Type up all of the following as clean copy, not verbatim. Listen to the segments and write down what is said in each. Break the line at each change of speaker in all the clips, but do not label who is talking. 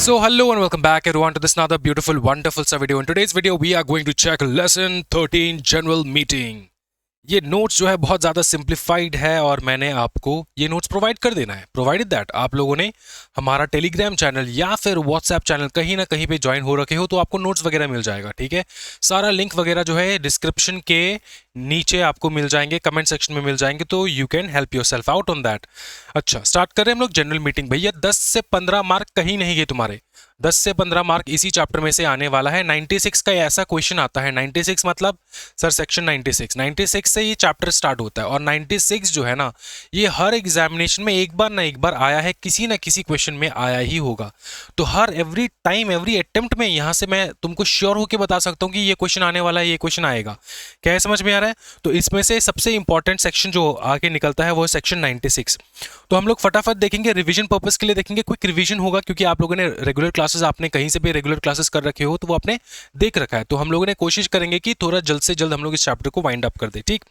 So hello and welcome back everyone to this another beautiful wonderful सा video. In today's video we are going to check lesson 13 general meeting. ये notes जो है बहुत ज़्यादा simplified है और मैंने आपको ये नोट्स प्रोवाइड कर देना है। प्रोवाइडेड दैट आप लोगों ने हमारा टेलीग्राम चैनल या फिर व्हाट्सएप चैनल कहीं ना कहीं पे ज्वाइन हो रखे हो तो आपको नोट्स वगैरह मिल जाएगा। ठीक है, सारा लिंक वगैरह जो है डिस्क्रिप्शन के नीचे आपको मिल जाएंगे, कमेंट सेक्शन में मिल जाएंगे, तो you can help your self out on that. अच्छा, स्टार्ट करें हम लोग जनरल मीटिंग। भैया 10 से 15 मार्क कहीं नहीं गए तुम्हारे, 10 से 15 मार्क इसी चैप्टर में से आने वाला है। 96 का ऐसा क्वेश्चन आता है, 96 मतलब सर सेक्शन 96 से ये चैप्टर स्टार्ट होता है और 96 जो है ना, ये हर एग्जामिनेशन में एक बार ना एक बार आया है, किसी ना किसी क्वेश्चन में आया ही होगा। तो हर एवरी टाइम एवरी अटेम्प्ट में यहाँ से मैं तुमको श्योर होकर बता सकता हूँ कि ये क्वेश्चन आने वाला है, ये क्वेश्चन आएगा। क्या है, समझ में आ रहा है? तो इसमें से सबसे इंपॉर्टेंट सेक्शन जो आगे निकलता है वो है सेक्शन 96। तो हम लोग फटाफट देखेंगे, रिवीजन पर्पस के लिए देखेंगे, क्विक रिवीजन होगा क्योंकि आप लोगों ने रेगुलर क्लासेस, आपने कहीं से भी रेगुलर क्लासेस कर रखे हो तो वो आपने देख रखा है। तो हम लोगों ने कोशिश करेंगे कि थोड़ा जल्द से जल्द हम लोग इस चैप्टर को वाइंड अप कर दे। ठीक,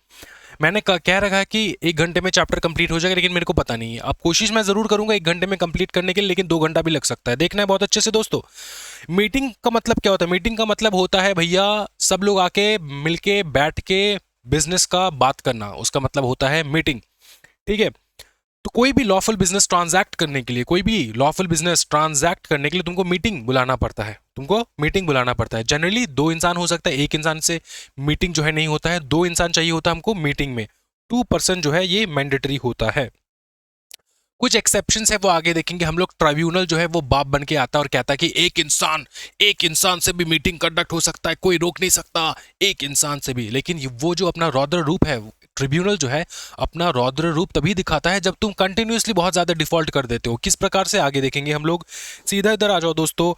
मैंने कह रखा है कि 1 घंटे में चैप्टर कंप्लीट हो जाएगा, लेकिन मेरे को पता नहीं है। अब कोशिश मैं जरूर करूंगा 1 घंटे में कंप्लीट करने के लिए, लेकिन 2 घंटा भी लग सकता है। देखना है बहुत अच्छे से दोस्तों। मीटिंग का मतलब क्या होता है? मीटिंग का मतलब होता है भैया सब लोग आके मिलके बैठ के बिजनेस का बात करना, उसका मतलब होता है मीटिंग। ठीक है, तो कोई भी लॉफुल बिजनेस ट्रांजैक्ट करने के लिए, कोई भी लॉफुल बिजनेस ट्रांजैक्ट करने के लिए तुमको मीटिंग बुलाना पड़ता है, तुमको मीटिंग बुलाना पड़ता है। जनरली 2 इंसान हो सकता है, एक इंसान से मीटिंग जो है नहीं होता है, 2 इंसान चाहिए होता है हमको मीटिंग में। 2 पर्सन जो है ये मैंडेटरी होता है। कुछ एक्सेप्शंस है वो आगे देखेंगे हम लोग। ट्राइब्यूनल जो है वो बाप बन के आता है और कहता है कि एक इंसान से भी मीटिंग कंडक्ट हो सकता है, कोई रोक नहीं सकता एक इंसान से भी। लेकिन वो जो अपना रौद्र रूप है, ट्रिब्यूनल जो है अपना रौद्र रूप तभी दिखाता है जब तुम कंटिन्यूसली बहुत ज्यादा डिफॉल्ट कर देते हो। किस प्रकार से आगे देखेंगे हम लोग। सीधा इधर आ जाओ दोस्तों।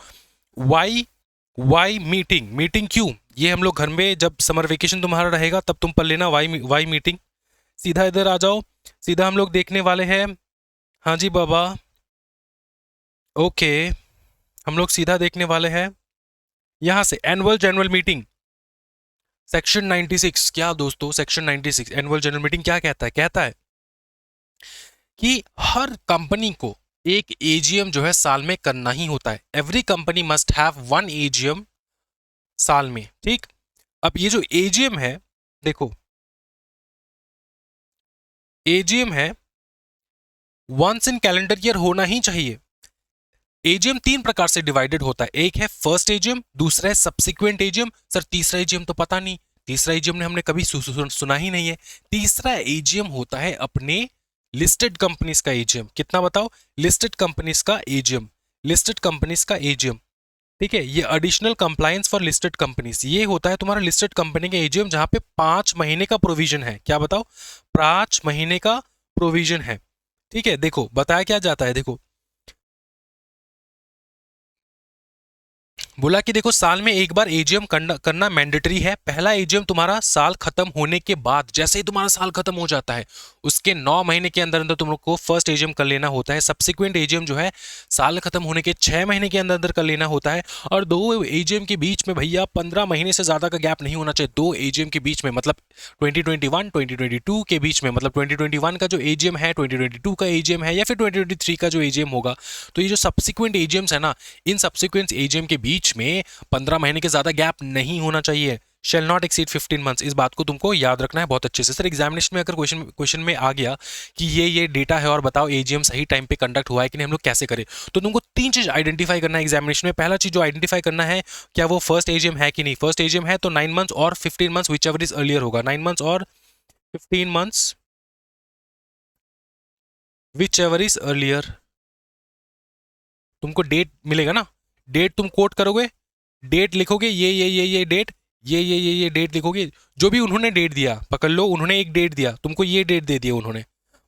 वाई मीटिंग क्यों? ये हम लोग घर में जब समर वेकेशन तुम्हारा रहेगा तब तुम पढ़ लेना वाई मीटिंग। सीधा इधर आ जाओ। सीधा हम लोग देखने वाले हैं, हाँ जी बाबा, ओके, हम लोग सीधा देखने वाले हैं यहां से एनुअल जनरल मीटिंग सेक्शन 96। क्या दोस्तों, सेक्शन 96 एनुअल जनरल मीटिंग क्या कहता है? कहता है कि हर कंपनी को एक एजीएम जो है साल में करना ही होता है। Every company must have 1 AGM साल में। ठीक, अब ये जो एजीएम है, देखो एजीएम है वंस इन कैलेंडर ईयर होना ही चाहिए। एजीएम 3 प्रकार से डिवाइडेड होता है। एक है फर्स्ट एजीएम, दूसरा है सब्सिक्वेंट एजीएम। सर तीसरा एजीएम तो पता नहीं, तीसरा एजीएम ने हमने कभी सुना ही नहीं है। तीसरा एजीएम होता है अपने लिस्टेड कंपनीज का एजीएम। कितना बताओ? लिस्टेड कंपनीज का एजीएम, लिस्टेड कंपनीज का एजीएम। ठीक है, ये additional compliance for listed companies, ये होता है तुम्हारा लिस्टेड कंपनी का एजीएम जहां पे 5 महीने का प्रोविजन है। क्या बताओ? 5 महीने का प्रोविजन है। ठीक है, देखो बताया क्या जाता है, देखो बोला कि देखो साल में एक बार एजीएम करना मैंडेटरी है। पहला एजीएम तुम्हारा साल खत्म होने के बाद, जैसे ही तुम्हारा साल खत्म हो जाता है उसके 9 महीने के अंदर अंदर तुम लोग को फर्स्ट एजीएम कर लेना होता है। सब्सिक्वेंट एजीएम जो है साल खत्म होने के 6 महीने के अंदर अंदर कर लेना होता है। और 2 एजीएम के बीच में भैया 15 महीने से ज्यादा का गैप नहीं होना चाहिए। 2 एजीएम के बीच में मतलब 2021 2022 के बीच में, मतलब 2021 का जो एजीएम है, 2022 का एजीएम है, या फिर 2023 का जो एजीएम होगा। तो ये जो सब्सिक्वेंट एजीएम्स है ना, इन सब्सिक्वेंट एजीएम के बीच में 15 महीने के ज्यादा गैप नहीं होना चाहिए। Shall not exceed 15 months. इस बात को तुमको याद रखना है बहुत अच्छे से। सर एग्जामिनेशन में अगर क्वेश्चन में आ गया कि ये डेटा है और बताओ एजीएम सही टाइम पे कंडक्ट हुआ है कि नहीं, हम लोग कैसे करें, तो तुमको 3 चीज आइडेंटिफाई करना है एग्जामिनेशन में। पहला चीज जो आइडेंटिफाई करना है, क्या वो फर्स्ट एजीएम है कि नहीं। फर्स्ट एजीएम है तो 9 मंथ्स और 15 months which ever is earlier होगा। 9 मंथ्स और 15 months which ever is earlier. तुमको डेट मिलेगा ना, डेट तुम कोट करोगे, डेट लिखोगे, ये डेट, ये डेट लिखोगे। जो भी उन्होंने डेट दिया, पकड़ लो उन्होंने एक डेट दिया तुमको, ये डेट दे दिया उन्होंने,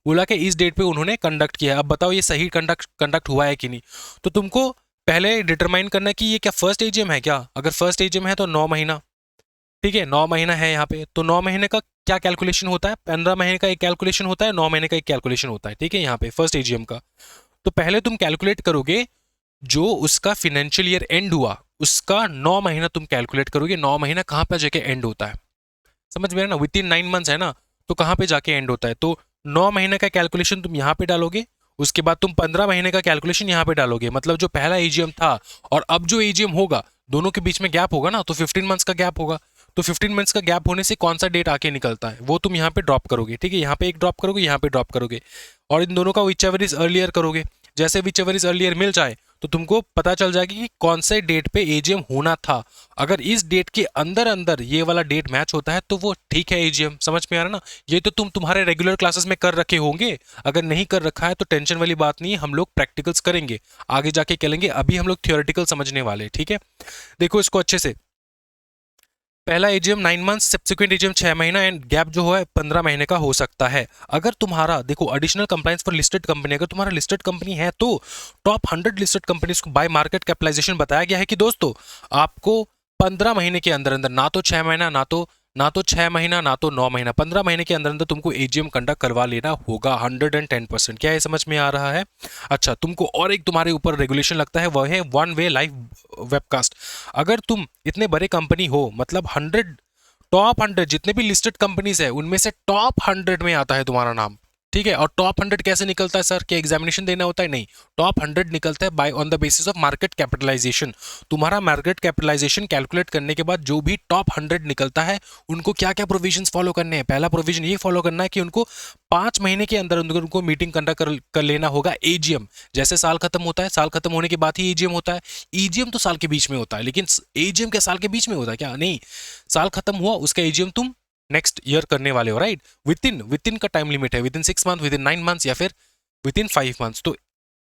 बोला कि इस डेट पे उन्होंने कंडक्ट किया है। अब बताओ ये सही कंडक्ट हुआ है कि नहीं। तो तुमको पहले डिटरमाइन करना है कि ये क्या फर्स्ट एजीएम है क्या। अगर फर्स्ट एजीएम है तो 9 महीना, ठीक है 9 महीना है यहाँ पे, तो 9 महीने का क्या कैलकुलेशन होता है? 15 महीने का एक कैलकुलेशन होता है, 9 महीने का एक कैलकुलेशन होता है। ठीक है, यहाँ पे फर्स्ट एजीएम का। तो पहले तुम कैलकुलेट करोगे जो उसका फाइनेंशियल ईयर एंड हुआ उसका 9 महीना तुम कैलकुलेट करोगे। 9 महीना कहाँ पे जाके एंड होता है, समझ में ना, विद इन 9 मंथ्स है ना, तो कहाँ पे जाके एंड होता है। तो 9 महीने का कैलकुलेशन तुम यहाँ पे डालोगे, उसके बाद तुम 15 महीने का कैलकुलेशन यहाँ पे डालोगे, मतलब जो पहला एजीएम था और अब जो एजीएम होगा दोनों के बीच में गैप होगा ना, तो 15 मंथ्स का गैप होगा। तो 15 मंथ्स का गैप होने से कौन सा डेट आके निकलता है वो तुम यहाँ पे ड्रॉप करोगे, ठीक है, यहाँ पे एक ड्रॉप करोगे, यहाँ पे ड्रॉप करोगे, और इन दोनों का विच एवर इज अर्लियर करोगे। जैसे विच एवर इज अर्लियर मिल जाए तो तुमको पता चल जाएगा कि कौन से डेट पे एजीएम होना था। अगर इस डेट के अंदर अंदर ये वाला डेट मैच होता है तो वो ठीक है एजीएम। समझ में आ रहा ना? ये तो तुम तुम्हारे रेगुलर क्लासेस में कर रखे होंगे, अगर नहीं कर रखा है तो टेंशन वाली बात नहीं है, हम लोग प्रैक्टिकल्स करेंगे आगे जाके करेंगे, अभी हम लोग थियोरेटिकल समझने वाले, ठीक है। देखो इसको अच्छे से, पहला एजीएम 9 मंथ्स, सब्सिक्वेंट एजीएम 6 महीना एंड गैप जो है 15 महीने का हो सकता है। अगर तुम्हारा देखो additional compliance for listed company, अगर तुम्हारा लिस्टेड कंपनी है तो टॉप 100 लिस्टेड कंपनीज को बाय मार्केट कैपिटलाइजेशन बताया गया है कि दोस्तों आपको 15 महीने के अंदर अंदर, ना तो 6 महीना, ना तो 6 महीना, ना तो 9 महीना, 15 महीने के अंदर अंदर तुमको एजीएम कंडक्ट करवा लेना होगा 110%। क्या ये समझ में आ रहा है? अच्छा, तुमको और एक तुम्हारे ऊपर रेगुलेशन लगता है, वह है वन वे लाइव वेबकास्ट। अगर तुम इतने बड़े कंपनी हो, मतलब 100 टॉप 100 जितने भी लिस्टेड कंपनीज है उनमें से टॉप 100 में आता है तुम्हारा नाम, ठीक है। और टॉप 100 कैसे निकलता है सर? क्या एग्जामिनेशन देना होता है? नहीं, टॉप 100 निकलता है by on the basis of market capitalization. तुम्हारा मार्केट कैपिटलाइजेशन कैलकुलेट करने के बाद जो भी टॉप 100 निकलता है उनको क्या क्या प्रोविजंस फॉलो करने हैं? पहला प्रोविजन ये फॉलो करना है कि उनको 5 महीने के अंदर उनको मीटिंग कंडक्ट कर लेना होगा एजीएम। जैसे साल खत्म होता है, साल खत्म होने के बाद ही एजीएम होता है। ईजीएम तो साल के बीच में होता है, लेकिन एजीएम क्या साल के बीच में होता है क्या? नहीं, साल खत्म हुआ उसका एजीएम तुम नेक्स्ट ईयर करने वाले हो, राइट। विद इन का टाइम लिमिट है, with in 6 month, with in 9 months या फिर विद इन 5 मंथ्स। तो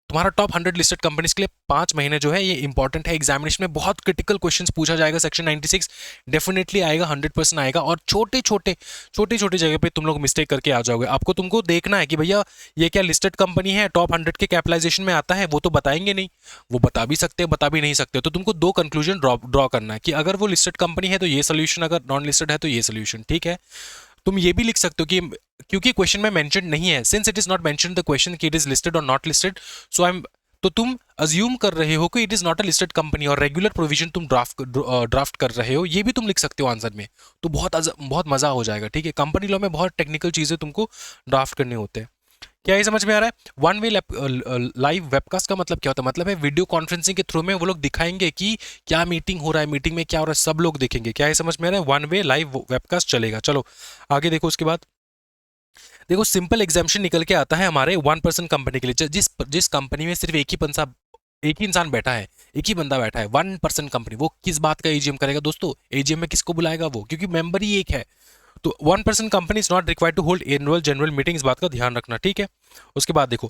तुम्हारा टॉप 100 लिस्टेड कंपनीज के लिए 5 महीने जो है ये इंपॉर्टेंट है। एग्जामिनेशन में बहुत क्रिटिकल क्वेश्चंस पूछा जाएगा, सेक्शन 96 डेफिनेटली आएगा, 100% आएगा। और छोटे छोटे जगह पे तुम लोग मिस्टेक करके आ जाओगे। आपको तुमको देखना है कि भैया ये क्या लिस्टेड कंपनी है, टॉप 100 के कैपिटलाइजेशन में आता है? वो तो बताएंगे नहीं, वो बता भी सकते हैं, बता भी नहीं सकते। तो तुमको दो कंक्लूजन ड्रॉ करना है कि अगर वो लिस्टेड कंपनी है तो ये सोल्यूशन, अगर नॉन लिस्टेड है तो ये सोल्यूशन, ठीक है। तुम ये भी लिख सकते हो कि क्योंकि क्वेश्चन में मेंशन नहीं है, since it is not mention the question कि इट इज लिस्टेड और not listed, so I am, तो तुम अज्यूम कर रहे हो कि it is not a listed company और रेगुलर प्रोविजन तुम ड्राफ्ट कर रहे हो, ये भी तुम लिख सकते हो आंसर में। तो बहुत मजा हो जाएगा, ठीक है। कंपनी लॉ में बहुत टेक्निकल चीजें तुमको ड्राफ्ट करने होते हैं। क्या ये समझ में आ रहा है? वन वे लाइव वेबकास्ट का मतलब क्या होता है? मतलब है वीडियो कॉन्फ्रेंसिंग के थ्रू में वो लोग दिखाएंगे कि क्या मीटिंग हो रहा है, मीटिंग में क्या हो रहा है, सब लोग देखेंगे। क्या ये समझ में आ रहा है? वन वे लाइव वेबकास्ट चलेगा। चलो आगे देखो। उसके बाद देखो सिंपल एग्जाम्पशन निकल के आता है हमारे 1% कंपनी के लिए। जिस कंपनी में सिर्फ एक ही इंसान बैठा है, एक ही बंदा बैठा है, 1% कंपनी, वो किस बात का एजीएम करेगा दोस्तों? एजीएम में किसको बुलाएगा वो? क्योंकि मेंबर ही एक है। तो 1% company is not required to hold annual general meeting, इस बात का ध्यान रखना, ठीक है। उसके बाद देखो,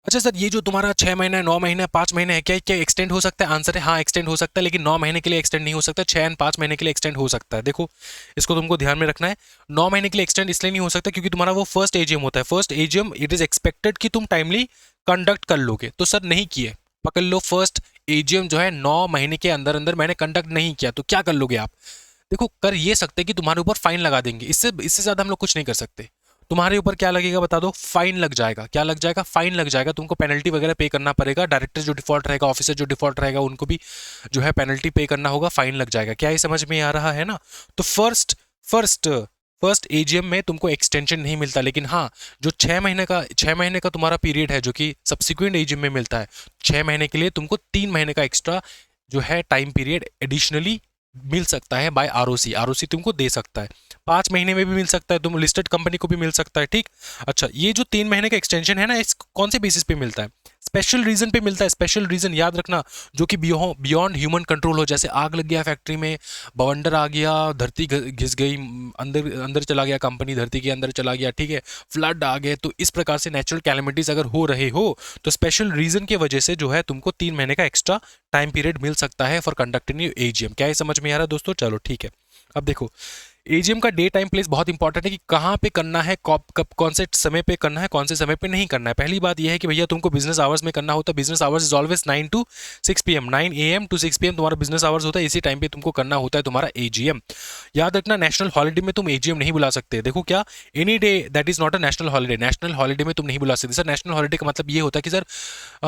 अच्छा सर ये जो तुम्हारा 6 महीना है, 9 महीना है, 5 महीने है, क्या क्या एक्सटेंड हो सकता है? आंसर है हाँ, एक्सटेंड हो सकता है, लेकिन 9 महीने के लिए एक्सटेंड नहीं हो सकता, 6 एंड 5 महीने के लिए एक्सटेंड हो सकता है। देखो इसको तुमको ध्यान में रखना है। 9 महीने के लिए एक्सटेंड इसलिए नहीं हो सकता क्योंकि तुम्हारा वो फर्स्ट एजीएम होता है। First AGM it is expected कि तुम टाइमली कंडक्ट कर लोगे, तो सर नहीं किए, पकड़ लो, फर्स्ट एजीएम जो है 9 महीने के अंदर अंदर मैंने कंडक्ट नहीं किया, तो क्या कर लोगे आप? देखो कर ये सकते कि तुम्हारे ऊपर फाइन लगा देंगे, इससे ज्यादा हम लोग कुछ नहीं कर सकते। तुम्हारे ऊपर क्या लगेगा बता दो? फाइन लग जाएगा। क्या लग जाएगा? फाइन लग जाएगा। तुमको पेनल्टी वगैरह पे करना पड़ेगा। डायरेक्टर जो डिफॉल्ट रहेगा, ऑफिसर जो डिफॉल्ट रहेगा, उनको भी जो है पेनल्टी पे करना होगा, फाइन लग जाएगा। क्या ये समझ में आ रहा है ना? तो फर्स्ट एजीएम में तुमको एक्सटेंशन नहीं मिलता, लेकिन हाँ जो 6 महीने का तुम्हारा पीरियड है जो कि सब्सिक्वेंट एजीएम में मिलता है, 6 महीने के लिए तुमको 3 महीने का एक्स्ट्रा जो है टाइम पीरियड एडिशनली मिल सकता है बाय आरओसी तुमको दे सकता है। 5 महीने में भी मिल सकता है, तुम लिस्टेड कंपनी को भी मिल सकता है, ठीक। अच्छा ये जो 3 महीने का एक्सटेंशन है ना, इस कौन से बेसिस पे मिलता है? स्पेशल रीजन पे मिलता है। स्पेशल रीजन याद रखना, जो कि बियॉन्ड ह्यूमन कंट्रोल हो। जैसे आग लग गया फैक्ट्री में, बवंडर आ गया, धरती घिस गई, अंदर अंदर चला गया, कंपनी धरती के अंदर चला गया, ठीक है, फ्लड आ गए, तो इस प्रकार से नेचुरल कैलेमिटीज अगर हो रहे हो तो स्पेशल रीजन की वजह से जो है तुमको 3 महीने का एक्स्ट्रा टाइम पीरियड मिल सकता है फॉर कंडक्टिंग एजीएम। क्या ये समझ में आ रहा है दोस्तों? चलो ठीक है। अब देखो एजीएम का डे टाइम प्लेस बहुत इंपॉर्टेंट है कि कहाँ पे करना है, कब कौन से समय पे करना है, कौन से समय पे नहीं करना है। पहली बात यह है कि भैया तुमको बिजनेस आवर्स में करना होता है। Business hours is always 9 to 6 PM, 9 AM to 6 PM तुम्हारा बिजनेस आवर्स होता है। इसी टाइम पे तुमको करना होता है तुम्हारा एजीएम। याद रखना नेशनल हॉलीडे में तुम एजीएम नहीं बुला सकते। देखो क्या, any day that is not a national holiday, national holiday में तुम नहीं बुला सकते। सर नेशनल हॉलीडे का मतलब ये होता है कि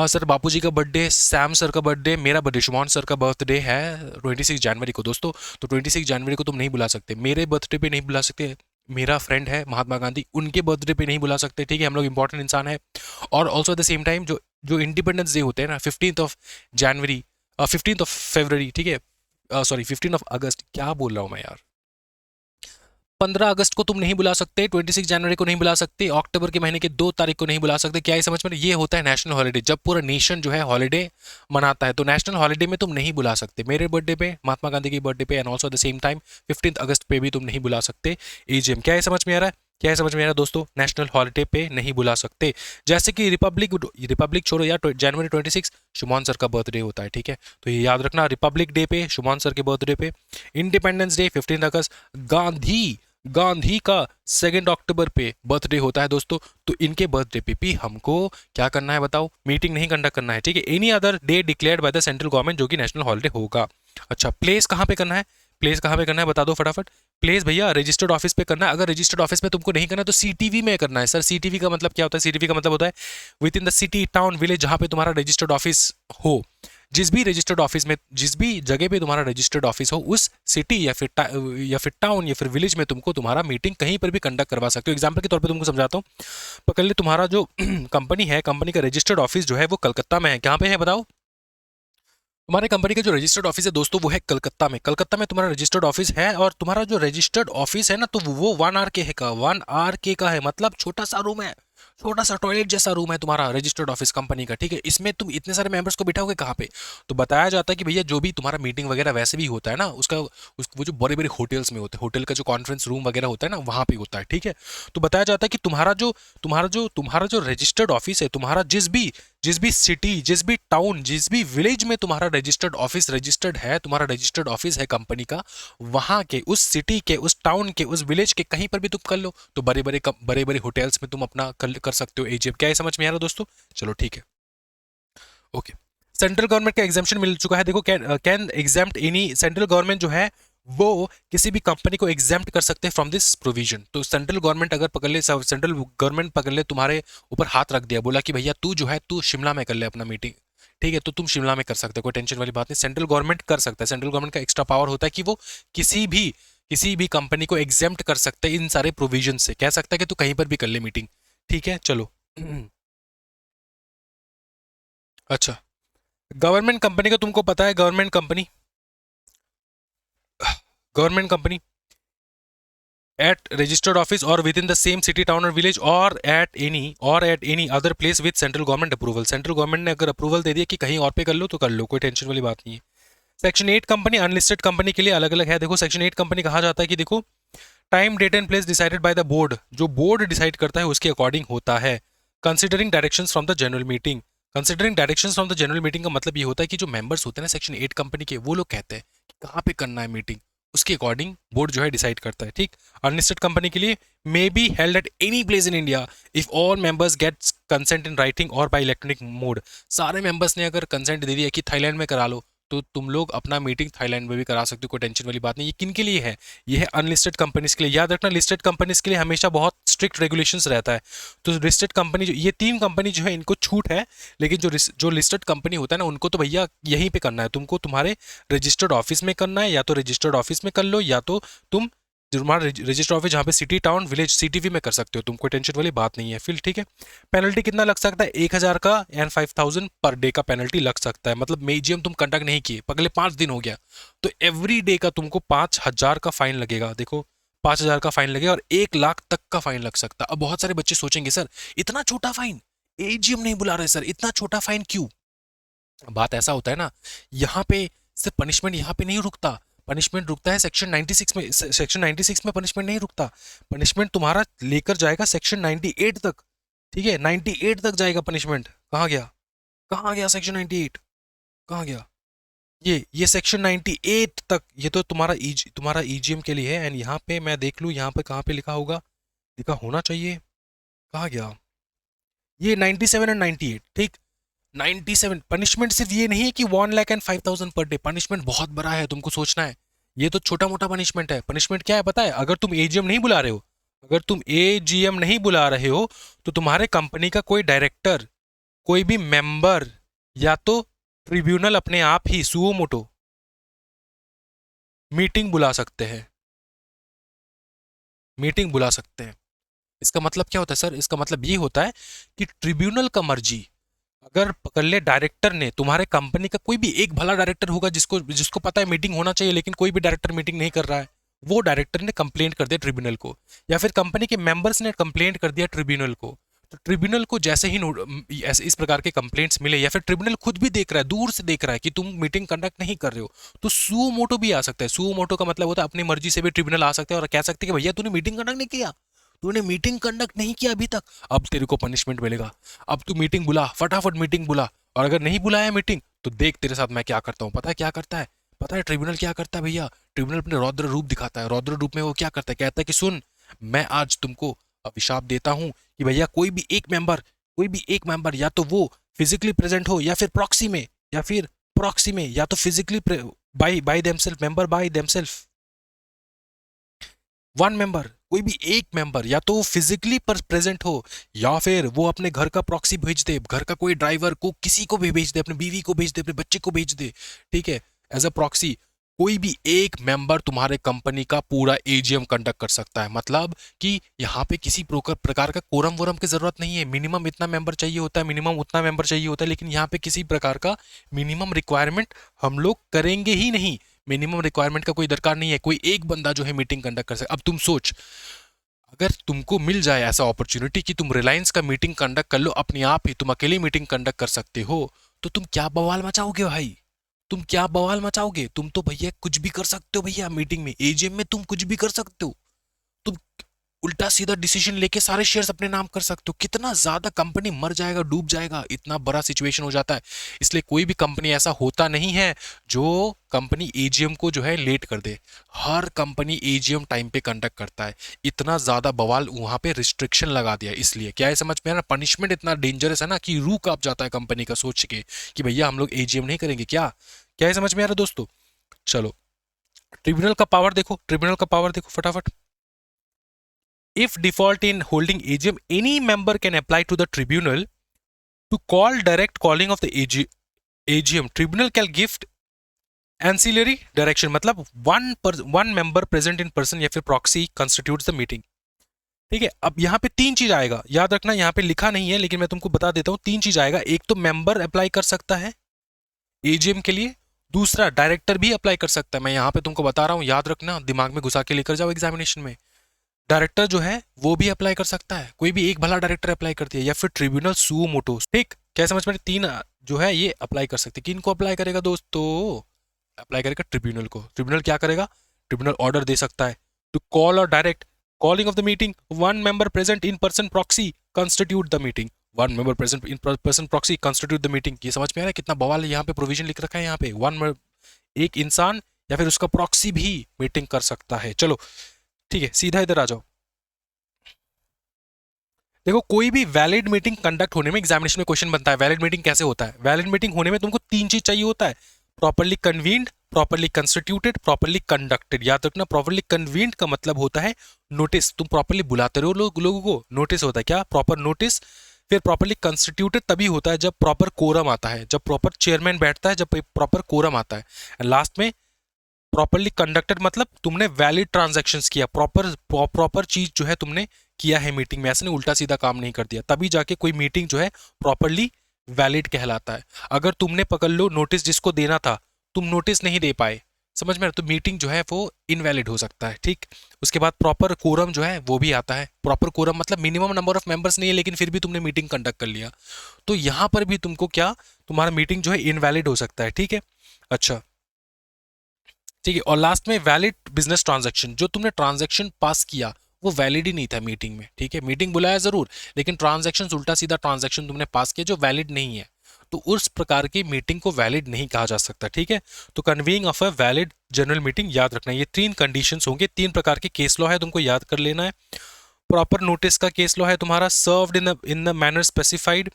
सर बापू जी का बर्थडे, सैम सर का बर्थडे, मेरा बर्थडे, शुमान सर का बर्थडे है 26 जनवरी को दोस्तों, तो 26 जनवरी को तुम नहीं बुला सकते। मेरे बर्थडे पे नहीं बुला सकते, मेरा फ्रेंड है महात्मा गांधी, उनके बर्थडे पे नहीं बुला सकते, ठीक है, हम लोग इंपॉर्टेंट इंसान है। और also eight the same time जो जो इंडिपेंडेंस डे होते हैं ना, 15 जनवरी, 15 फरवरी, ठीक है, सॉरी 15 अगस्त, क्या बोल रहा हूँ मैं यार, 15 अगस्त को तुम नहीं बुला सकते, 26 जनवरी को नहीं बुला सकते, अक्टूबर के महीने के 2 तारीख को नहीं बुला सकते। क्या ये समझ में? ये होता है नेशनल हॉलीडे, जब पूरा नेशन जो है हॉलीडे मनाता है, तो नेशनल हॉलीडे में तुम नहीं बुला सकते। मेरे बर्थडे पे, महात्मा गांधी की बर्थडे पे, and also eight the same time 15 अगस्त पे भी तुम नहीं बुला सकते एजीएम। क्या ये समझ में आ रहा है? क्या ये समझ में आ रहा है दोस्तों? नेशनल हॉलीडे पे नहीं बुला सकते। जैसे कि रिपब्लिक रिपब्लिक छोड़ो यार, January 26 शुमान सर का बर्थडे होता है, ठीक है, तो ये याद रखना, रिपब्लिक डे पे, शुमान सर के बर्थडे पे, इंडिपेंडेंस डे 15 अगस्त, गांधी गांधी का 2 अक्टूबर पे बर्थडे होता है दोस्तों। तो इनके बर्थडे पे भी हमको क्या करना है बताओ? मीटिंग नहीं कंडक्ट करना है, ठीक है। Any other day declared by the central government जो कि नेशनल हॉलीडे होगा। अच्छा, प्लेस कहाँ पे करना है? प्लेस कहाँ पे करना है बता दो फटाफट। प्लेस भैया रजिस्टर्ड ऑफिस पे करना है। अगर रजिस्टर्ड ऑफिस में तुमको नहीं करना तो सीटीवी में करना है। सर सीटीवी का मतलब क्या होता है? सीटीवी का मतलब होता है with in the city, town, village, जहाँ पे तुम्हारा रजिस्टर्ड ऑफिस हो। जिस भी रजिस्टर्ड ऑफिस में, जिस भी जगह पे तुम्हारा रजिस्टर्ड ऑफिस हो, उस सिटी या फिर टाउन या फिर विलेज में तुमको तुम्हारा मीटिंग कहीं पर भी कंडक्ट करवा सकते हो। एग्जांपल के तौर पे तुमको समझाता हूँ। पकड़ ले, तुम्हारा जो कंपनी है, कंपनी का रजिस्टर्ड ऑफिस जो है वो कलकत्ता में है। कहाँ पे है बताओ? तुम्हारे कंपनी का जो रजिस्टर्ड ऑफिस है दोस्तों वो है कलकत्ता में। कलकत्ता में तुम्हारा रजिस्टर्ड ऑफिस है, और तुम्हारा जो रजिस्टर्ड ऑफिस है ना, तो वो 1 RK है का, 1 RK का है, मतलब छोटा सा रूम है, छोटा सा टॉयलेट जैसा रूम है तुम्हारा रजिस्टर्ड ऑफिस कंपनी का, ठीक है। इसमें तुम इतने सारे मेंबर्स को बिठाओगे कहाँ पे? तो बताया जाता है कि भैया जो भी तुम्हारा मीटिंग वगैरह वैसे भी होता है ना, वो जो बड़े बड़े होटल्स में होते हैं, होटल का जो कॉन्फ्रेंस रूम वगैरह होता है ना, वहाँ पे होता है, ठीक है। तो बताया जाता है कि तुम्हारा जो रजिस्टर्ड ऑफिस है, तुम्हारा जिस भी सिटी, जिस भी टाउन, जिस भी विलेज में तुम्हारा रजिस्टर्ड ऑफिस रजिस्टर्ड है, तुम्हारा रजिस्टर्ड ऑफिस है कंपनी का, वहां के, उस सिटी के, उस टाउन के, उस विलेज के कहीं पर भी तुम कर लो, तो बड़े बड़े होटल्स में तुम अपना कर सकते हो एजीएम। क्या ये समझ में आ रहा है दोस्तों? चलो ठीक है, ओके। सेंट्रल गवर्नमेंट का एग्जाम्पशन मिल चुका है। देखो, can exempt any, central government जो है वो किसी भी कंपनी को एग्जाम्प्ट कर सकते हैं फ्रॉम दिस प्रोविजन। तो सेंट्रल गवर्नमेंट अगर पकड़ ले, सेंट्रल गवर्नमेंट पकड़ ले, तुम्हारे ऊपर हाथ रख दिया, बोला कि भैया तू जो है तू शिमला में कर ले अपना मीटिंग, ठीक है, तो तुम शिमला में कर सकते हो, कोई टेंशन वाली बात नहीं। सेंट्रल गवर्नमेंट कर सकता है। सेंट्रल गवर्नमेंट का एक्स्ट्रा पावर होता है कि वो किसी भी कंपनी को एग्जाम्प्ट कर सकते हैं इन सारे प्रोविजन से। कह सकता है कि तू कहीं पर भी कर ले मीटिंग, ठीक है। चलो अच्छा, गवर्नमेंट कंपनी का तुमको पता है, government company at registered office or within the same city, town or village, or at any other place with central government approval। Central government ने अगर अप्रूवल दे दिया कि कहीं और पे कर लो तो कर लो, कोई टेंशन वाली बात नहीं है। सेक्शन 8 कंपनी अनलिस्टेड कंपनी के लिए अलग अलग है। देखो सेक्शन 8 कंपनी कहा जाता है कि देखो, time, date and place decided by the board, जो बोर्ड डिसाइड करता है उसके अकॉर्डिंग होता है। Considering directions from the general meeting, considering directions from the general meeting का मतलब ये होता है कि जो मेंबर्स होते हैं ना सेक्शन 8 कंपनी के, वो लोग कहते हैं कि कहाँ पे करना है मीटिंग, उसके अकॉर्डिंग बोर्ड जो है डिसाइड करता है, ठीक। अनलिस्टेड कंपनी के लिए may be held at any place in India if all members gets consent in writing और बाय इलेक्ट्रॉनिक मोड। सारे मेंबर्स ने अगर कंसेंट दे दिया कि थाईलैंड में करा लो, तो तुम लोग अपना मीटिंग थाईलैंड में भी करा सकते हो, कोई टेंशन वाली बात नहीं। ये किन के लिए है? ये है अनलिस्टेड कंपनीज के लिए। याद रखना, लिस्टेड कंपनीज के लिए हमेशा बहुत स्ट्रिक्ट रेगुलेशंस रहता है। तो लिस्टेड कंपनी जो, ये 3 कंपनी जो है इनको छूट है, लेकिन जो लिस्टेड कंपनी होता है ना, उनको तो भैया यहीं पे करना है तुमको, तुम्हारे रजिस्टर्ड ऑफिस में करना है, या तो रजिस्टर्ड ऑफिस में कर लो, या तो तुम तुम्हारा रजिस्टर्ड ऑफिस जहाँ पे सिटी, टाउन, विलेज, सीटीवी में कर सकते हो तुम, कोई टेंशन वाली बात नहीं है फिर, ठीक है। पेनल्टी कितना लग सकता है? 1,000 का एंड 5,000 पर डे का पेनल्टी लग सकता है। मतलब मेजियम तुम कंडक्ट नहीं किए, अगले 5 दिन हो गया, तो एवरी डे का तुमको 5,000 का फाइन लगेगा। देखो 5,000 का फाइन लगेगा, और 1 लाख तक का फाइन लग सकता है। अब बहुत सारे बच्चे सोचेंगे सर इतना छोटा फाइन, एजीएम नहीं बुला रहे सर, इतना छोटा फाइन क्यों? बात ऐसा होता है ना, यहाँ पे सिर्फ पनिशमेंट यहाँ पे नहीं रुकता, पनिशमेंट रुकता है सेक्शन 96 में। सेक्शन 96 में पनिशमेंट नहीं रुकता, पनिशमेंट तुम्हारा लेकर जाएगा सेक्शन 98 तक, ठीक है। 98 तक जाएगा पनिशमेंट। कहाँ गया, कहाँ गया सेक्शन 98, कहाँ गया? ये सेक्शन 98 तक, ये तो तुम्हारा ईजीएम के लिए है। एंड यहाँ पे मैं देख लूँ, यहाँ पे कहाँ पे लिखा होगा, लिखा होना चाहिए, कहाँ गया? ये 97 एंड 98, ठीक। 97 पनिशमेंट सिर्फ ये नहीं है कि 1,05,000 पर डे, पनिशमेंट बहुत बड़ा है, तुमको सोचना है। ये तो छोटा मोटा पनिशमेंट है। पनिशमेंट क्या है पता है? अगर तुम एजीएम नहीं बुला रहे हो, अगर तुम एजीएम नहीं बुला रहे हो, तो तुम्हारे कंपनी का कोई डायरेक्टर, कोई भी मेंबर, या तो ट्रिब्यूनल अपने आप ही सुओ मोटो मीटिंग बुला सकते हैं। मीटिंग बुला सकते हैं। इसका मतलब क्या होता है सर? इसका मतलब ये होता है कि ट्रिब्यूनल का मर्जी अगर पकड़ ले डायरेक्टर ने, तुम्हारे कंपनी का कोई भी एक भला डायरेक्टर होगा जिसको जिसको पता है मीटिंग होना चाहिए, लेकिन कोई भी डायरेक्टर मीटिंग नहीं कर रहा है, वो डायरेक्टर ने कंप्लेंट कर दिया ट्रिब्यूनल को, या फिर कंपनी के मेंबर्स ने कंप्लेंट कर दिया ट्रिब्यूनल को। तो ट्रिब्यूनल को जैसे ही ऐसे इस प्रकार के कंप्लेंट्स मिले, या फिर ट्रिब्यूनल खुद भी देख रहा है, दूर से देख रहा है कि तुम मीटिंग कंडक्ट नहीं कर रहे हो, तो सुओ मोटो भी आ सकता है। सुओ मोटो का मतलब होता है अपनी मर्जी से भी ट्रिब्यूनल आ सकते हैं और कह सकते हैं कि भैया तूने मीटिंग कंडक्ट नहीं किया, तूने मीटिंग कंडक्ट नहीं किया अभी तक, अब तेरे को पनिशमेंट मिलेगा, अब तू मीटिंग बुला, फटाफट मीटिंग बुला, और अगर नहीं बुलाया मीटिंग तो देख तेरे साथ मैं क्या करता हूँ। पता है क्या करता है? पता है ट्रिब्यूनल क्या करता है भैया? ट्रिब्यूनल अपने रौद्र रूप दिखाता है। रौद्र रूप में वो क्या करता है? कहता है कि सुन, मैं आज तुमको अभिशाप देता हूँ कि भैया कोई भी एक मेंबर या तो वो फिजिकली प्रेजेंट हो, या फिर प्रॉक्सी में, या फिर प्रॉक्सी में, या तो physically by by themselves, member by themselves, one member, कोई भी एक मेंबर या तो फिजिकली प्रेजेंट हो, या फिर वो अपने घर का प्रॉक्सी भेज दे, घर का कोई ड्राइवर को, किसी को भी भेज दे, अपनी बीवी को भेज दे, अपने बच्चे को भेज दे, ठीक है, एज अ प्रॉक्सी। कोई भी एक मेंबर तुम्हारे कंपनी का पूरा एजीएम कंडक्ट कर सकता है। मतलब कि यहाँ पे किसी प्रकार का कोरम वोरम की जरूरत नहीं है। मिनिमम इतना मेंबर चाहिए होता है, मिनिमम उतना मेंबर चाहिए होता है, लेकिन यहाँ पे किसी प्रकार का मिनिमम रिक्वायरमेंट हम लोग करेंगे ही नहीं। मिनिमम रिक्वायरमेंट का कोई दरकार नहीं है। कोई एक बंदा जो है मीटिंग कंडक्ट कर सकता। अब तुम सोच, अगर तुमको मिल जाए ऐसा अपॉर्चुनिटी कि तुम रिलायंस का मीटिंग कंडक्ट कर लो अपने आप ही, तुम अकेले मीटिंग कंडक्ट कर सकते हो, तो तुम क्या बवाल मचाओगे भाई? तुम क्या बवाल मचाओगे? तुम तो भैया कुछ भी कर सकते हो भैया, मीटिंग में, एजीएम में तुम कुछ भी कर सकते हो। तुम उल्टा सीधा डिसीजन लेके सारे शेयर्स अपने नाम कर सकते हो। कितना ज्यादा कंपनी मर जाएगा, डूब जाएगा, इतना बड़ा सिचुएशन हो जाता है। इसलिए कोई भी कंपनी ऐसा होता नहीं है जो कंपनी एजीएम को जो है लेट कर दे। हर कंपनी एजीएम टाइम पे कंडक्ट करता है। इतना ज्यादा बवाल वहां पे रिस्ट्रिक्शन लगा दिया। इसलिए क्या है समझ में आ रहा? पनिशमेंट इतना डेंजरस है ना कि रूह कांप जाता है कंपनी का सोच के कि भैया हम लोग एजीएम नहीं करेंगे। क्या क्या है समझ में आ रहा दोस्तों? चलो, ट्रिब्यूनल का पावर देखो, ट्रिब्यूनल का पावर देखो फटाफट। If default in holding AGM, any member can apply to the tribunal to call direct calling of the AGM. Tribunal can give ancillary direction. मतलब one member present in person या फिर proxy constitutes the meeting. ठीक है, अब यहाँ पे तीन चीज आएगा, याद रखना, यहाँ पे लिखा नहीं है लेकिन मैं तुमको बता देता हूँ। तीन चीज आएगा। एक तो मेंबर अप्लाई कर सकता है एजीएम के लिए, दूसरा डायरेक्टर भी अप्लाई कर सकता है। मैं यहाँ पे तुमको बता रहा हूँ, याद रखना, दिमाग में घुसा के लेकर जाओ एग्जामिनेशन में। डायरेक्टर जो है वो भी अप्लाई कर सकता है, कोई भी एक भला डायरेक्टर अप्लाई कर दिया, या फिर ट्रिब्यूनल सुओ मोटो। ठीक, क्या समझ में? तीन जो है ये अप्लाई कर सकते। किन को अप्लाई करेगा दोस्तों? अप्लाई करेगा ट्रिब्यूनल को। ट्रिब्यूनल क्या करेगा? ट्रिब्यूनल ऑर्डर दे सकता है टू कॉल और direct calling of the meeting, one member present in person proxy constitute the meeting, one member present in person proxy constitute the meeting. ये समझ में आ रहा है कितना बवाल है? यहाँ पे प्रोविजन लिख रखा है, यहाँ पे एक इंसान या फिर उसका प्रॉक्सी भी मीटिंग कर सकता है। चलो ठीक है, सीधा इधर आ जाओ। देखो, कोई भी वैलिड मीटिंग कंडक्ट होने में एग्जामिनेशन में क्वेश्चन बनता है, वैलिड मीटिंग कैसे होता है? वैलिड मीटिंग होने में तुमको तीन चीज चाहिए होता है, properly convened, properly constituted, properly conducted. याद रखना, प्रॉपर्ली कन्वीन्ड का मतलब होता है नोटिस, तुम प्रॉपर्ली बुलाते रहो लोगों को, नोटिस होता है क्या? Proper notice. फिर प्रॉपर्ली कंस्टिट्यूटेड तभी होता है जब प्रॉपर कोरम आता है, जब प्रॉपर चेयरमैन बैठता है, जब प्रॉपर कोरम आता है। लास्ट में प्रॉपरली कंडक्टेड मतलब तुमने वैलिड ट्रांजैक्शंस किया, प्रॉपर चीज जो है तुमने किया है मीटिंग में, ऐसे नहीं उल्टा सीधा काम नहीं कर दिया, तभी जाके कोई मीटिंग जो है प्रॉपरली वैलिड कहलाता है। अगर तुमने पकड़ लो नोटिस जिसको देना था तुम नोटिस नहीं दे पाए, समझ में, तो मीटिंग जो है वो इनवैलिड हो सकता है। ठीक, उसके बाद प्रॉपर कोरम जो है वो भी आता है। प्रॉपर कोरम मतलब मिनिमम नंबर ऑफ मेंबर्स नहीं है लेकिन फिर भी तुमने मीटिंग कंडक्ट कर लिया, तो यहां पर भी तुमको क्या, तुम्हारा मीटिंग जो है इनवैलिड हो सकता है। ठीक है, अच्छा ठीक है। और लास्ट में वैलिड बिजनेस ट्रांजैक्शन, जो तुमने ट्रांजैक्शन पास किया वो वैलिड ही नहीं था मीटिंग में। ठीक है, मीटिंग बुलाया जरूर लेकिन ट्रांजैक्शन, उल्टा सीधा ट्रांजैक्शन तुमने पास किया जो वैलिड नहीं है, तो उस प्रकार की मीटिंग को वैलिड नहीं कहा जा सकता। ठीक है, तो convening of a valid general meeting, याद रखना ये तीन कंडीशंस होंगे, तीन प्रकार के केस लॉ है, तुमको याद कर लेना है। प्रॉपर नोटिस का केस लॉ है तुम्हारा, served in the manner specified,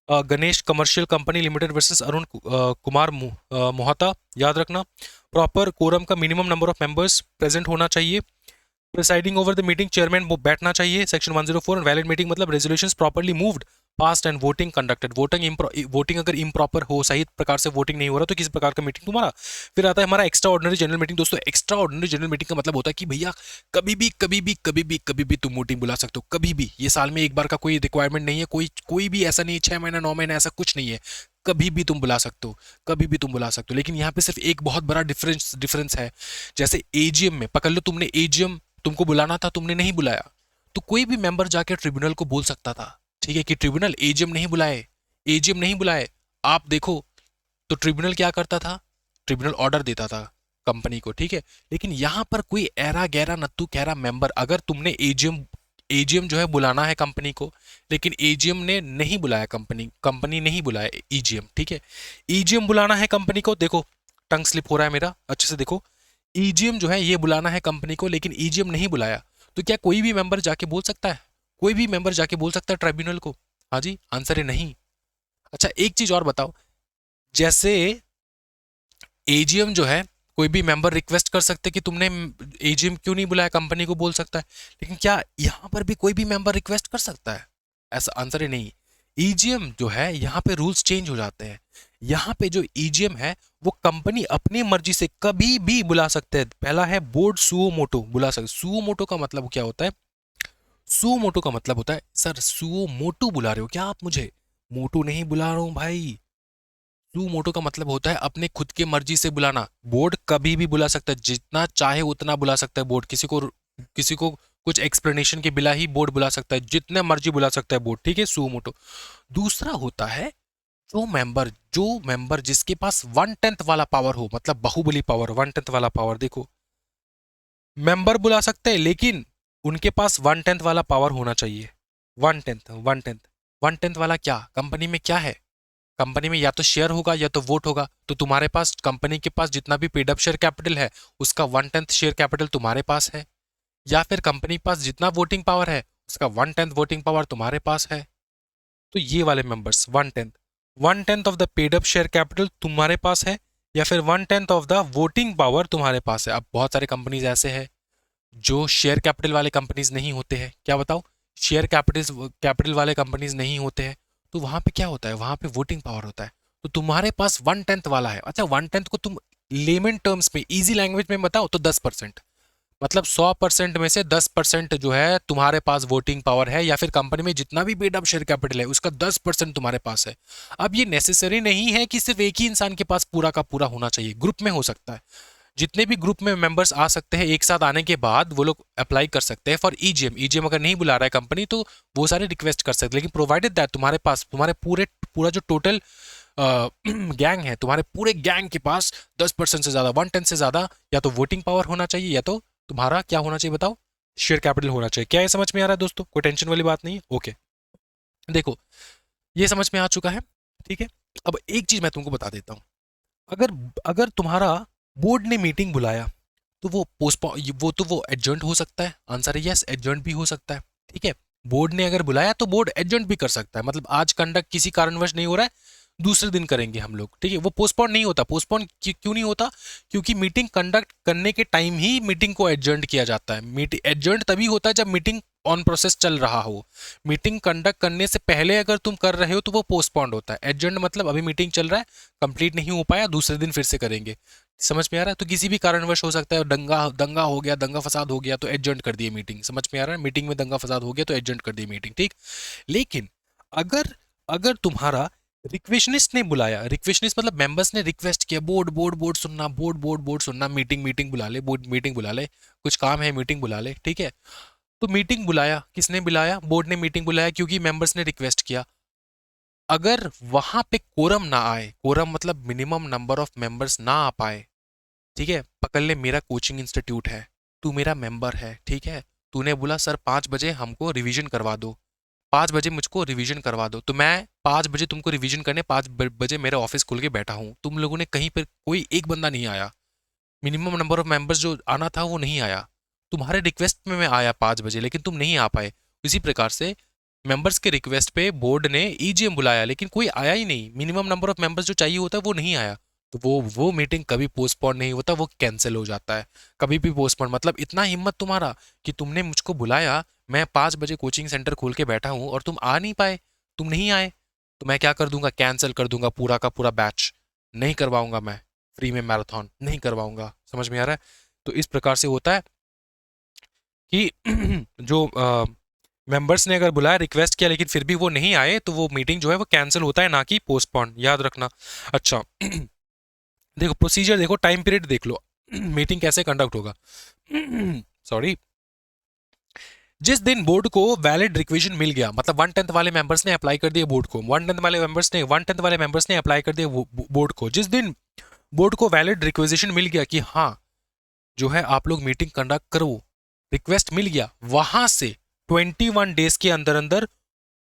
Ganesh commercial company limited versus Arun Kumar Mohta, याद रखना। प्रॉपर कोरम का minimum number of members present होना चाहिए। Presiding over the meeting chairman वो बैठना चाहिए, सेक्शन 104। वैलिड मीटिंग मतलब resolutions properly moved past and voting conducted, voting अगर इम्प्रॉपर हो, सही प्रकार से वोटिंग नहीं हो रहा तो किसी प्रकार का मीटिंग तुम्हारा। फिर आता है हमारा एक्स्ट्रा ऑर्डिनरी जनरल मीटिंग। दोस्तों एक्स्ट्रा ऑर्डिनरी जनरल मीटिंग का मतलब होता है कि भैया कभी भी तुम मीटिंग बुला सकते हो, कभी भी। ये साल में एक बार का कोई रिक्वायरमेंट नहीं है, कोई भी ऐसा नहीं है, 6 महीना 9 महीना ऐसा कुछ नहीं है, कभी भी तुम बुला सकते हो, कभी भी तुम बुला सकते हो। लेकिन यहाँ पे सिर्फ एक बहुत बड़ा डिफरेंस है। जैसे एजीएम में पकड़ लो, तुमने एजीएम तुमको बुलाना था, तुमने नहीं बुलाया, तो कोई भी मेंबर जाके ट्रिब्यूनल को बोल सकता था, ठीक है, कि ट्रिब्यूनल एजीएम नहीं बुलाए, आप देखो। तो ट्रिब्यूनल क्या करता था, ट्रिब्यूनल ऑर्डर देता था कंपनी को, ठीक है। लेकिन यहां पर कोई ऐरा गैरा नत्थु खैरा मेंबर, अगर तुमने एजीएम जो है बुलाना है कंपनी को, लेकिन एजीएम ने नहीं बुलाया, कंपनी नहीं बुलाया ईजीएम, ठीक है। ईजीएम बुलाना है कंपनी को, देखो टंग स्लिप हो रहा है मेरा, अच्छे से देखो। ईजीएम जो है ये बुलाना है कंपनी को, लेकिन ईजीएम नहीं बुलाया, तो क्या कोई भी मेंबर जाके बोल सकता है? कोई भी मेंबर जाके बोल सकता है ट्राइब्यूनल को? हाँ जी, आंसर है नहीं। अच्छा एक चीज और बताओ, जैसे एजीएम जो है कोई भी मेंबर रिक्वेस्ट कर सकते कि तुमने एजीएम क्यों नहीं बुलाया, कंपनी को बोल सकता है। लेकिन क्या यहां पर भी कोई भी मेंबर रिक्वेस्ट कर सकता है? ऐसा आंसर है नहीं। ईजीएम जो है यहाँ पे रूल्स चेंज हो जाते हैं। यहाँ पे जो ईजीएम है वो कंपनी अपनी मर्जी से कभी भी बुला सकते हैं। पहला है बोर्ड सुओ मोटो बुला सकते। सुओ मोटो का मतलब क्या होता है? सुओ मोटो का मतलब होता है, सर सुओ मोटू बुला रहे हो क्या आप मुझे? मोटू नहीं बुला रहा हूं भाई। सू मोटो का मतलब होता है अपने खुद के मर्जी से बुलाना। बोर्ड कभी भी बुला सकता है, जितना चाहे उतना बुला सकता है बोर्ड। किसी को कुछ एक्सप्लेनेशन के बिना ही बोर्ड बुला सकता है, जितने मर्जी बुला सकता है बोर्ड, ठीक है, सू मोटो। दूसरा होता है जो मेंबर जिसके पास 1/10 वाला पावर हो, मतलब बाहुबली पावर, 1/10 वाला पावर। देखो मेंबर बुला सकते हैं, लेकिन उनके पास 1/10 वाला पावर होना चाहिए। 1/10 वाला क्या कंपनी में क्या है? कंपनी में या तो शेयर होगा या तो वोट होगा। तो तुम्हारे पास कंपनी के पास जितना भी पेड अप शेयर कैपिटल है उसका 1/10 शेयर कैपिटल तुम्हारे पास है, या फिर कंपनी के पास जितना वोटिंग पावर है उसका 1/10 वोटिंग पावर तुम्हारे पास है। तो ये वाले members 1/10 of the paid up share capital तुम्हारे पास है, या फिर 1/10 ऑफ द वोटिंग पावर तुम्हारे पास है। अब बहुत सारे कंपनीज ऐसे हैं जो शेयर कैपिटल वाले कंपनीज नहीं होते हैं। क्या बताओ? शेयर कैपिटल वाले कंपनीज नहीं होते हैं। तो वहां पे क्या होता है? वहां पे वोटिंग पावर होता है। तो तुम्हारे पास 1/10 वाला है। अच्छा 1/10 को तुम लेमन टर्म्स में, इजी लैंग्वेज में बताओ तो 10%, मतलब 100% में से 10% जो है तुम्हारे पास वोटिंग पावर है, या फिर कंपनी में जितना भी पेड अप शेयर कैपिटल है उसका 10% तुम्हारे पास है। अब ये नेसेसरी नहीं है कि सिर्फ एक ही इंसान के पास पूरा का पूरा होना चाहिए, ग्रुप में हो सकता है। जितने भी ग्रुप में मेंबर्स आ सकते हैं एक साथ आने के बाद वो लोग अप्लाई कर सकते हैं फॉर ईजीएम। ईजीएम अगर नहीं बुला रहा है कंपनी तो वो सारे रिक्वेस्ट कर सकते हैं, लेकिन प्रोवाइडेड दैट तुम्हारे पास तुम्हारे पूरा जो टोटल गैंग है, तुम्हारे पूरे गैंग के पास 10% से ज्यादा, 1/10 से ज्यादा या तो वोटिंग पावर होना चाहिए, या तो तुम्हारा क्या होना चाहिए बताओ? शेयर कैपिटल होना चाहिए। क्या ये समझ में आ रहा है दोस्तों? कोई टेंशन वाली बात नहीं है। ओके देखो ये समझ में आ चुका है, ठीक है। अब एक चीज मैं तुमको बता देता हूं। अगर अगर तुम्हारा बोर्ड ने मीटिंग बुलाया तो वो पोस्टपोन, वो तो वो एडजर्न हो सकता है। आंसर है यस, एडजर्न भी हो सकता है, ठीक है। बोर्ड ने अगर बुलाया तो बोर्ड एडजर्न भी कर सकता है, मतलब आज कंडक्ट किसी कारणवश नहीं हो रहा है, दूसरे दिन करेंगे हम लोग, ठीक है। वो पोस्टपोन नहीं होता। पोस्टपोन क्यों नहीं होता? क्योंकि मीटिंग कंडक्ट करने के टाइम ही मीटिंग को एडजर्न किया जाता है। मीटिंग एडजर्न तभी होता है जब मीटिंग ऑन प्रोसेस चल रहा हो। मीटिंग कंडक्ट करने से पहले अगर तुम कर रहे हो तो वो पोस्टपोन्ड होता है। एडजर्न मतलब अभी मीटिंग चल रहा है, कंप्लीट नहीं हो पाया, दूसरे दिन फिर से करेंगे। समझ में आ रहा है? तो किसी भी कारणवश हो सकता है, दंगा दंगा हो गया, दंगा फसाद हो गया तो एडजर्न कर दिए मीटिंग। समझ में आ रहा है? मीटिंग में दंगा फसाद हो गया तो एडजर्न कर दी मीटिंग, ठीक। लेकिन अगर अगर तुम्हारा रिक्वेशनिस्ट ने बुलाया, रिक्वेशनिस्ट मतलब मेंबर्स ने रिक्वेस्ट किया, बोर्ड बोर्ड बोर्ड सुनना, बोर्ड सुनना, मीटिंग मीटिंग बुला ले, बोर्ड मीटिंग बुला ले, कुछ काम है मीटिंग बुला ले, ठीक है। तो मीटिंग बुलाया, किसने बुलाया? बोर्ड ने मीटिंग बुलाया क्योंकि मेंबर्स ने रिक्वेस्ट किया। अगर वहां पे कोरम ना आए, कोरम मतलब मिनिमम नंबर ऑफ मेंबर्स ना आ पाए, ठीक है। पकड़ ले मेरा कोचिंग इंस्टीट्यूट है, तू मेरा मेंबर है, ठीक है। तूने बोला सर 5 बजे हमको रिवीजन करवा दो, 5 बजे मुझको रिवीजन करवा दो, तो मैं 5 बजे तुमको रिवीजन करने 5 बजे मेरे ऑफिस खुल के बैठा हूँ। तुम लोगों ने कहीं पर कोई एक बंदा नहीं आया, मिनिमम नंबर ऑफ मेंबर्स जो आना था वो नहीं आया। तुम्हारे रिक्वेस्ट में मैं आया 5 बजे, लेकिन तुम नहीं आ पाए। इसी प्रकार से मेंबर्स के रिक्वेस्ट पे बोर्ड ने ईजीएम बुलाया, लेकिन कोई आया ही नहीं। मिनिमम नंबर ऑफ मेंबर्स जो चाहिए होता है वो नहीं आया, तो वो मीटिंग कभी पोस्टपोन नहीं होता, वो कैंसिल हो जाता है। कभी भी पोस्टपोन मतलब इतना हिम्मत तुम्हारा कि तुमने मुझको बुलाया, मैं 5 बजे कोचिंग सेंटर खोल के बैठा हूँ और तुम आ नहीं पाए, तुम नहीं आए तो मैं क्या कर दूंगा, कैंसिल कर दूंगा पूरा का पूरा बैच, नहीं करवाऊंगा मैं फ्री में मैराथन, नहीं करवाऊंगा। समझ में आ रहा है? तो इस प्रकार से होता है कि जो मेंबर्स ने अगर बुलाया, रिक्वेस्ट किया, लेकिन फिर भी वो नहीं आए तो वो मीटिंग जो है वो कैंसिल होता है, ना कि पोस्टपोन, याद रखना। अच्छा देखो प्रोसीजर, देखो टाइम पीरियड देख लो मीटिंग कैसे कंडक्ट होगा। सॉरी, जिस दिन बोर्ड को वैलिड रिक्वेशन मिल गया, मतलब 1/10 वाले मेंबर्स ने अप्लाई कर दिया बोर्ड को, 1/10 वाले मेंबर्स ने अप्लाई कर दिया बोर्ड को, जिस दिन बोर्ड को वैलिड रिक्वेजिशन मिल गया कि हाँ जो है आप लोग मीटिंग कंडक्ट करो, रिक्वेस्ट मिल गया, वहां से 21 डेज के अंदर अंदर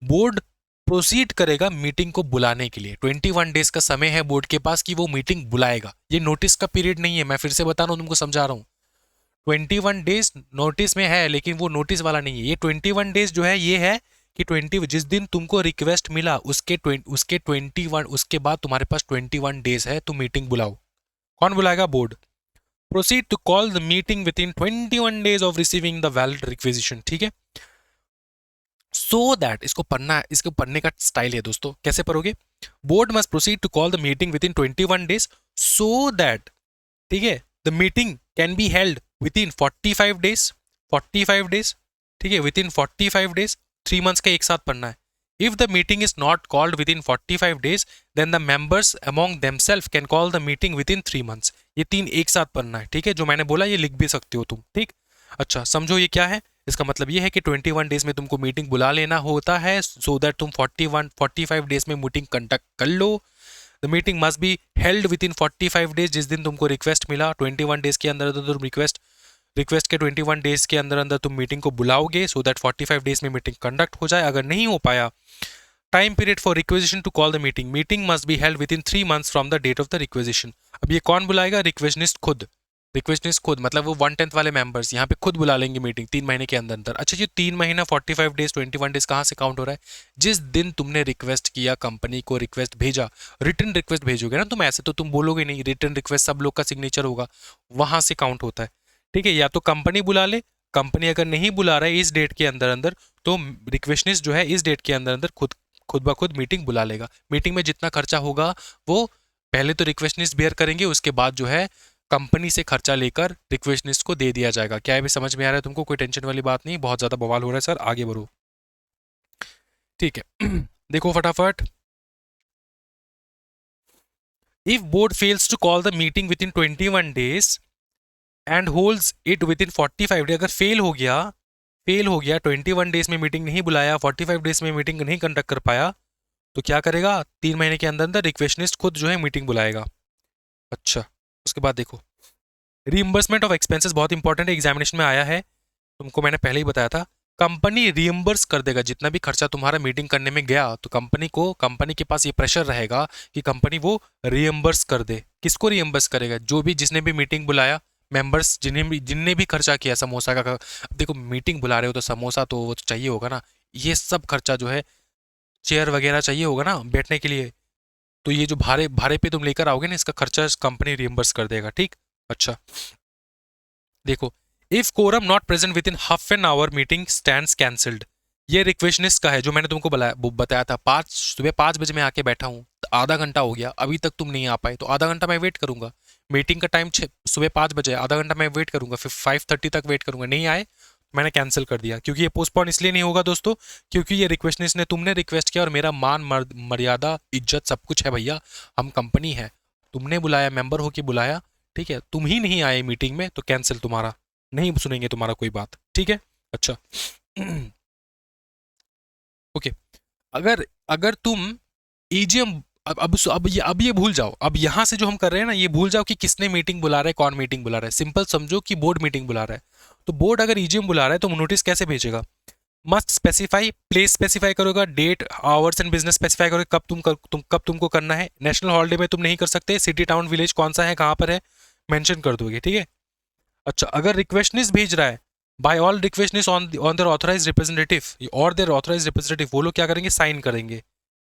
बोर्ड प्रोसीड करेगा मीटिंग को बुलाने के लिए। 21 डेज का समय है बोर्ड के पास कि वो मीटिंग बुलाएगा। ये नोटिस का पीरियड नहीं है, मैं फिर से बता रहा हूं, तुमको समझा रहा हूं। 21 डेज नोटिस में है, लेकिन वो नोटिस वाला नहीं है। ये 21 डेज जो है ये है कि 20 जिस दिन तुमको रिक्वेस्ट मिला उसके 21 उसके बाद तुम्हारे पास 21 डेज है, तुम मीटिंग बुलाओ। कौन बुलाएगा? Board. Proceed to call the meeting within 21 days of receiving the valid requisition. ठीक है, सो दैट, इसको पढ़ना है, इसको पढ़ने का स्टाइल है दोस्तों, कैसे पढ़ोगे? Board must proceed to call the meeting within 21 days so that, ठीक है, the meeting can be held within 45 days, 45 days, ठीक है, विद इन 45 डेज, 3 मंथ्स का एक साथ पढ़ना है। If the meeting is not called within 45 days then the members among themselves can call the meeting within 3 months. ये 3 एक साथ पढ़ना है, ठीक है, जो मैंने बोला ये लिख भी सकते हो तुम, ठीक। अच्छा समझो ये क्या है, इसका मतलब ये है कि 21 डेज में तुमको मीटिंग बुला लेना होता है सो दैट तुम 45 डेज में मीटिंग कंडक्ट कर लो। The meeting must be held within 45 days, जिस दिन तुमको रिक्वेस्ट मिला 21 डेज के अंदर तुम रिक्वेस्ट के 21 डेज के अंदर अंदर तुम मीटिंग को बुलाओगे सो दैट 45 डेज में मीटिंग कंडक्ट हो जाए। अगर नहीं हो पाया, time period for requisition to call the meeting, meeting must be held within 3 months from the date of the requisition. अब ये कौन बुलाएगा? रिक्वेशनिस्ट खुद, रिक्वेशनिस्ट खुद, मतलब वो 1/10 वाले मेंबर्स यहाँ पे खुद बुला लेंगे मीटिंग 3 महीने के अंदर अंदर। अच्छा ये 3 महीना 45 डेज 21 डेज कहाँ से काउंट हो रहा है? जिस दिन तुमने रिक्वेस्ट किया, कंपनी को रिक्वेस्ट भेजा, रिटर्न रिक्वेस्ट भेजोगे ना तुम, ऐसे तो तुम बोलोगे नहीं, रिटर्न रिक्वेस्ट सब लोग का सिग्नेचर होगा, वहां से काउंट होता है, ठीक है। या तो कंपनी बुला ले, कंपनी अगर नहीं बुला रहा है इस डेट के अंदर अंदर तो रिक्वेशनिस्ट जो है इस डेट के अंदर अंदर खुद ब खुद मीटिंग बुला लेगा। मीटिंग में जितना खर्चा होगा वो पहले तो रिक्वेशनिस्ट बेयर करेंगे, उसके बाद जो है कंपनी से खर्चा लेकर रिक्वेशनिस्ट को दे दिया जाएगा। क्या भी समझ में आ रहा है तुमको? कोई टेंशन वाली बात नहीं, बहुत ज्यादा बवाल हो रहा है सर, आगे बढ़ो, ठीक है। देखो फटाफट, if board fails to call the meeting within 21 days and holds it within 45 days, अगर फेल हो गया 21 डेज में मीटिंग नहीं बुलाया, 45 डेज में मीटिंग नहीं कंडक्ट कर पाया, तो क्या करेगा? 3 महीने के अंदर अंदर रिक्वेशनिस्ट खुद जो है मीटिंग बुलाएगा। अच्छा उसके बाद देखो, रीइंबर्समेंट ऑफ एक्सपेंसेस बहुत इंपॉर्टेंट है, एग्जामिनेशन में आया है, तुमको मैंने पहले ही बताया था। कंपनी रीइंबर्स कर देगा जितना भी खर्चा तुम्हारा मीटिंग करने में गया, तो कंपनी के पास ये प्रेशर रहेगा कि कंपनी वो रीइंबर्स कर दे। किसको रीइंबर्स करेगा? जो भी जिसने भी मीटिंग बुलाया, मेंबर्स जिनने भी खर्चा किया समोसा का। अब देखो मीटिंग बुला रहे हो तो समोसा तो वो चाहिए होगा ना, ये सब खर्चा जो है, चेयर वगैरह चाहिए होगा ना बैठने के लिए, तो ये जो भाड़े भाड़े पे तुम लेकर आओगे ना, इसका खर्चा कंपनी रियम्बर्स कर देगा, ठीक। अच्छा देखो, if quorum not present within half an hour meeting stands cancelled, ये रिक्वेशनिस्ट का है जो मैंने तुमको बताया था। सुबह 5 बजे मैं आके बैठा हूँ, आधा घंटा हो गया, अभी तक तुम नहीं आ पाए, तो आधा घंटा मैं वेट करूंगा। मीटिंग का टाइम सुबह 5 बजे, आधा घंटा मैं वेट करूंगा, फिर 5:30 तक वेट करूंगा, नहीं आए मैंने कैंसिल कर दिया। क्योंकि ये पोस्टपोन इसलिए नहीं होगा दोस्तों, क्योंकि ये रिक्वेशनिस्ट ने, तुमने रिक्वेस्ट किया और मेरा मान मर्यादा इज्जत सब कुछ है भैया, हम कंपनी है, तुमने बुलाया, मेंबर होके बुलाया, ठीक है, तुम ही नहीं आए मीटिंग में तो कैंसिल तुम्हारा, नहीं सुनेंगे तुम्हारा कोई बात, ठीक है। अच्छा ओके, अगर अगर तुम ईजीएम, अब ये भूल जाओ, अब यहां से जो हम कर रहे हैं ना ये भूल जाओ कि किसने मीटिंग बुला रहा है, कौन मीटिंग बुला रहा है, सिंपल समझो कि बोर्ड मीटिंग बुला रहा है। तो बोर्ड अगर ईजीएम बुला रहा है तो नोटिस कैसे भेजेगा? मस्ट स्पेसिफाई, प्लेस स्पेसिफाई करोगा, date hours and business specify करोगे, कब तुमको करना है। नेशनल हॉलिडे में तुम नहीं कर सकते, सिटी टाउन विलेज कौन सा है, कहां पर है, मेंशन कर दोगे, ठीक है। अच्छा अगर रिक्वेशनिस्ट भेज रहा है, by all requisitionist on their authorised representative और देयर ऑथराइज्ड रिप्रेजेंटेटिव, वो लोग क्या करेंगे? साइन करेंगे,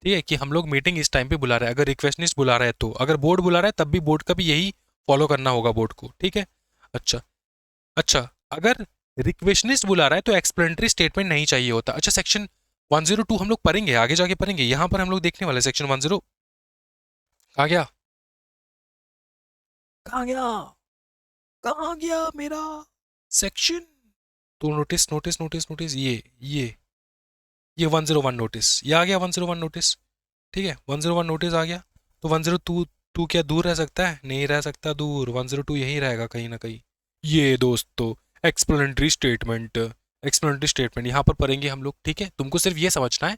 ठीक है, कि हम लोग मीटिंग इस टाइम पे बुला रहे हैं। अगर रिक्वेशनिस्ट बुला रहा है तो, अगर बोर्ड बुला रहा है तब भी बोर्ड का भी यही फॉलो करना होगा बोर्ड को, ठीक है। अच्छा अच्छा अगर रिक्वेशनिस्ट बुला रहा है तो एक्सप्लेनेटरी स्टेटमेंट नहीं चाहिए होता। अच्छा सेक्शन 102 हम लोग पढ़ेंगे, आगे जाके पढ़ेंगे, यहाँ पर हम लोग देखने वाले सेक्शन 10 कहाँ गया, कहाँ गया, कहाँ गया मेरा सेक्शन। तो नोटिस नोटिस नोटिस नोटिस, ये 101 नोटिस, ये आ गया 101 नोटिस। ठीक है, 101 नोटिस आ गया। तो 102 टू क्या दूर रह सकता है? नहीं रह सकता दूर, 102 यहीं रहेगा कहीं ना कहीं। ये दोस्तों एक्सप्लेनेटरी स्टेटमेंट, एक्सप्लेनेटरी स्टेटमेंट यहाँ पर पढ़ेंगे हम लोग। ठीक है, तुमको सिर्फ ये समझना है,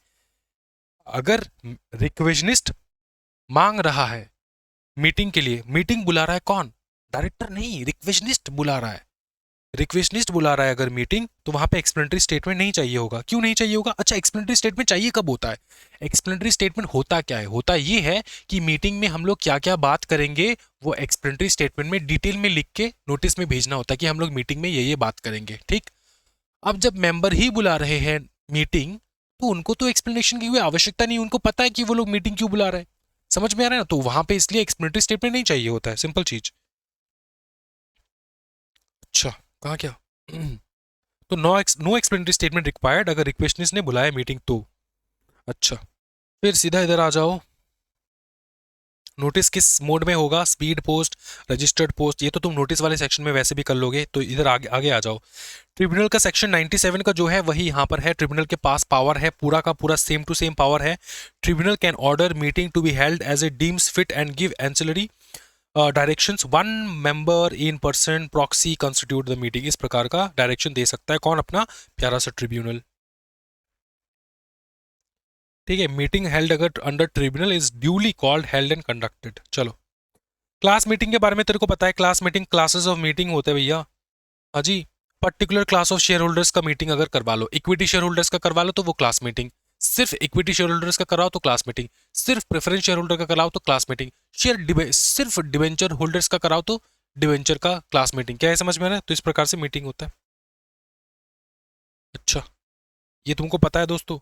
अगर रिक्वेजनिस्ट मांग रहा है मीटिंग के लिए, मीटिंग बुला रहा है कौन? डायरेक्टर नहीं, रिक्वेशनिस्ट बुला रहा है। रिक्वेशनिस्ट बुला रहा है अगर मीटिंग, तो वहां पे एक्सप्लेनेटरी स्टेटमेंट नहीं चाहिए होगा। क्यों नहीं चाहिए होगा? अच्छा, एक्सप्लेनेटरी स्टेटमेंट चाहिए कब होता है? एक्सप्लेनेटरी स्टेटमेंट होता क्या है? होता ये है कि मीटिंग में हम लोग क्या क्या बात करेंगे, वो एक्सप्लेनेटरी स्टेटमेंट में डिटेल में लिख के नोटिस में भेजना होता है कि हम लोग मीटिंग में ये बात करेंगे। ठीक, अब जब मेंबर ही बुला रहे हैं मीटिंग, तो उनको तो एक्सप्लेनेशन की कोई आवश्यकता नहीं, उनको पता है कि वो लोग मीटिंग क्यों बुला रहे हैं। समझ में आ रहा है ना? तो वहां पे इसलिए एक्सप्लेनेटरी स्टेटमेंट नहीं चाहिए होता है, सिंपल चीज। अच्छा, कहाँ क्या तो नो एक्सप्लेनेटरी स्टेटमेंट रिक्वायर्ड अगर रिक्वेशनिस्ट ने बुलाया मीटिंग तो। अच्छा, फिर सीधा इधर आ जाओ। नोटिस किस मोड में होगा? स्पीड पोस्ट, रजिस्टर्ड पोस्ट, ये तो तुम नोटिस वाले सेक्शन में वैसे भी कर लोगे। तो इधर आगे आगे आ जाओ। ट्रिब्यूनल का सेक्शन 97 का जो है वही यहाँ पर है। ट्रिब्यूनल के पास पावर है, पूरा का पूरा सेम टू सेम पावर है। Tribunal can order meeting to be held as a deems fit and give ancillary directions. One member in person proxy constitute the meeting, इस प्रकार का डायरेक्शन दे सकता है कौन? अपना प्यारा सा ट्रिब्यूनल। ठीक है, मीटिंग हेल्ड अगर under tribunal is duly called, held and conducted. चलो, क्लास मीटिंग के बारे में तेरे को पता है, class meeting classes of meeting होते हैं भैया। हाँ जी, particular class of share holders का मीटिंग अगर करवा लो, इक्विटी शेयर होल्डर्स का करवा लो तो वो क्लास मीटिंग, सिर्फ इक्विटी शेयर होल्डर्स का कराओ तो क्लास मीटिंग, सिर्फ प्रेफरेंस शेयर होल्डर का कराओ तो क्लास मीटिंग, सिर्फ डिवेंचर होल्डर्स का कराओ तो डिवेंचर का क्लास मीटिंग। क्या है, समझ में आ रहा है? तो इस प्रकार से मीटिंग होता है। अच्छा, ये तुमको पता है दोस्तों,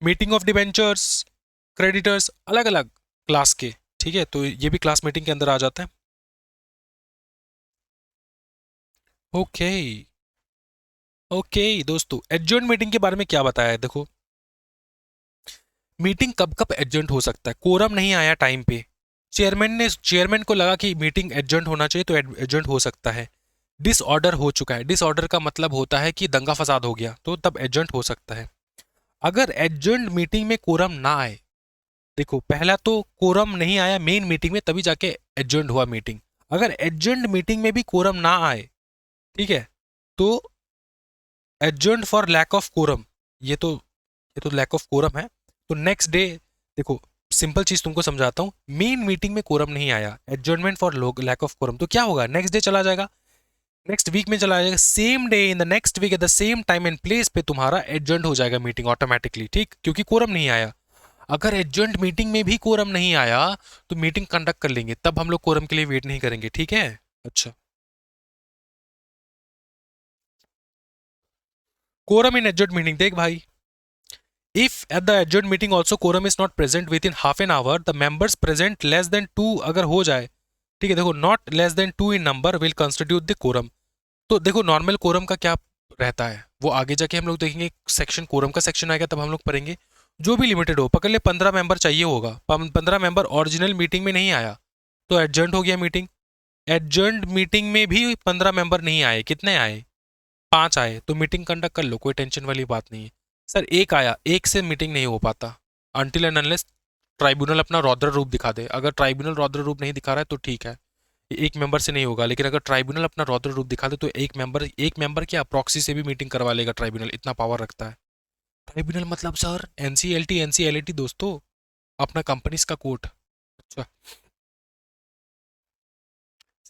मीटिंग ऑफ डिवेंचर्स, क्रेडिटर्स अलग अलग क्लास के। ठीक है, तो ये भी क्लास मीटिंग के अंदर आ जाता है। ओके, ओके दोस्तों, एडजर्न मीटिंग के बारे में क्या बताया है? देखो, मीटिंग कब कब एडजर्न हो सकता है? कोरम नहीं आया टाइम पे, चेयरमैन को लगा कि मीटिंग एडजर्न होना चाहिए तो एडजर्न हो सकता है। डिसऑर्डर हो चुका है, डिसऑर्डर का मतलब होता है कि दंगा फसाद हो गया, तो तब एडजर्न हो सकता है। अगर एडजर्न मीटिंग में कोरम ना आए, देखो पहला तो कोरम नहीं आया मेन मीटिंग में, तभी जाके एडजर्न हुआ मीटिंग। अगर एडजर्न मीटिंग में भी कोरम ना आए, ठीक है, तो adjourn for lack of quorum, ये तो लैक ऑफ कोरम है। तो नेक्स्ट डे, देखो सिंपल चीज तुमको समझाता हूँ, मेन मीटिंग में कोरम नहीं आया, adjournment for lack of quorum, तो क्या होगा? नेक्स्ट डे चला जाएगा, नेक्स्ट वीक में चला जाएगा, same day in the next week at the same time and place पे तुम्हारा एडजर्न हो जाएगा मीटिंग ऑटोमेटिकली। ठीक, क्योंकि कोरम नहीं आया। अगर एडजर्न मीटिंग में भी कोरम नहीं आया तो मीटिंग कंडक्ट कर लेंगे, तब हम लोग कोरम के लिए वेट नहीं करेंगे। ठीक है, अच्छा, कोरम इन एडजर्न मीटिंग देख भाई, if at the adjourn meeting also quorum is not present within half an hour, the members present less than two अगर हो जाए, ठीक है, देखो not less than two in number will constitute the quorum. तो देखो normal quorum का क्या रहता है, वो आगे जाके हम लोग देखेंगे, सेक्शन कोरम का सेक्शन आएगा तब हम लोग पढ़ेंगे। जो भी लिमिटेड हो, पकड़ ले 15 मेंबर चाहिए होगा, 15 मेंबर ओरिजिनल मीटिंग में नहीं आया तो एडजर्न हो गया मीटिंग। एडजर्न मीटिंग में भी 15 मेंबर नहीं आए, कितने आए? 5 आए, तो मीटिंग कंडक्ट कर लो, कोई टेंशन वाली बात नहीं है। सर एक आया, एक से मीटिंग नहीं हो पाता अनटिल एंड अनलेस ट्राइब्यूनल अपना रौद्र रूप दिखा दे। अगर ट्राइब्यूनल रौद्र रूप नहीं दिखा रहा है तो ठीक है, एक मेंबर से नहीं होगा। लेकिन अगर ट्राइब्यूनल अपना रौद्र रूप दिखा दे तो एक मेंबर क्या प्रॉक्सी से भी मीटिंग करवा लेगा, ट्राइब्यूनल इतना पावर रखता है। ट्राइब्यूनल मतलब सर एनसीएलटी, एनसीएलटी दोस्तों, अपना कंपनीज का कोर्ट। अच्छा,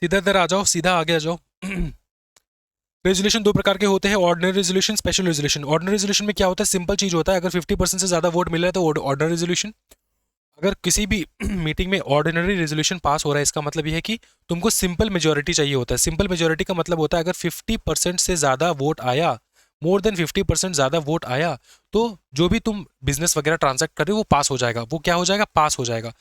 सीधा इधर आ जाओ, सीधा आगे आ जाओ। रेजोल्यूशन दो प्रकार के होते हैं, ordinary resolution, special resolution. Ordinary resolution में क्या होता है? सिंपल चीज होता है, अगर 50% से ज्यादा वोट मिल रहा है तो ऑर्डिनरी रेजोल्यूशन। अगर किसी भी मीटिंग में ऑर्डिनरी रेजोल्यूशन पास हो रहा है, इसका मतलब यह है कि तुमको सिंपल मेजोरिटी चाहिए होता है। सिंपल मेजोरिटी का मतलब होता है अगर 50% से ज्यादा वोट आया, मोर देन 50% ज्यादा वोट आया, तो जो भी तुम बिजनेस वगैरह ट्रांजैक्ट कर रहे हो वो पास हो जाएगा। वो क्या हो जाएगा? पास हो जाएगा।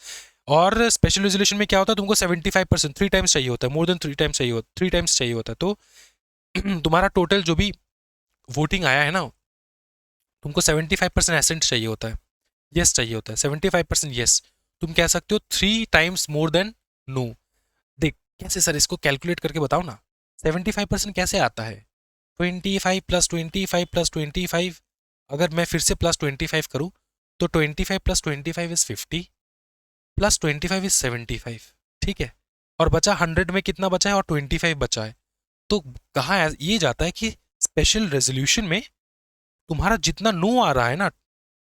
और स्पेशल रेजोल्यूशन में क्या होता है? तुमको 75%, 3 टाइम्स चाहिए होता है, मोर देन 3 टाइम्स चाहिए होता है, 3 टाइम्स चाहिए होता है। तो तुम्हारा टोटल जो भी वोटिंग आया है ना, तुमको 75% एसेंट चाहिए होता है, यस चाहिए होता है, 75% यस। तुम कह सकते हो 3 times मोर देन नो। देख कैसे सर, इसको कैलकुलेट करके बताओ ना, 75% कैसे आता है? 25 + 25 + 25, अगर मैं फिर से +25 करूँ तो 25 + 25 इज 50 + 25 इज 75, ठीक है। और बचा 100 में कितना बचा है, और 25 बचा है। तो कहा ये जाता है कि स्पेशल रेजोल्यूशन में तुम्हारा जितना नो आ रहा है ना,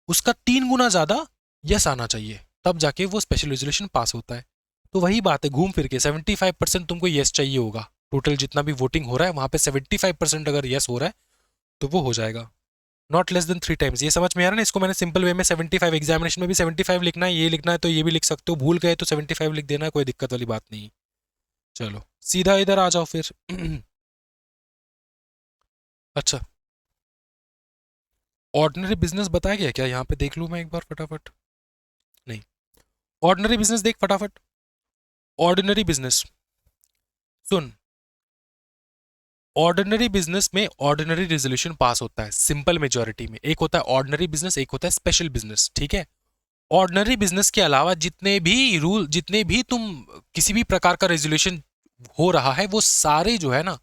उसका 3 गुना ज्यादा यस आना चाहिए, तब जाके वो स्पेशल रेजोल्यूशन पास होता है। तो वही बात है, घूम फिर के 75% तुमको यस चाहिए होगा। टोटल जितना भी वोटिंग हो रहा है वहां पे 75% अगर यस हो रहा है तो वो हो जाएगा, नॉट लेस देन 3 times। ये समझ में आ रहा है ना? इसको मैंने सिंपल वे में 75, एग्जामिनेशन में भी 75 लिखना है, ये लिखना है तो ये भी लिख सकते हो, भूल गए तो 75 लिख देना है, कोई दिक्कत वाली बात नहीं। चलो सीधा इधर आ जाओ फिर। अच्छा, ऑर्डिनरी बिजनेस बताया गया क्या यहाँ पे? देख लूँ मैं एक बार फटाफट। नहीं, ऑर्डिनरी बिजनेस देख फटाफट। ऑर्डिनरी बिजनेस सुन, ऑर्डिनरी बिजनेस में ऑर्डिनरी रेजोल्यूशन पास होता है सिंपल मेजोरिटी में। एक होता है ऑर्डिनरी बिजनेस, एक होता है स्पेशल बिजनेस, ठीक है। ऑर्डिनरी बिजनेस के अलावा जितने भी रूल, जितने भी तुम किसी भी प्रकार का रेजोल्यूशन हो रहा है, वो सारे जो है ना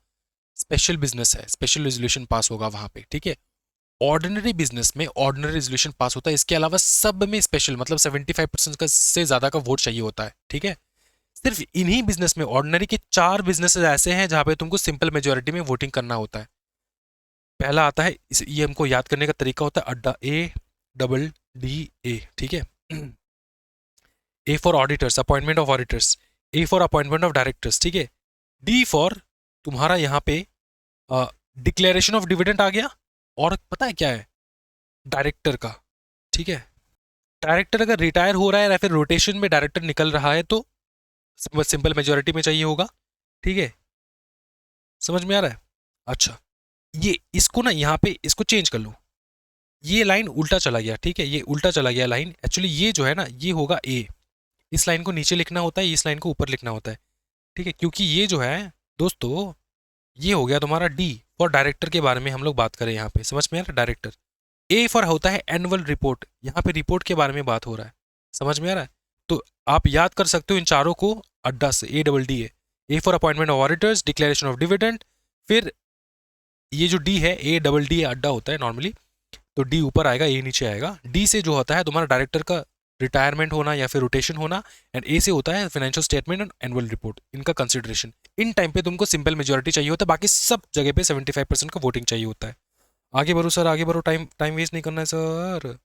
स्पेशल बिजनेस है, स्पेशल रेजोल्यूशन पास होगा वहां पे, ठीक है। ऑर्डिनरी बिजनेस में ऑर्डिनरी रेजोल्यूशन पास होता है, इसके अलावा सब में स्पेशल, मतलब 75% का से ज्यादा का वोट चाहिए होता है, ठीक है। सिर्फ इन्हीं बिजनेस में, ऑर्डिनरी के 4 बिजनेसेस ऐसे हैं जहां पे तुमको सिंपल मेजोरिटी में वोटिंग करना होता है। पहला आता है ये हमको याद करने का तरीका होता है अड्डा, ADDA, ठीक है। A four auditors, appointment of auditors. A for appointment of directors, ठीक है। D फॉर तुम्हारा यहाँ पे डिक्लेरेशन ऑफ डिविडेंड आ गया। और पता है क्या है? डायरेक्टर का, ठीक है। डायरेक्टर अगर रिटायर हो रहा है या फिर रोटेशन में डायरेक्टर निकल रहा है तो सिंपल मेजोरिटी में चाहिए होगा, ठीक है। समझ में आ रहा है? अच्छा, ये इसको ना यहाँ पे इसको चेंज कर लो, ये लाइन उल्टा चला गया, ठीक है, ये उल्टा चला गया लाइन। एक्चुअली ये जो है ना, ये होगा ए, इस लाइन को नीचे लिखना होता है, इस लाइन को ऊपर लिखना होता है, ठीक है। क्योंकि ये जो है दोस्तों, ये हो गया तुम्हारा डी फॉर डायरेक्टर के बारे में हम लोग बात करें यहाँ पे, समझ में आ रहा है? डायरेक्टर। ए फॉर होता है एनुअल रिपोर्ट, यहाँ पे रिपोर्ट के बारे में बात हो रहा है, समझ में आ रहा है? तो आप याद कर सकते हो इन चारों को अड्डा से, ADD A for appointment of auditors, declaration of dividend. फिर ये जो डी है, ADD अड्डा होता है नॉर्मली, तो डी ऊपर आएगा, ए नीचे आएगा। डी से जो होता है तुम्हारा डायरेक्टर का रिटायरमेंट होना या फिर रोटेशन होना, एंड ए से होता है financial statement and annual report, इनका कंसिडरेशन। इन टाइम पे तुमको सिंपल मेजोरिटी चाहिए होता है, बाकी सब जगह पे 75% का वोटिंग चाहिए होता है। आगे बढ़ो सर, आगे बढ़ो, टाइम टाइम वेस्ट नहीं करना है सर।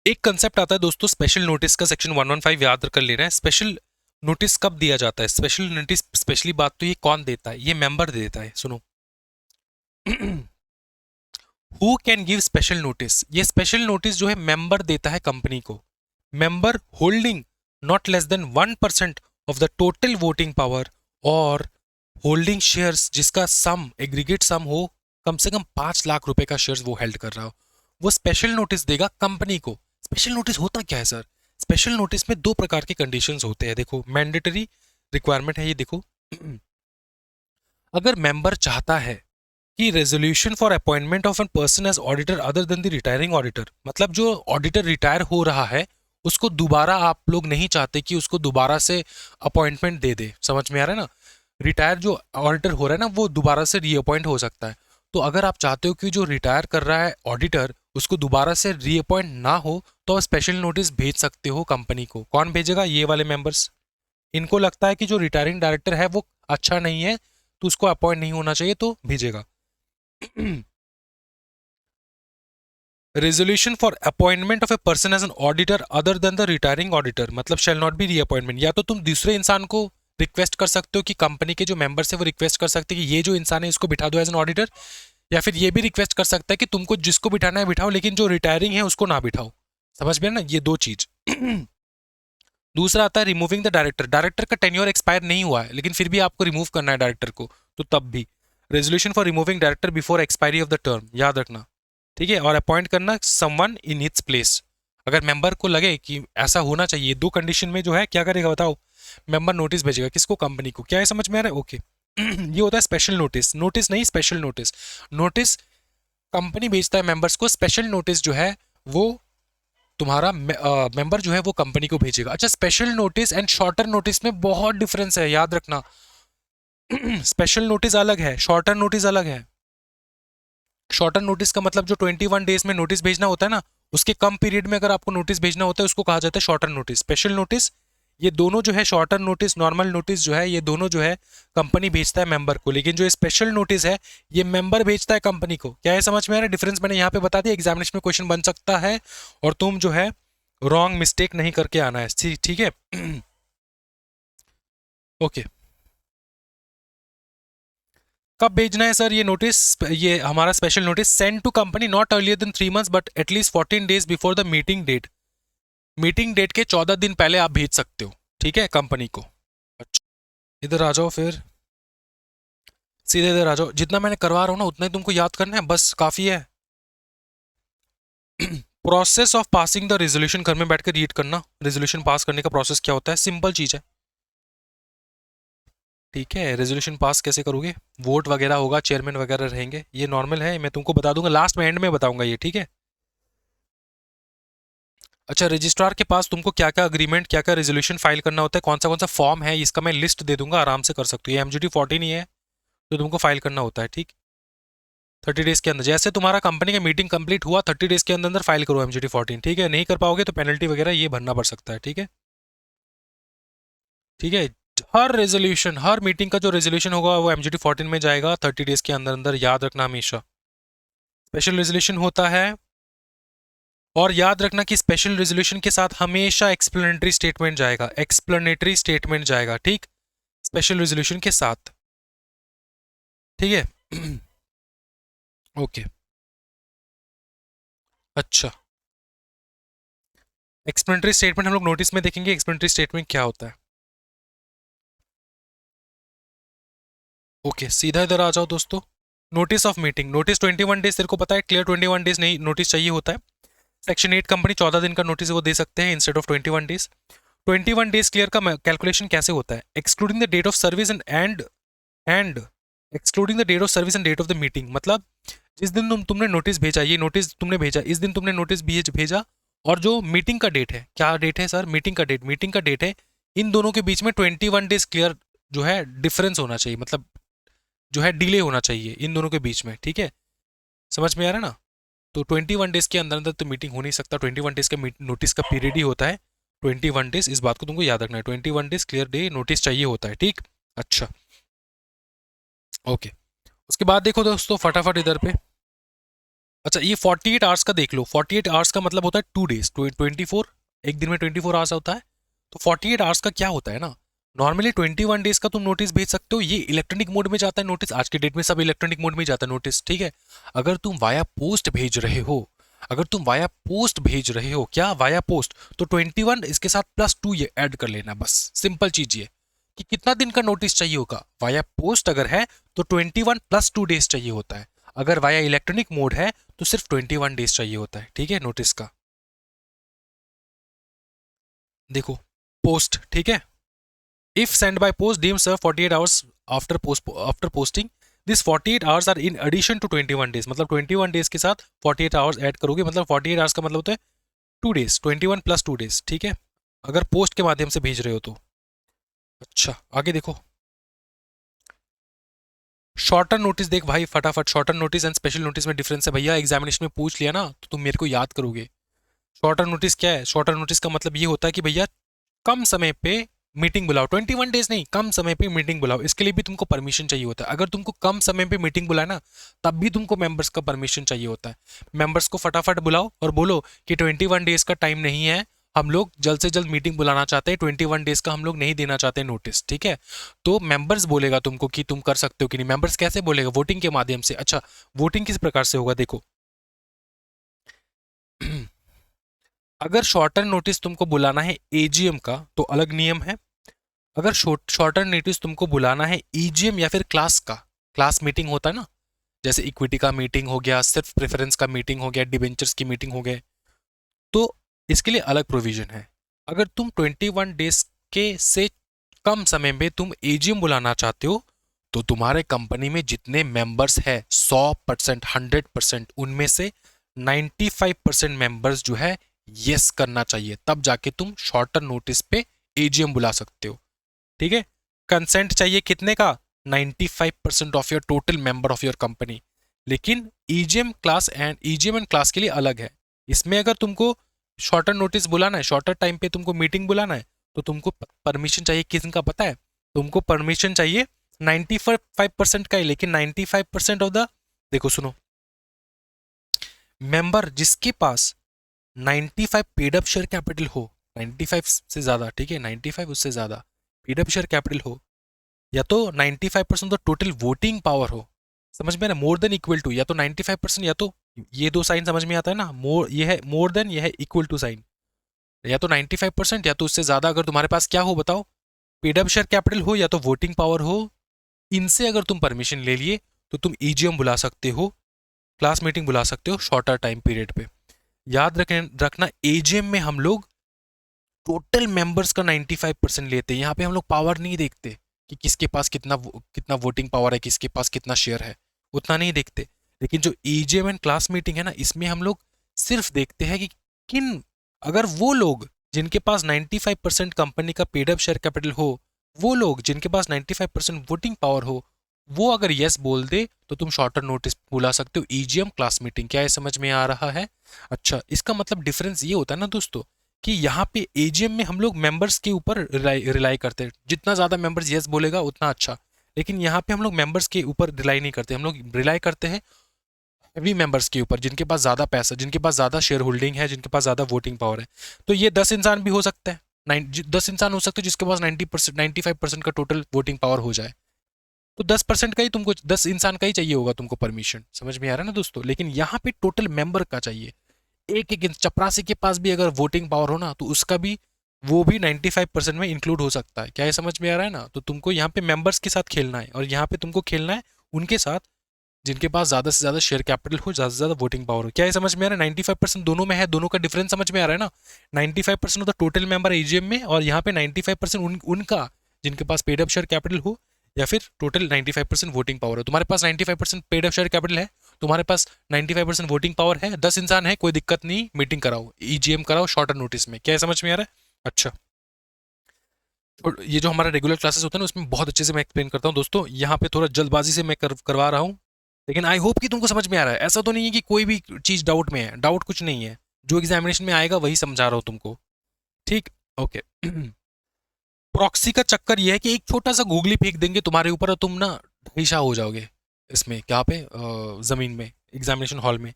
एक कंसेप्ट आता है दोस्तों स्पेशल नोटिस का, सेक्शन 115 याद कर लेना है। स्पेशल नोटिस कब दिया जाता है? स्पेशल नोटिस, स्पेशली बात तो ये कौन देता है? ये मेंबर देता है, सुनो। Who can give special notice? ये स्पेशल नोटिस जो है मेंबर देता है कंपनी को। Member holding not less then 1% of the total voting power, और होल्डिंग शेयर्स जिसका सम, एग्रीगेट सम हो कम से कम 5 लाख रुपए का शेयर्स वो हेल्ड कर रहा हो, वो स्पेशल नोटिस देगा कंपनी को। स्पेशल नोटिस होता क्या है सर? स्पेशल नोटिस में 2 प्रकार के कंडीशंस होते हैं, देखो मैंडेटरी रिक्वायरमेंट है ये, देखो। अगर मेंबर चाहता है कि resolution for appointment of an person as auditor other than the retiring auditor, मतलब जो ऑडिटर रिटायर हो रहा है उसको दोबारा आप लोग नहीं चाहते कि उसको दोबारा से अपॉइंटमेंट दे दे, समझ में आ रहा है ना? रिटायर जो ऑडिटर हो रहा है ना, वो दोबारा से रीअपॉइंट हो सकता है। तो अगर आप चाहते हो कि जो रिटायर कर रहा है ऑडिटर उसको दोबारा से रीअपॉइंट ना हो, तो आप स्पेशल नोटिस भेज सकते हो कंपनी को। कौन भेजेगा? ये वाले मेंबर्स। इनको लगता है कि जो रिटायरिंग डायरेक्टर है वो अच्छा नहीं है तो उसको अपॉइंट नहीं होना चाहिए, तो भेजेगा। Resolution for appointment of a person as an auditor other than the retiring auditor, मतलब शेल नॉट बी रीअपॉइंटमेंट। या तो तुम दूसरे इंसान को रिक्वेस्ट कर सकते हो कि कंपनी के जो मेंबर्स है वो रिक्वेस्ट कर सकते हैं कि ये जो इंसान है इसको बिठा दो एज एन ऑडिटर, या फिर ये भी रिक्वेस्ट कर सकता है कि तुमको जिसको बिठाना है बिठाओ, लेकिन जो रिटायरिंग है उसको ना बिठाओ। समझ में ना? ये 2 चीज। दूसरा आता है रिमूविंग द डायरेक्टर। डायरेक्टर का टेन्योर एक्सपायर नहीं हुआ है लेकिन फिर भी आपको रिमूव करना है डायरेक्टर को, तो तब भी resolution for removing director before expiry of the term, याद रखना, ठीक है। और अपॉइंट करना समवन इन हिट्स प्लेस। अगर मेंबर को लगे कि ऐसा होना चाहिए, 2 कंडीशन में जो है क्या करेगा बताओ? मेंबर नोटिस भेजेगा, किसको? कंपनी को। क्या है, समझ में आ रहा है? ओके। ये होता है स्पेशल नोटिस। नोटिस नहीं, स्पेशल नोटिस। नोटिस कंपनी भेजता है मेंबर्स को, स्पेशल नोटिस जो है वो तुम्हारा मेंबर जो है वो कंपनी को भेजेगा। अच्छा, special notice and shorter notice में बहुत डिफरेंस है, याद रखना। स्पेशल नोटिस अलग है, शॉर्टर नोटिस अलग है। शॉर्टर नोटिस का मतलब जो 21 डेज में नोटिस भेजना होता है ना, उसके कम पीरियड में अगर आपको नोटिस भेजना होता है उसको कहा जाता है शॉर्टर नोटिस। स्पेशल नोटिस, ये दोनों जो है, शॉर्टर नोटिस, नॉर्मल नोटिस जो है, ये दोनों जो है कंपनी भेजता है मेंबर को, लेकिन जो स्पेशल नोटिस है ये मेंबर भेजता है कंपनी को। क्या है, समझ में आ रहा है डिफरेंस? मैंने यहाँ पे बता दिया, एग्जामिनेशन में क्वेश्चन बन सकता है और तुम जो है रॉन्ग मिस्टेक नहीं करके आना है, ठीक है। ओके, कब भेजना है सर ये नोटिस? ये हमारा special notice, send to company not earlier than 3 months but at least 14 days before the meeting date. Meeting date के 14 दिन पहले आप भेज सकते हो, ठीक है, कंपनी को। अच्छा, इधर आ जाओ, फिर सीधे इधर आ जाओ। जितना मैंने करवा रहा हूँ ना उतना ही तुमको याद करना है, बस काफी है। Process of passing the resolution, घर में बैठ कर रीड करना, रेजोल्यूशन पास करने का प्रोसेस क्या होता है, सिंपल चीज है, ठीक है। रेजोल्यूशन पास कैसे करोगे, वोट वगैरह होगा, चेयरमैन वगैरह रहेंगे, ये नॉर्मल है, मैं तुमको बता दूंगा लास्ट में, एंड में बताऊंगा ये, ठीक है। अच्छा, रजिस्ट्रार के पास तुमको क्या क्या अग्रीमेंट, क्या क्या रेजोल्यूशन फाइल करना होता है, कौन सा फॉर्म है, इसका मैं लिस्ट दे दूंगा, आराम से कर सकते हो। ये MGT 14 ही है तो तुमको फाइल करना होता है, ठीक। 30 डेज के अंदर, जैसे तुम्हारा कंपनी का मीटिंग कंप्लीट हुआ 30 डेज के अंदर अंदर फाइल करो MGT 14, ठीक है। नहीं कर पाओगे तो पेनल्टी वगैरह ये भरना पड़ सकता है, ठीक है, ठीक है। हर रेजोल्यूशन, हर मीटिंग का जो रेजोल्यूशन होगा वो MGT 14 में जाएगा 30 डेज के अंदर अंदर, याद रखना हमेशा। स्पेशल रेजोल्यूशन होता है, और याद रखना कि स्पेशल रेजोल्यूशन के साथ हमेशा एक्सप्लेनेटरी स्टेटमेंट जाएगा, एक्सप्लेनेटरी स्टेटमेंट जाएगा, ठीक, स्पेशल रेजोल्यूशन के साथ, ठीक है। ओके, अच्छा, एक्सप्लेनेटरी स्टेटमेंट हम लोग नोटिस में देखेंगे, एक्सप्लेनेटरी स्टेटमेंट क्या होता है। ओके, सीधा इधर आ जाओ दोस्तों। Notice of meeting, notice 21 days, तेरे को पता है क्लियर 21 डेज नहीं नोटिस चाहिए होता है। सेक्शन 8 कंपनी 14 दिन का नोटिस वो दे सकते हैं instead of 21 days. 21 days clear का कैलकुलेशन कैसे होता है, excluding the date of service and excluding the date of service and date of the meeting. मतलब जिस दिन तुमने नोटिस भेजा, ये नोटिस तुमने भेजा, इस दिन तुमने नोटिस भेजा, और जो मीटिंग का डेट है, क्या डेट है सर, मीटिंग का डेट है, इन दोनों के बीच में 21 डेज क्लियर जो है डिफरेंस होना चाहिए, मतलब जो है डिले होना चाहिए इन दोनों के बीच में, ठीक है। समझ में आ रहा है ना? तो 21 डेज के अंदर अंदर तो मीटिंग हो नहीं सकता, 21 डेज का नोटिस का पीरियड ही होता है 21 डेज, इस बात को तुमको याद रखना है, 21 डेज क्लियर डे नोटिस चाहिए होता है, ठीक। अच्छा, ओके, उसके बाद देखो दोस्तों फटाफट इधर पे। अच्छा, ये 48 आवर्स का देख लो, 48 आवर्स का मतलब होता है 2 डेज, 24, एक दिन में 24 आवर्स होता है। तो 48 आवर्स का क्या होता है ना, नॉर्मली 21 डेज का तुम नोटिस भेज सकते हो, ये इलेक्ट्रॉनिक मोड में जाता है नोटिस, आज के डेट में सब इलेक्ट्रॉनिक मोड में ही जाता है नोटिस, ठीक है। अगर तुम वाया पोस्ट भेज रहे हो, अगर तुम वाया पोस्ट भेज रहे हो, क्या वाया पोस्ट, तो 21 इसके साथ +2 ये ऐड कर लेना, बस सिंपल चीज ये कि कितना दिन का नोटिस चाहिए होगा। वाया पोस्ट अगर है तो 21 +2 डेज चाहिए होता है, अगर वाया इलेक्ट्रॉनिक मोड है तो सिर्फ 21 डेज चाहिए होता है, ठीक है, नोटिस का। देखो, पोस्ट, ठीक है, if sent by post deemed served 48 hours after posting, this 48 hours are in addition to 21 days, मतलब 21 डेज के साथ 48 आवर्स ऐड करोगे, मतलब 48 आवर्स का मतलब होता है 2 डेज, 21 +2 डेज, ठीक है, अगर पोस्ट के माध्यम से भेज रहे हो तो। अच्छा, आगे देखो, शॉर्टर नोटिस देख भाई फटाफट, shorter notice and special notice में डिफरेंस है भैया, एग्जामिनेशन में पूछ लिया ना तो तुम मेरे को याद करोगे। शॉर्टर नोटिस क्या है, शॉर्टर नोटिस का मतलब ये होता है कि भैया कम समय पे मीटिंग बुलाओ, 21 डेज नहीं, कम समय पे मीटिंग बुलाओ, इसके लिए भी तुमको परमिशन चाहिए होता है। अगर तुमको कम समय पे मीटिंग बुलाए ना, तब भी तुमको मेंबर्स का परमिशन चाहिए होता है। मेंबर्स को फटाफट बुलाओ और बोलो कि 21 डेज का टाइम नहीं है, हम लोग जल्द से जल्द मीटिंग बुलाना चाहते हैं, 21 डेज का हम लोग नहीं देना चाहते नोटिस, ठीक है। तो मेंबर्स बोलेगा तुमको कि तुम कर सकते हो कि नहीं, मेंबर्स कैसे बोलेगा, वोटिंग के माध्यम से। अच्छा, वोटिंग किस प्रकार से होगा, देखो अगर शॉर्टर नोटिस तुमको बुलाना है एजीएम का तो अलग नियम है, अगर शॉर्टर नोटिस तुमको बुलाना है ईजीएम या फिर क्लास का, क्लास मीटिंग होता है ना, जैसे इक्विटी का मीटिंग हो गया, सिर्फ प्रेफरेंस का मीटिंग हो गया, डिबेंचर्स की मीटिंग हो गए, तो इसके लिए अलग प्रोविजन है। अगर तुम 21 डेज के से कम समय में तुम एजीएम बुलाना चाहते हो तो तुम्हारे कंपनी में जितने मेंबर्स है 100%, 100%, उनमें से 95% मेंबर्स जो है यस करना चाहिए, तब जाके तुम शॉर्टर नोटिस पे एजीएम बुला सकते हो। ठीक है, कंसेंट चाहिए कितने का? 95% of your total member of your company. लेकिन ईजीएम एंड क्लास के लिए अलग है। इसमें अगर तुमको शॉर्टर नोटिस बुलाना है, शॉर्टर टाइम पे तुमको मीटिंग बुलाना है, तो तुमको परमिशन चाहिए किसका पता है? तुमको परमिशन चाहिए 95% का ही, लेकिन 95% ऑफ द, देखो सुनो, मेंबर जिसके पास 95 पेड अप शेयर कैपिटल हो, 95 से ज्यादा, ठीक है, 95 उससे ज्यादा पेड अप शेयर कैपिटल हो, या तो 95% of the total voting power हो, समझ में ना, मोर देन इक्वल टू, या तो 95%, या तो ये दो साइन समझ में आता है ना, मोर ये है मोर देन, ये है इक्वल टू साइन, या तो 95% या तो उससे ज्यादा अगर तुम्हारे पास क्या हो बताओ, पेड अप शेयर कैपिटल हो या तो वोटिंग पावर हो, इनसे अगर तुम परमिशन ले लिए तो तुम ईजीएम बुला सकते हो, क्लास मीटिंग बुला सकते हो शॉर्टर टाइम पीरियड पे। याद रखना एजीएम में हम लोग टोटल मेंबर्स का 95% लेते हैं। यहाँ पे हम लोग पावर नहीं देखते कि किसके पास कितना वोटिंग पावर है, किसके पास कितना शेयर है, उतना नहीं देखते। लेकिन जो ईजीएम एंड क्लास मीटिंग है ना, इसमें हम लोग सिर्फ देखते हैं कि किन, अगर वो लोग जिनके पास 95% कंपनी का पेड अप शेयर कैपिटल हो, वो लोग जिनके पास 95% वोटिंग पावर हो, वो अगर यस बोल दे तो तुम शॉर्टर नोटिस बुला सकते हो ईजीएम क्लास मीटिंग। क्या ये समझ में आ रहा है? अच्छा, इसका मतलब डिफरेंस ये होता है ना दोस्तों, कि यहाँ पे एजीएम में हम लोग मेंबर्स के ऊपर रिलाई करते हैं, जितना ज़्यादा मेंबर्स यस बोलेगा उतना अच्छा। लेकिन यहाँ पे हम लोग मेंबर्स के ऊपर रिलाई नहीं करते, हम लोग रिलाई करते हैं हैवी मेंबर्स के ऊपर, जिनके पास ज़्यादा पैसा, जिनके पास ज़्यादा शेयर होल्डिंग है, जिनके पास ज़्यादा वोटिंग पावर है। तो ये 10 इंसान भी हो सकता है, 10 इंसान हो सकते हैं जिसके पास 90%, 95% का टोटल वोटिंग पावर हो जाए। तो 10% का ही तुमको, 10 इंसान का ही चाहिए होगा तुमको परमिशन, समझ में आ रहा है ना दोस्तों? लेकिन यहाँ पे टोटल मेंबर का चाहिए। एक एक चपरासी के पास भी अगर वोटिंग पावर हो ना, तो उसका भी, वो भी 95% में इंक्लूड हो सकता है। क्या ये समझ में आ रहा है ना? तो तुमको यहाँ पे मेंबर्स के साथ खेलना है, और यहाँ पे तुमको खेलना है उनके साथ जिनके पास ज्यादा से ज्यादा शेयर कैपिटल हो, ज्यादा से ज्यादा वोटिंग पावर हो। क्या ये समझ में आ रहा है? 95% दोनों में है, दोनों का डिफरेंस समझ में आ रहा है ना? 95% of the total member EGM में, और यहाँ पे 95% उनका जिनके पास पेड अप शेयर कैपिटल हो, या फिर टोटल 95% वोटिंग पावर है। तुम्हारे पास 95% पेड अप शेयर कैपिटल है, तुम्हारे पास 95% वोटिंग पावर है, 10 इंसान है, कोई दिक्कत नहीं, मीटिंग कराओ, ईजीएम कराओ शॉर्टर नोटिस में। क्या समझ में आ रहा है? अच्छा, और ये जो हमारा रेगुलर क्लासेस होता है ना, उसमें बहुत अच्छे से मैं एक्सप्लेन करता हूँ दोस्तों। यहाँ पे थोड़ा जल्दबाजी से मैं करवा रहा हूँ, लेकिन आई होप कि तुमको समझ में आ रहा है। ऐसा तो नहीं है कि कोई भी चीज़ डाउट में है, डाउट कुछ नहीं है, जो एग्जामिनेशन में आएगा वही समझा रहा हूँ तुमको, ठीक? ओके। प्रॉक्सी का चक्कर ये है कि एक छोटा सा गूगली फेंक देंगे तुम्हारे ऊपर और तुम ना ढीशा हो जाओगे इसमें, क्या पे, जमीन में, एग्जामिनेशन हॉल में।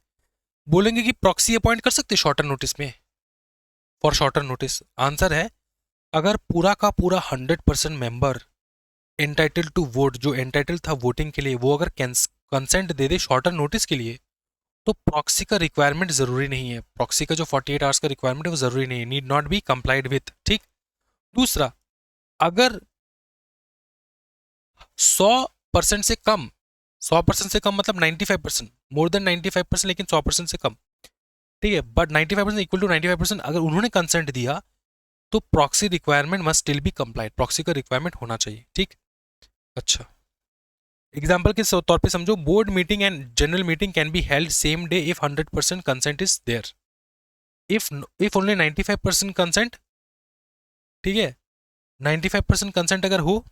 बोलेंगे कि प्रॉक्सी अपॉइंट कर सकते शॉर्टर नोटिस में, फॉर शॉर्टर नोटिस। आंसर है, अगर पूरा का पूरा 100% मेंबर एंटाइटल टू वोट, जो एंटाइटल था वोटिंग के लिए, वो अगर कंसेंट दे दे शॉर्टर नोटिस के लिए, तो प्रॉक्सी का रिक्वायरमेंट जरूरी नहीं है। प्रॉक्सी का जो 48 आवर्स का रिक्वायरमेंट है वो जरूरी नहीं है, need not be complied with, ठीक? दूसरा, अगर 100% से कम, 100% से कम मतलब 95%, मोर देन 95%, लेकिन 100% से कम, ठीक है, बट 95% इक्वल टू 95%, अगर उन्होंने कंसेंट दिया तो proxy requirement must still be complied, proxy का रिक्वायरमेंट होना चाहिए, ठीक? अच्छा, एग्जाम्पल के तौर पे समझो, board meeting and general meeting can be held same day if 100% consent is there, if only 95% consent, ठीक है, 95% कंसेंट अगर हो।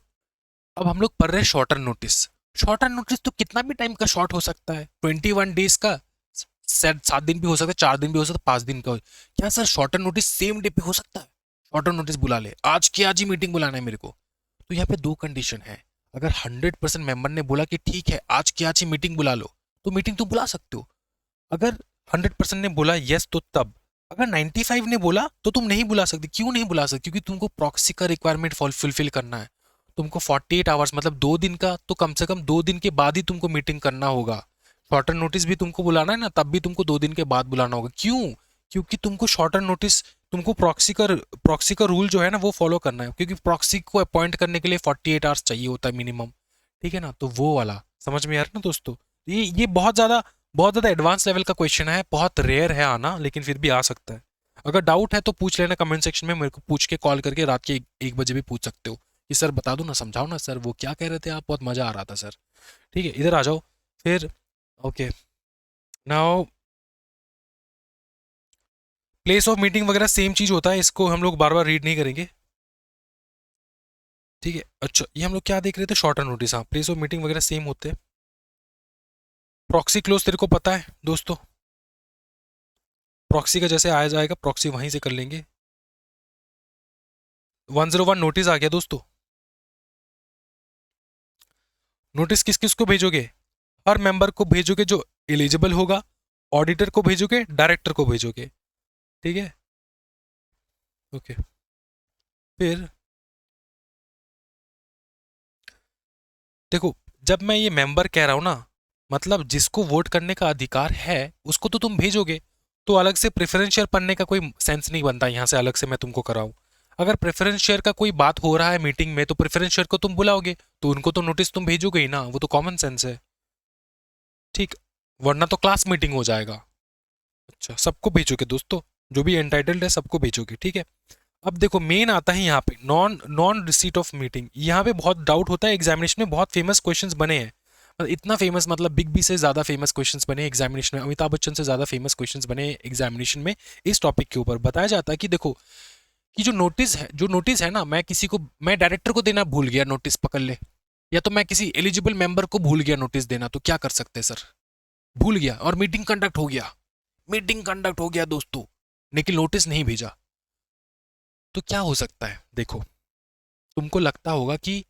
अब हम लोग पढ़ रहे हैं शॉर्टर नोटिस। शॉर्टर नोटिस तो कितना भी टाइम का शॉर्ट हो सकता है, 21 डेज का, 7 दिन भी हो सकता है, 4 दिन भी हो सकता है, 5 दिन का। क्या sir shorter notice same day पे हो सकता है? शॉर्टर नोटिस बुला ले, आज की आज ही मीटिंग बुलाना है मेरे को, तो यहाँ पे दो कंडीशन है। अगर 100% मेंबर ने बोला कि ठीक है आज की आज ही मीटिंग बुला लो, तो मीटिंग तुम बुला सकते हो। अगर 100% ने बोला यस, तो तब। अगर 95 ने बोला तो तुम नहीं बुला सकते। क्यों नहीं बुला सकते? क्योंकि तुमको प्रॉक्सी का रिक्वायरमेंट फुलफिल करना है। तुमको 48 आवर्स मतलब 2 दिन का, तो कम से कम 2 दिन के बाद ही तुमको मीटिंग करना होगा। शॉर्टर नोटिस भी तुमको बुलाना है ना, तब भी तुमको 2 दिन के बाद बुलाना होगा। क्यों? क्योंकि तुमको शॉर्टर नोटिस, तुमको प्रॉक्सी का रूल जो है ना वो फॉलो करना है, क्योंकि प्रॉक्सी को अपॉइंट करने के लिए 48 आवर्स चाहिए होता है मिनिमम, ठीक है ना? तो वो वाला समझ में आ रहा है ना दोस्तों? ये बहुत ज़्यादा एडवांस लेवल का क्वेश्चन है, बहुत रेयर है आना, लेकिन फिर भी आ सकता है। अगर डाउट है तो पूछ लेना कमेंट सेक्शन में, मेरे को पूछ के कॉल करके रात के 1 बजे भी पूछ सकते हो कि सर बता दो ना, समझाओ ना सर, वो क्या कह रहे थे आप, बहुत मज़ा आ रहा था सर। ठीक है, इधर आ जाओ फिर। Okay, now place of meeting वगैरह सेम चीज़ होता है, इसको हम लोग बार बार रीड नहीं करेंगे। ठीक है, अच्छा ये हम लोग क्या देख रहे थे, शॉर्टर नोटिस। हाँ, प्लेस ऑफ मीटिंग वगैरह सेम होते हैं। प्रॉक्सी क्लोज तेरे को पता है दोस्तों, प्रॉक्सी का जैसे आया जाएगा प्रॉक्सी वहीं से कर लेंगे। 101 नोटिस आ गया दोस्तों। नोटिस किस किस को भेजोगे, हर मेंबर को भेजोगे जो एलिजिबल होगा, ऑडिटर को भेजोगे, डायरेक्टर को भेजोगे। ठीक है, ओके। फिर देखो, जब मैं ये मेंबर कह रहा हूं ना, मतलब जिसको वोट करने का अधिकार है उसको तो तुम भेजोगे, तो अलग से प्रेफरेंस शेयर पढ़ने का कोई सेंस नहीं बनता यहां से अलग से मैं तुमको कराऊं। अगर प्रेफरेंस शेयर का कोई बात हो रहा है मीटिंग में तो प्रेफरेंस शेयर को तुम बुलाओगे, तो उनको तो नोटिस तुम भेजोगे ही ना, वो तो कॉमन सेंस है। ठीक, वरना तो क्लास मीटिंग हो जाएगा। अच्छा, सबको भेजोगे दोस्तों, जो भी एंटाइटल्ड है सबको भेजोगे। ठीक है, अब देखो मेन आता है यहाँ पे non non receipt of meeting. यहाँ पे बहुत डाउट होता है, एग्जामिनेशन में बहुत फेमस क्वेश्चंस बने हैं, मतलब इतना फेमस, मतलब बिग बी से ज़्यादा फेमस क्वेश्चंस बने एग्जामिनेशन में, अमिताभ बच्चन से ज़्यादा फेमस क्वेश्चंस बने एग्जामिनेशन में। इस टॉपिक के ऊपर बताया जाता है कि देखो, कि जो नोटिस है ना, मैं डायरेक्टर को देना भूल गया, नोटिस पकड़ ले, या तो मैं किसी एलिजिबल मेंबर को भूल गया नोटिस देना, तो क्या कर सकते हैं सर, भूल गया और मीटिंग कंडक्ट हो गया दोस्तों, लेकिन नोटिस नहीं भेजा, तो क्या हो सकता है। देखो, तुमको लगता होगा कि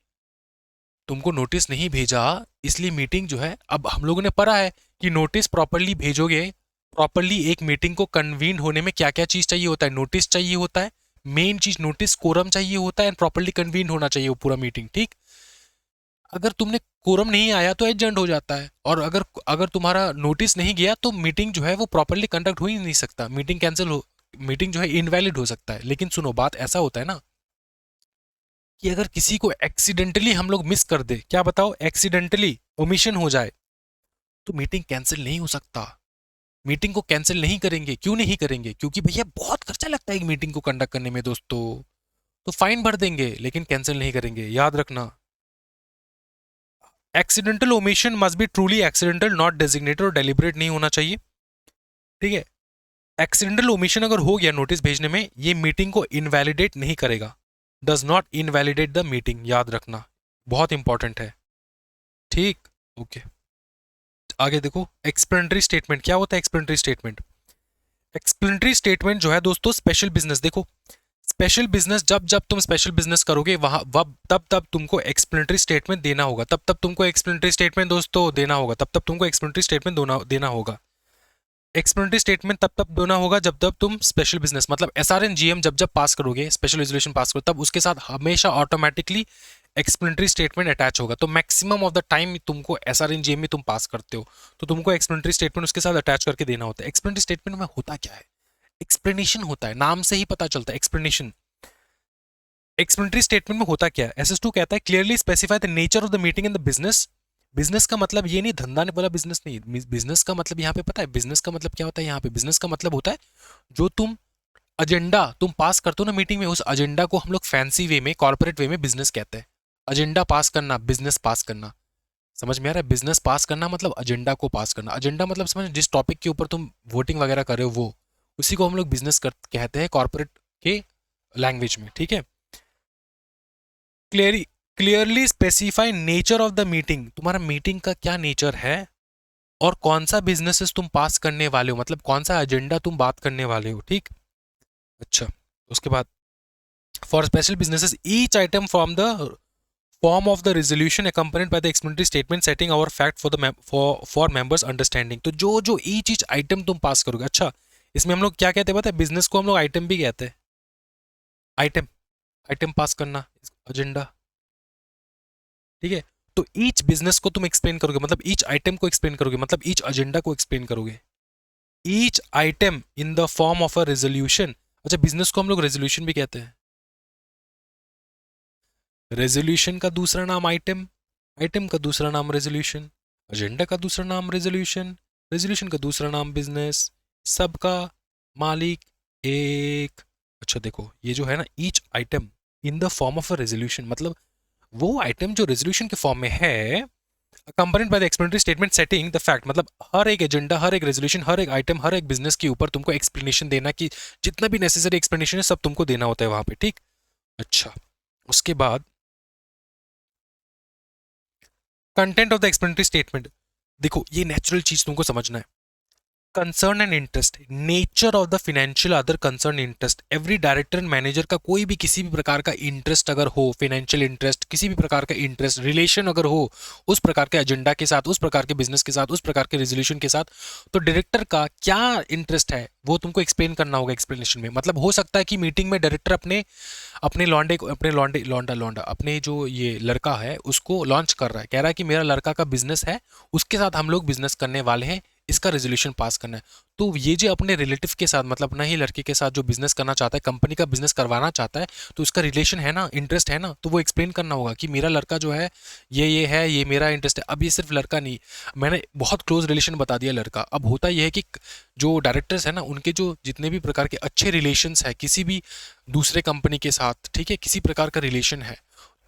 तुमको नोटिस नहीं भेजा, इसलिए मीटिंग जो है, अब हम लोगों ने पढ़ा है कि नोटिस प्रॉपरली भेजोगे, प्रॉपरली एक मीटिंग को कन्वीन होने में क्या क्या चीज चाहिए होता है, नोटिस चाहिए होता है, मेन चीज नोटिस कोरम चाहिए होता है, एंड प्रॉपरली कन्वीन होना चाहिए वो पूरा मीटिंग। ठीक, अगर तुमने कोरम नहीं आया तो एडजर्न हो जाता है, और अगर अगर तुम्हारा नोटिस नहीं गया तो मीटिंग जो है वो प्रॉपरली कंडक्ट हो ही नहीं सकता, मीटिंग कैंसिल हो, मीटिंग जो है इनवैलिड हो सकता है। लेकिन सुनो, बात ऐसा होता है ना कि अगर किसी को एक्सीडेंटली हम लोग मिस कर दे, क्या बताओ, एक्सीडेंटली ओमिशन हो जाए, तो मीटिंग कैंसिल नहीं हो सकता। मीटिंग को कैंसिल नहीं करेंगे, क्यों नहीं करेंगे, क्योंकि भैया बहुत खर्चा लगता है एक मीटिंग को कंडक्ट करने में दोस्तों, तो फाइन भर देंगे लेकिन कैंसिल नहीं करेंगे, याद रखना। Accidental omission must be truly accidental, not designated, और डेलिबरेट नहीं होना चाहिए। ठीक है, एक्सीडेंटल ओमिशन अगर हो गया नोटिस भेजने में, ये मीटिंग को इनवैलिडेट नहीं करेगा, does not invalidate the meeting, याद रखना, बहुत इंपॉर्टेंट है। ठीक, ओके। आगे देखो, एक्सप्लेनेटरी स्टेटमेंट क्या होता है, एक्सप्लेनेटरी स्टेटमेंट, एक्सप्लेनेटरी स्टेटमेंट जो है दोस्तों, स्पेशल बिजनेस, देखो स्पेशल बिजनेस, जब जब तुम स्पेशल बिजनेस करोगे वहां वब तब तब तुमको एक्सप्लेनेटरी स्टेटमेंट देना होगा, तब तब तुमको एक्सप्लेनेटरी स्टेटमेंट दोस्तों देना होगा, तब तब तुमको एक्सप्लेनेटरी स्टेटमेंट देना होगा। एक्सप्लेनेटरी स्टेटमेंट तब तब देना होगा जब तब तुम स्पेशल बिजनेस, मतलब SRNGM जब जब पास करोगे, स्पेशल रेजोल्यूशन पास करो, तब उसके साथ हमेशा ऑटोमेटिकली एक्सप्लेनेटरी स्टेटमेंट अटैच होगा। तो मैक्सिमम ऑफ द टाइम तुमको SRNGM में तुम पास करते हो तो तुमको एक्सप्लेनेटरी स्टेटमेंट उसके साथ अटैच करके देना होता है। एक्सप्लेनेटरी स्टेटमेंट में होता क्या है, एक्सप्लेनेशन होता है, नाम से ही पता चलता है एक्सप्लेनेशन। एक्सप्लेनेटरी स्टेटमेंट में होता क्या है, SS2 कहता है clearly specify the nature of the meeting in the business. Business का मतलब ये नहीं धंधा वाला बिजनेस नहीं, बिजनेस का मतलब यहाँ पे पता है, बिजनेस का मतलब क्या होता है, यहाँ पे बिजनेस का मतलब होता है जो तुम एजेंडा तुम पास करते हो ना मीटिंग में, उस एजेंडा को हम लोग फैंसी वे में, कॉर्पोरेट वे में बिजनेस कहते हैं। एजेंडा पास करना, बिजनेस पास करना, समझ में आ रहा है, बिजनेस पास करना मतलब एजेंडा को पास करना, एजेंडा मतलब समझ, जिस टॉपिक के ऊपर तुम वोटिंग वगैरह कर रहे हो वो, उसी को हम लोग बिजनेस कहते हैं कॉर्पोरेट के लैंग्वेज में। ठीक है, clearly clearly specify nature of the meeting, तुम्हारा मीटिंग का क्या नेचर है और कौन सा बिजनेसेस तुम पास करने वाले हो, मतलब कौन सा एजेंडा तुम बात करने वाले हो। ठीक, अच्छा, उसके बाद for special businesses each item from the form of the resolution accompanied by the explanatory statement setting our fact for the for members understanding। तो जो जो ईच आइटम तुम पास करोगे, अच्छा इसमें हम लोग क्या कहते हैं पता है, बिजनेस को हम लोग आइटम भी कहते हैं, आइटम, आइटम पास करना, एजेंडा। ठीक है, तो ईच बिजनेस को तुम एक्सप्लेन करोगे, मतलब ईच आइटम को एक्सप्लेन करोगे, मतलब ईच एजेंडा को एक्सप्लेन करोगे, each item in the form of a resolution. अच्छा, बिजनेस को हम लोग रेजोल्यूशन भी कहते हैं, रेजोल्यूशन का दूसरा नाम आइटम, आइटम का दूसरा नाम रेजोल्यूशन, एजेंडा का दूसरा नाम रेजोल्यूशन, रेजोल्यूशन का दूसरा नाम बिजनेस, सबका मालिक एक। अच्छा देखो, ये जो है ना each item in the form of a resolution, मतलब वो आइटम जो रेजोल्यूशन के फॉर्म में है, accompanied by the explanatory statement setting the fact, मतलब हर एक एजेंडा, हर एक रेजोल्यूशन, हर एक आइटम, हर एक बिजनेस के ऊपर तुमको एक्सप्लेनेशन देना, कि जितना भी नेसेसरी एक्सप्लेनेशन है सब तुमको देना होता है वहां पे, ठीक। अच्छा, उसके बाद content of the explanatory statement, देखो ये नेचुरल चीज तुमको समझना है। Concern and interest, nature of the financial other concern interest, every director and manager का कोई भी किसी भी प्रकार का इंटरेस्ट अगर हो, फाइनेंशियल इंटरेस्ट, किसी भी प्रकार का इंटरेस्ट रिलेशन अगर हो उस प्रकार के एजेंडा के साथ, उस प्रकार के बिजनेस के साथ, उस प्रकार के रेजोल्यूशन के साथ, तो डायरेक्टर का क्या इंटरेस्ट है वो तुमको एक्सप्लेन करना होगा एक्सप्लेनेशन में। मतलब हो सकता है कि मीटिंग में डायरेक्टर अपने अपने लॉन्डे को, अपने लॉन्डे लौंडा लौंडा अपने जो ये लड़का है उसको लॉन्च कर रहा है, कह रहा है कि मेरा लड़का का बिजनेस है, उसके साथ हम लोग बिजनेस करने वाले हैं, इसका रेजोल्यूशन पास करना है। तो ये जो अपने रिलेटिव के साथ, मतलब अपना ही लड़के के साथ जो बिजनेस करना चाहता है, कंपनी का बिजनेस करवाना चाहता है, तो उसका रिलेशन है ना, इंटरेस्ट है ना, तो वो एक्सप्लेन करना होगा कि मेरा लड़का जो है ये है, ये मेरा इंटरेस्ट है। अब ये सिर्फ लड़का नहीं, मैंने बहुत क्लोज रिलेशन बता दिया लड़का। अब होता यह है कि जो डायरेक्टर्स है ना, उनके जो जितने भी प्रकार के अच्छे रिलेशंस है किसी भी दूसरे कंपनी के साथ, ठीक है, किसी प्रकार का रिलेशन है,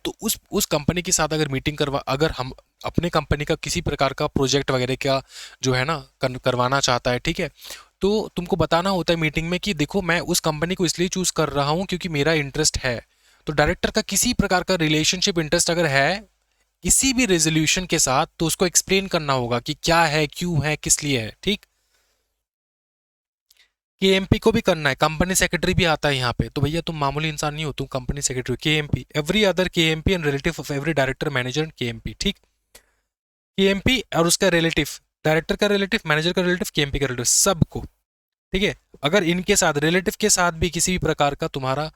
तो उस कंपनी के साथ अगर मीटिंग करवा, अगर हम अपने कंपनी का किसी प्रकार का प्रोजेक्ट वगैरह का जो है ना करवाना चाहता है, ठीक है, तो तुमको बताना होता है मीटिंग में कि देखो मैं उस कंपनी को इसलिए चूज कर रहा हूँ क्योंकि मेरा इंटरेस्ट है। तो डायरेक्टर का किसी प्रकार का रिलेशनशिप इंटरेस्ट अगर है किसी भी रेजोल्यूशन के साथ, तो उसको एक्सप्लेन करना होगा कि क्या है, क्यों है, किस लिए है, ठीक। केएमपी को भी करना है, कंपनी सेक्रेटरी भी आता है यहाँ पे, तो भैया तुम मामूली इंसान नहीं हो, तुम company secretary. KMP, every other KMP and relative of every director manager KMP, ठीक। केएमपी और उसका रिलेटिव, डायरेक्टर का रिलेटिव, मैनेजर का रिलेटिव, केएमपी का रिलेटिव, सबको, ठीक है। अगर इनके साथ, रिलेटिव के साथ भी किसी भी प्रकार का तुम्हारा,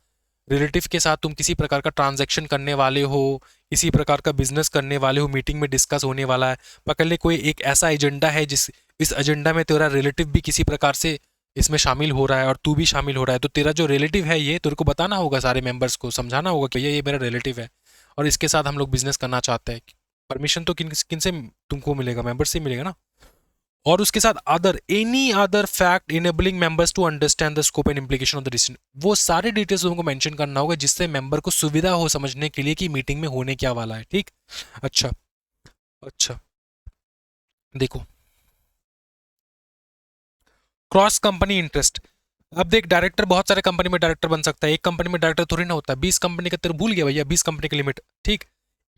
रिलेटिव के साथ तुम किसी प्रकार का ट्रांजैक्शन करने वाले हो, किसी प्रकार का बिजनेस करने वाले हो, मीटिंग में डिस्कस होने वाला है, पकड़ ले कोई एक ऐसा एजेंडा है जिस इस एजेंडा में तेरा रिलेटिव भी किसी प्रकार से इसमें शामिल हो रहा है और तू भी शामिल हो रहा है, तो तेरा जो रिलेटिव है ये तेरे को बताना होगा, सारे मेंबर्स को समझाना होगा कि भैया ये मेरा रिलेटिव है और इसके साथ हम लोग बिजनेस करना चाहते हैं। परमिशन तो किन किन से तुमको मिलेगा, मेंबर से मिलेगा ना। और उसके साथ other, any other fact enabling members to understand the scope and implication of the decision, वो सारे डिटेल्स तुमको मेंशन करना होगा जिससे मेंबर को सुविधा हो समझने के लिए कि मीटिंग में होने क्या वाला है, ठीक। अच्छा, अच्छा, देखो क्रॉस कंपनी इंटरेस्ट। अब देख, डायरेक्टर बहुत सारे कंपनी में डायरेक्टर बन सकता है, एक कंपनी में डायरेक्टर थोड़ी ना होता है, 20 कंपनी का, तेरे भूल गया भैया 20 कंपनी की लिमिट, ठीक।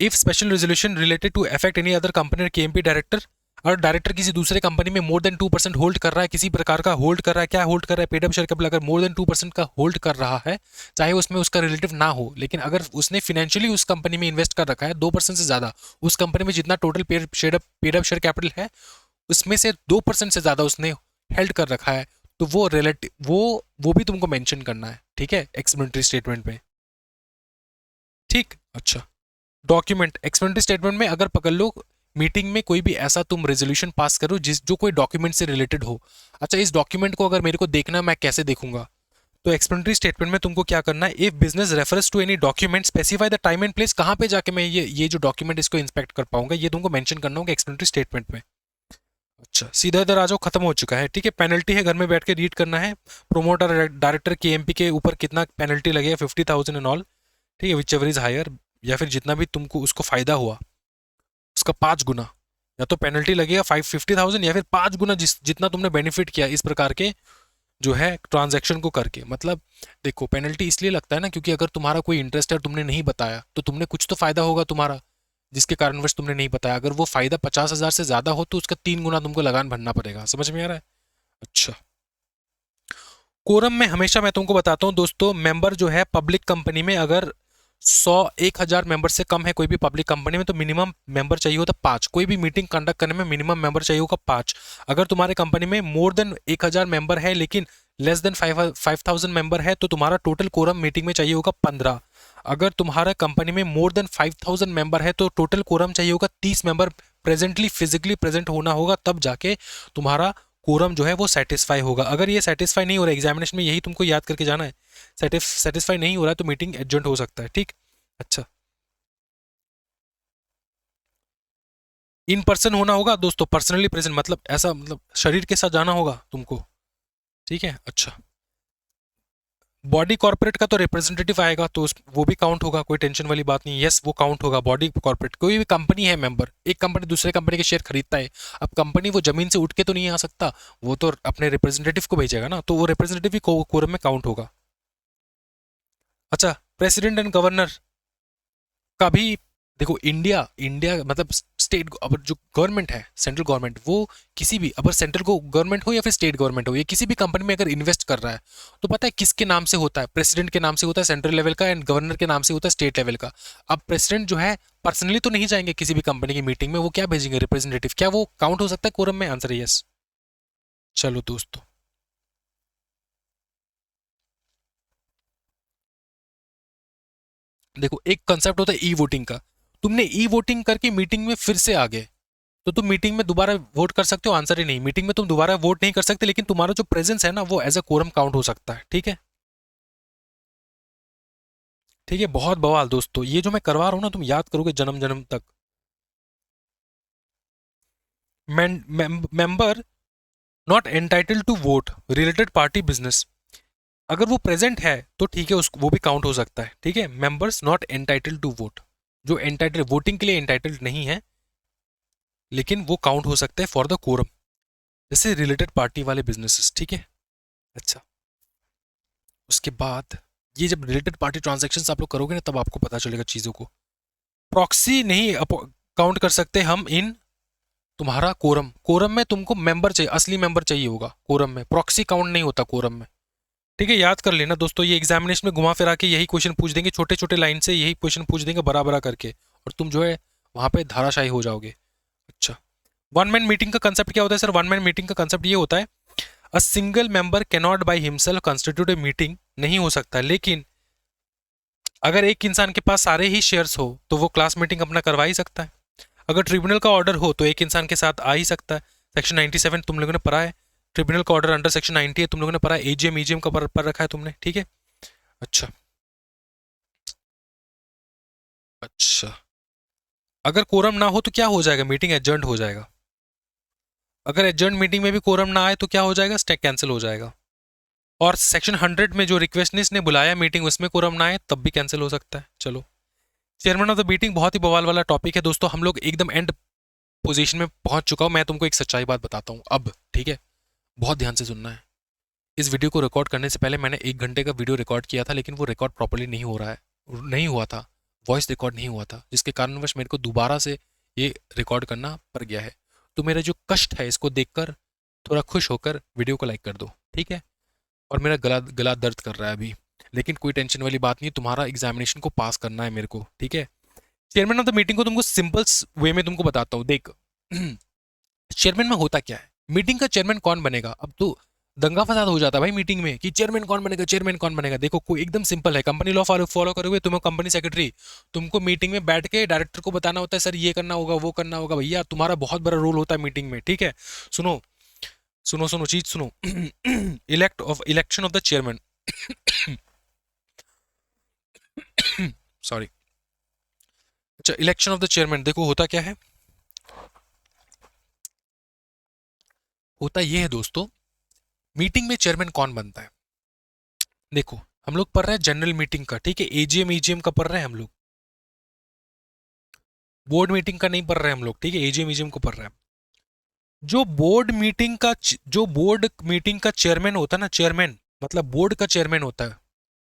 If special resolution related to affect any other company KMP director, और डायरेक्टर किसी दूसरे कंपनी में मोर देन 2% होल्ड कर रहा है, किसी प्रकार का होल्ड कर रहा है, क्या होल्ड कर रहा है, पेड अप शेयर कैपिटल अगर मोर देन 2% का होल्ड कर रहा है, चाहे उसमें उसका रिलेटिव ना हो, लेकिन अगर उसने फाइनेंशियली उस कंपनी में इन्वेस्ट कर रखा है 2% से ज्यादा, उस कंपनी में जितना total paid up share capital है उसमें से 2% से ज्यादा उसने हेल्ड कर रखा है, तो वो रिलेटिव, वो भी तुमको मेंशन करना है, ठीक है, एक्सप्लेनेटरी स्टेटमेंट में, ठीक। अच्छा, डॉक्यूमेंट, एक्सप्लेनेटरी स्टेटमेंट में अगर पकड़ लो मीटिंग में कोई भी ऐसा तुम रेजोल्यूशन पास करो जिस जो कोई डॉक्यूमेंट से रिलेटेड हो। अच्छा, इस डॉक्यूमेंट को अगर मेरे को देखना, मैं कैसे देखूंगा, तो एक्सप्लेनेटरी स्टेटमेंट में तुमको क्या करना है, if business reference to any document specify the time and place, कहाँ पे जाके मैं ये जो डॉक्यूमेंट इसको इंस्पेक्ट कर पाऊंगा, ये तुमको मेंशन करना होगा एक्सप्लेनेटरी स्टेटमेंट में। अच्छा, सीधा इधर आ जाओ, खत्म हो चुका है, ठीक है। पेनल्टी है, घर में बैठ के रीड करना है, प्रोमोटर डायरेक्टर केएमपी के ऊपर कितना पेनल्टी लगेगा, 50,000 एंड ऑल, ठीक है, विच एवर इज हायर, या फिर जितना भी तुमको उसको फायदा हुआ उसका 5 गुना, या तो पेनल्टी लगेगा 50,000 या फिर 5 गुना जितना तुमने बेनिफिट किया इस प्रकार के जो है ट्रांजैक्शन को करके। मतलब देखो, पेनल्टी इसलिए लगता है ना क्योंकि अगर तुम्हारा कोई इंटरेस्ट है और तुमने नहीं बताया तो तुमने कुछ तो फायदा होगा तुम्हारा, जिसके कारणवश तुमने नहीं बताया। अगर वो फायदा 50,000 से ज्यादा हो तो उसका 3 गुना तुमको लगान भरना पड़ेगा। समझ में आ रहा है? अच्छा, कोरम में हमेशा मैं तुमको बताता हूँ दोस्तों, मेंबर जो है पब्लिक कंपनी में अगर 1,000 मेंबर से कम है कोई भी पब्लिक कंपनी में, तो मिनिमम मेंबर चाहिए होता 5। कोई भी मीटिंग कंडक्ट करने में मिनिमम मेंबर चाहिए होगा 5। अगर तुम्हारे कंपनी में मोर देन 1,000 मेंबर है लेकिन लेस देन 5,000 मेंबर है तो तुम्हारा टोटल कोरम मीटिंग में चाहिए होगा 15। अगर तुम्हारा कंपनी में मोर देन 5,000 मेंबर है तो टोटल कोरम चाहिए होगा 30 मेंबर प्रेजेंटली फिजिकली प्रेजेंट होना होगा, तब जाके तुम्हारा कोरम जो है वो सेटिस्फाई होगा। अगर ये सेटिस्फाई नहीं हो रहा है, एग्जामिनेशन में यही तुमको याद करके जाना है, सेटिस्फाई नहीं हो रहा है तो मीटिंग एडजॉर्न हो सकता है, ठीक। अच्छा, इन पर्सन होना होगा दोस्तों, पर्सनली प्रेजेंट, मतलब ऐसा, मतलब शरीर के साथ जाना होगा तुमको, ठीक है। अच्छा, बॉडी कॉर्पोरेट का तो रिप्रेजेंटेटिव आएगा, तो वो भी काउंट होगा, कोई टेंशन वाली बात नहीं। यस वो काउंट होगा। बॉडी कॉर्पोरेट कोई भी कंपनी है मेंबर, एक कंपनी दूसरे कंपनी के शेयर खरीदता है, अब कंपनी वो जमीन से उठ के तो नहीं आ सकता, वो तो अपने रिप्रेजेंटेटिव को भेजेगा ना, तो वो रिप्रेजेंटेटिव भी कोरम में काउंट होगा। अच्छा, प्रेसिडेंट एंड गवर्नर का भी देखो, इंडिया इंडिया मतलब स्टेट, अब जो गवर्नमेंट है सेंट्रल गवर्नमेंट, वो किसी भी, अगर सेंट्रल गवर्नमेंट हो या फिर स्टेट गवर्नमेंट हो, ये किसी भी कंपनी में अगर इन्वेस्ट कर रहा है तो पता है किसके नाम से होता है? प्रेसिडेंट के नाम से होता है सेंट्रल लेवल का, एंड गवर्नर के नाम से होता है स्टेट लेवल का। अब प्रेसिडेंट जो है पर्सनली तो नहीं जाएंगे किसी भी कंपनी की मीटिंग में, वो क्या भेजेंगे? रिप्रेजेंटेटिव। क्या वो काउंट हो सकता है कोरम में? आंसर है यस। चलो दोस्तों, देखो एक कंसेप्ट होता है ई वोटिंग का। तुमने ई वोटिंग करके मीटिंग में फिर से आ गए, तो तुम मीटिंग में दोबारा वोट कर सकते हो? आंसर ही नहीं, मीटिंग में तुम दोबारा वोट नहीं कर सकते, लेकिन तुम्हारा जो प्रेजेंस है ना वो एज अ कोरम काउंट हो सकता है। ठीक है, ठीक है, बहुत बवाल दोस्तों, ये जो मैं करवा रहा हूं ना तुम याद करोगे जन्म जन्म तक। Member not entitled to vote related party business, अगर वो प्रेजेंट है तो ठीक है, उसको वो भी काउंट हो सकता है। ठीक है, members not entitled to vote, जो एंटाइटल वोटिंग के लिए एंटाइटल्ड नहीं है, लेकिन वो काउंट हो सकता है फॉर द कोरम, जैसे रिलेटेड पार्टी वाले बिजनेसेस। ठीक है, अच्छा, उसके बाद ये जब रिलेटेड पार्टी ट्रांजैक्शंस आप लोग करोगे ना, तब आपको पता चलेगा चीज़ों को। प्रॉक्सी नहीं काउंट कर सकते हम इन तुम्हारा कोरम। कोरम में तुमको मेंबर चाहिए, असली मेंबर चाहिए होगा कोरम में, प्रॉक्सी काउंट नहीं होता कोरम में। ठीक है, याद कर लेना दोस्तों, ये एग्जामिनेशन में घुमा फिरा के यही क्वेश्चन पूछ देंगे, छोटे छोटे लाइन से यही क्वेश्चन पूछ देंगे बरा बरा करके, और तुम जो है वहां पे धाराशाही हो जाओगे। अच्छा, वन मैन मीटिंग का कंसेप्ट क्या होता है सर? वन मैन मीटिंग का कंसेप्ट ये होता है, a single member can not by himself constitute a meeting, नहीं हो सकता, लेकिन अगर एक इंसान के पास सारे ही शेयर्स हो तो वो क्लास मीटिंग अपना करवा ही सकता है। अगर ट्रिब्यूनल का ऑर्डर हो तो एक इंसान के साथ आ ही सकता है। सेक्शन 97 तुम लोगों ने पढ़ा है, ट्रिब्यूनल का ऑर्डर अंडर सेक्शन 90 है, तुम लोगों ने पढ़ा है, एजीएम ईजीएम का पढ़ रखा है तुमने। ठीक है, अच्छा, अच्छा, अगर कोरम ना हो तो क्या हो जाएगा? मीटिंग एडजर्न हो जाएगा। अगर एडजर्न मीटिंग में भी कोरम ना आए तो क्या हो जाएगा? स्टेक कैंसिल हो जाएगा। और सेक्शन 100 में जो रिक्वेस्टनिस्ट ने बुलाया मीटिंग, उसमें कोरम ना आए तब भी कैंसिल हो सकता है। चलो, चेयरमैन ऑफ द मीटिंग बहुत ही बवाल वाला टॉपिक है दोस्तों, हम लोग एकदम एंड पोजीशन में पहुंच चुका हूं। मैं तुमको एक सच्चाई बात बताता हूं अब, ठीक है, बहुत ध्यान से सुनना है। इस वीडियो को रिकॉर्ड करने से पहले मैंने 1 घंटे का वीडियो रिकॉर्ड किया था, लेकिन वो रिकॉर्ड प्रॉपर्ली नहीं हो रहा है, नहीं हुआ था, वॉइस रिकॉर्ड नहीं हुआ था, जिसके कारणवश मेरे को दोबारा से ये रिकॉर्ड करना पड़ गया है। तो मेरा जो कष्ट है इसको देखकर थोड़ा खुश होकर वीडियो को लाइक कर दो, ठीक है। और मेरा गला गला दर्द कर रहा है अभी, लेकिन कोई टेंशन वाली बात नहीं, तुम्हारा एग्जामिनेशन को पास करना है मेरे को, ठीक है। चेयरमैन ऑफ द मीटिंग को तुमको सिंपल वे में तुमको बताता हूँ, देख चेयरमैन में होता क्या है, मीटिंग का चेयरमैन कौन बनेगा? अब तो दंगा फसाद हो जाता है भाई मीटिंग में कि चेयरमैन कौन बनेगा, चेयरमैन कौन बनेगा। देखो कोई एकदम सिंपल है, कंपनी लॉ फॉलो करोगे, तुम्हें कंपनी सेक्रेटरी, तुमको मीटिंग में बैठ के डायरेक्टर को बताना होता है, सर ये करना होगा, वो करना होगा। भैया तुम्हारा बहुत बड़ा रोल होता है मीटिंग में, ठीक है। सुनो सुनो सुनो चीज सुनो election of the chairman sorry, अच्छा, इलेक्शन ऑफ द चेयरमैन देखो होता क्या है, होता ये है दोस्तों, मीटिंग में चेयरमैन कौन बनता है। देखो हम लोग पढ़ रहे हैं जनरल मीटिंग का, ठीक है, एजीएम ईजीएम का पढ़ रहे हैं हम लोग, बोर्ड मीटिंग का नहीं पढ़ रहे हैं हम लोग, ठीक है, एजीएम ईजीएम को पढ़ रहे हैं। जो बोर्ड मीटिंग का चेयरमैन होता है ना, चेयरमैन मतलब बोर्ड का चेयरमैन होता है,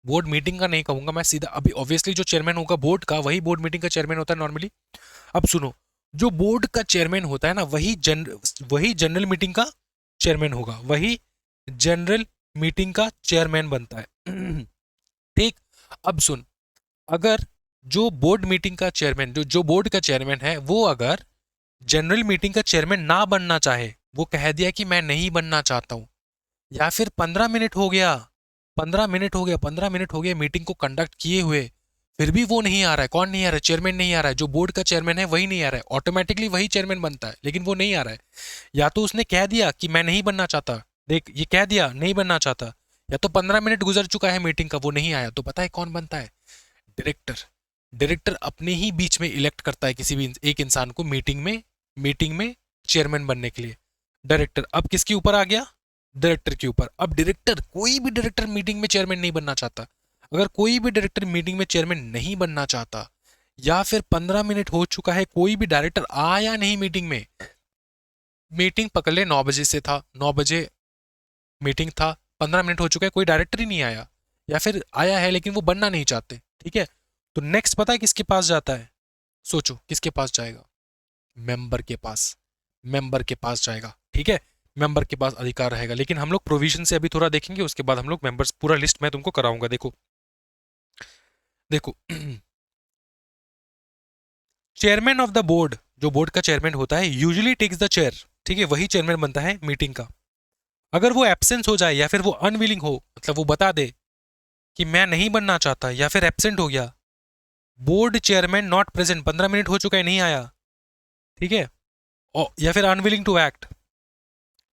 बोर्ड मीटिंग का नहीं कहूंगा मैं सीधा, अभी ऑब्वियसली जो चेयरमैन होगा बोर्ड का, वही बोर्ड मीटिंग का चेयरमैन होता है नॉर्मली। अब सुनो, जो बोर्ड का चेयरमैन होता है ना, वही जनरल मीटिंग का चेयरमैन होगा, वही जनरल मीटिंग का चेयरमैन बनता है ठीक। अब सुन, अगर जो बोर्ड मीटिंग का चेयरमैन, जो बोर्ड का चेयरमैन है, वो अगर जनरल मीटिंग का चेयरमैन ना बनना चाहे, वो कह दिया कि मैं नहीं बनना चाहता हूं, या फिर 15 मिनट हो गया, 15 मिनट हो गया मीटिंग को कंडक्ट किए हुए, फिर भी वो नहीं आ रहा है, कौन नहीं आ रहा है? चेयरमैन नहीं आ रहा है, जो बोर्ड का चेयरमैन है वही नहीं आ रहा है, ऑटोमेटिकली वही चेयरमैन बनता है, लेकिन वो नहीं आ रहा है। या तो उसने कह दिया कि मैं नहीं बनना चाहता, देख ये कह दिया नहीं बनना चाहता, या तो 15 मिनट गुजर चुका है मीटिंग का, वो नहीं आया, तो पता है कौन बनता है? डायरेक्टर। डायरेक्टर अपने ही बीच में इलेक्ट करता है किसी भी एक इंसान को मीटिंग में चेयरमैन बनने के लिए। डायरेक्टर अब किसके ऊपर आ गया? डायरेक्टर के ऊपर। अब डायरेक्टर, कोई भी डायरेक्टर मीटिंग में चेयरमैन नहीं बनना चाहता। अगर कोई भी डायरेक्टर मीटिंग में चेयरमैन नहीं बनना चाहता, या फिर 15 मिनट हो चुका है, कोई भी डायरेक्टर आया नहीं मीटिंग में, मीटिंग पकड़ ले 9 बजे से था, 9 बजे मीटिंग था, 15 मिनट हो चुका है, कोई डायरेक्टर ही नहीं आया, या फिर आया है लेकिन वो बनना नहीं चाहते, ठीक है, तो नेक्स्ट पता है किसके पास जाता है? सोचो किसके पास जाएगा? मेंबर के पास। मेंबर के पास जाएगा, ठीक है, मेंबर के पास अधिकार रहेगा। लेकिन हम लोग प्रोविजन से अभी थोड़ा देखेंगे, उसके बाद हम लोग मेंबर्स पूरा लिस्ट मैं तुमको कराऊंगा। देखो देखो चेयरमैन ऑफ द बोर्ड, जो बोर्ड का चेयरमैन होता है, यूजुअली टेक्स द चेयर, ठीक है, वही चेयरमैन बनता है मीटिंग का। अगर वो एब्सेंस हो जाए या फिर वो अनविलिंग हो, मतलब वो बता दे कि मैं नहीं बनना चाहता, या फिर एब्सेंट हो गया, board chairman not present, 15 minute हो चुका है नहीं आया, ठीक है, या फिर अनविलिंग टू एक्ट,